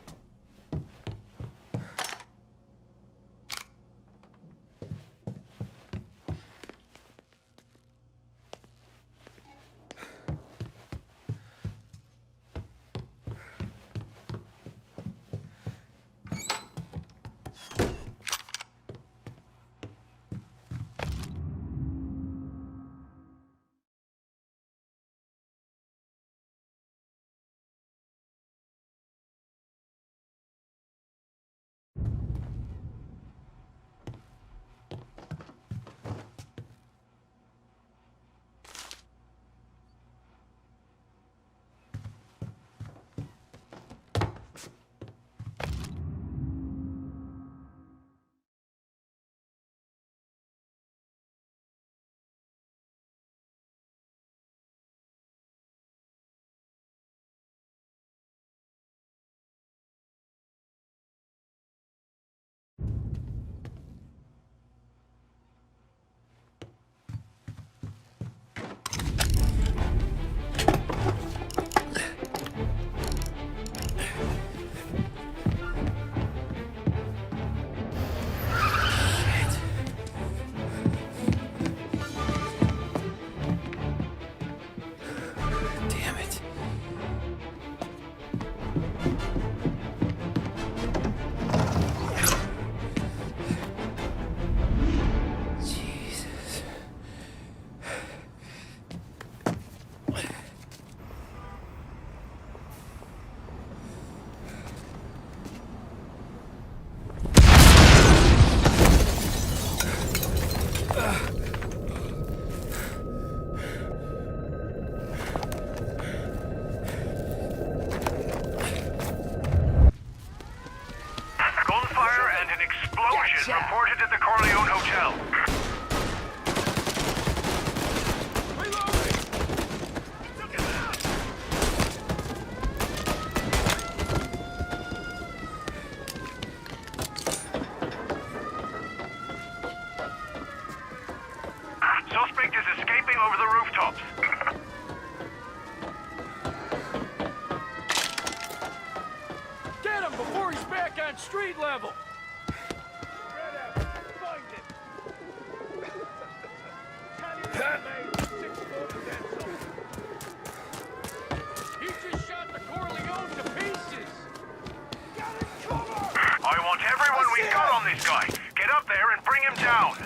back on street level! He just shot the Corleone to pieces! I want everyone we've got on this guy. Get up there and bring him down.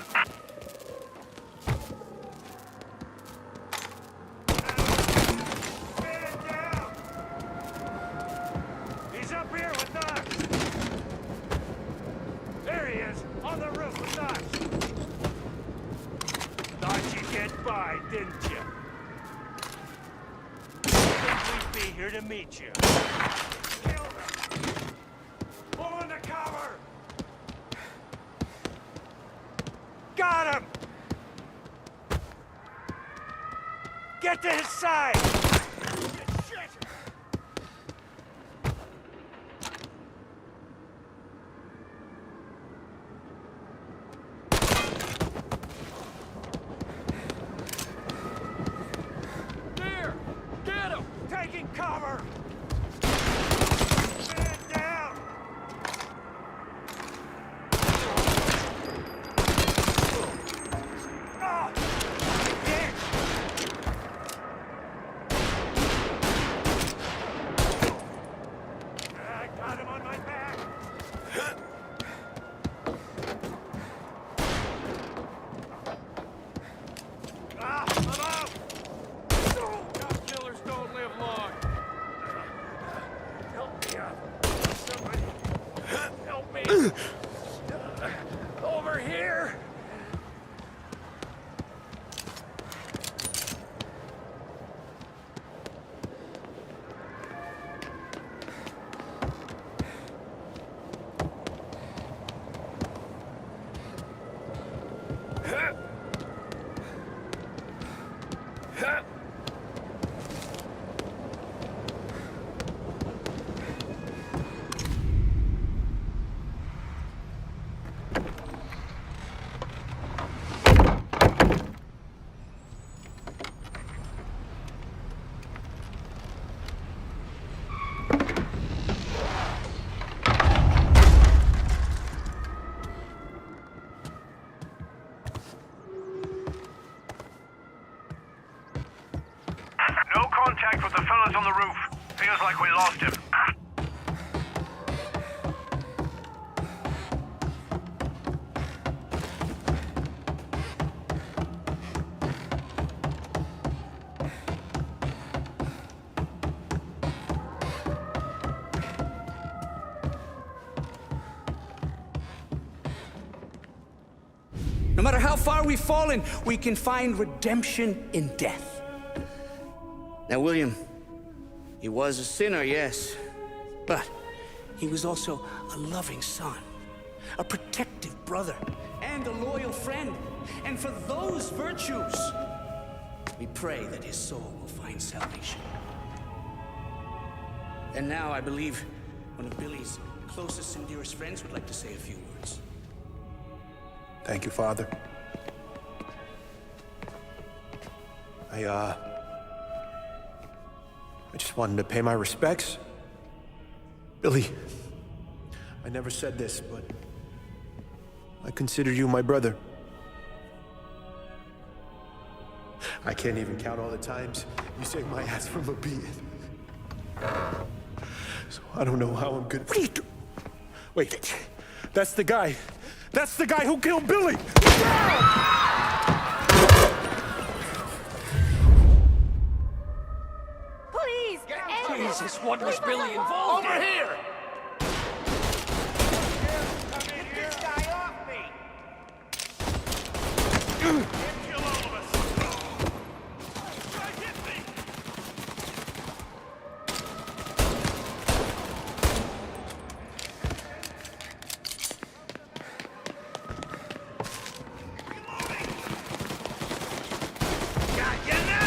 He's up here with us! There he is, on the roof with us! Thought you'd get by, didn't you? Think we'd be here to meet you. Kill them! Pull into cover! Got him! Get to his side! Shit! There! Get him! Taking cover! Man down! Ah! Dick! I got him on my back! Ah, I'm out! Cop killers don't live long. Help me out. Somebody. Help me. Over here. No contact with the fellas on the roof. Feels like we lost him. No matter how far we've fallen, we can find redemption in death. Now, William, he was a sinner, yes, but he was also a loving son, a protective brother, and a loyal friend. And for those virtues, we pray that his soul will find salvation. And now I believe one of Billy's closest and dearest friends would like to say a few words. Thank you, Father. I just wanted to pay my respects. Billy, I never said this, but I consider you my brother. I can't even count all the times you saved my ass from a beating. So I don't know how I'm good. What are you doing? Wait, that's the guy. That's the guy who killed Billy! Please! Jesus, what was Billy involved in? Over here! Get this guy off me! Kill all of us! Try to hit me! Got you now!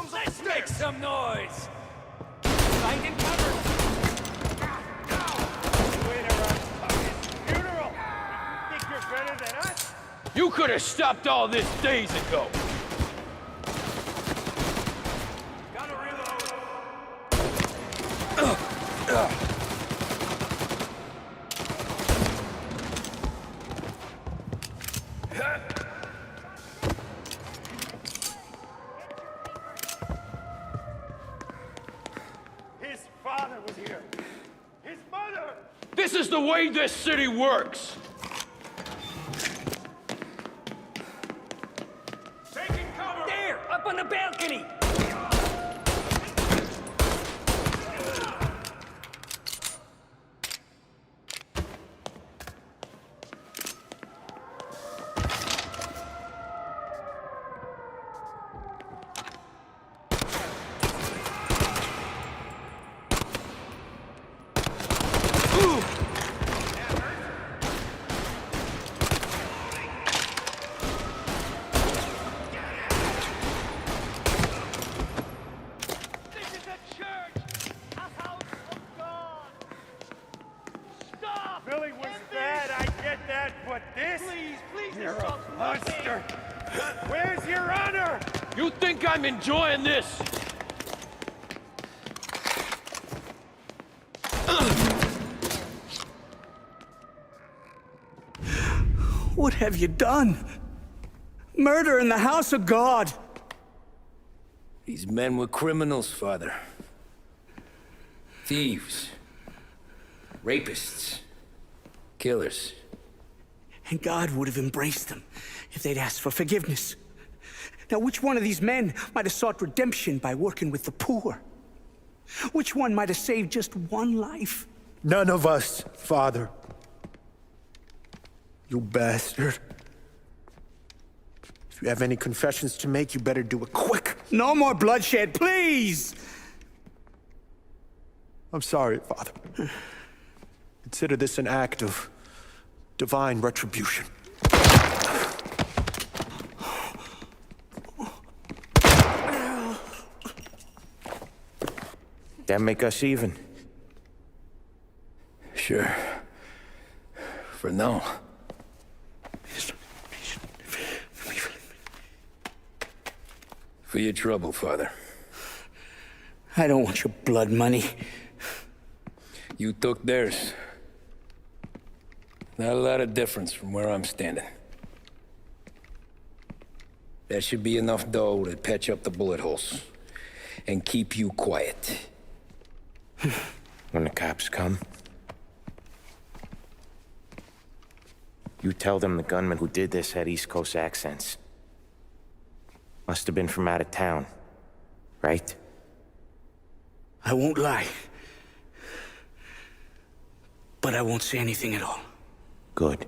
comes Let's upstairs. make some noise! Finding cover! Funeral! Think you're better than us? You could have stopped all this days ago! Gotta reload! His father was here. His mother! This is the way this city works! Taking cover! There! Up on the balcony! Billy was bad, I get that, but this? Please, you're a monster! Where's your honor? You think I'm enjoying this? What have you done? Murder in the house of God! These men were criminals, Father. Thieves. Rapists. Killers. And God would have embraced them if they'd asked for forgiveness. Now, which one of these men might have sought redemption by working with the poor? Which one might have saved just one life? None of us, Father. You bastard. If you have any confessions to make, you better do it quick. No more bloodshed, please! I'm sorry, Father. Consider this an act of divine retribution. That make us even? Sure. For now. For your trouble, Father. I don't want your blood money. You took theirs. Not a lot of difference from where I'm standing. That should be enough dough to patch up the bullet holes. And keep you quiet. When the cops come, you tell them the gunman who did this had East Coast accents. Must have been from out of town, right? I won't lie. But I won't say anything at all. Good.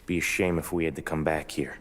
Be a shame if we had to come back here.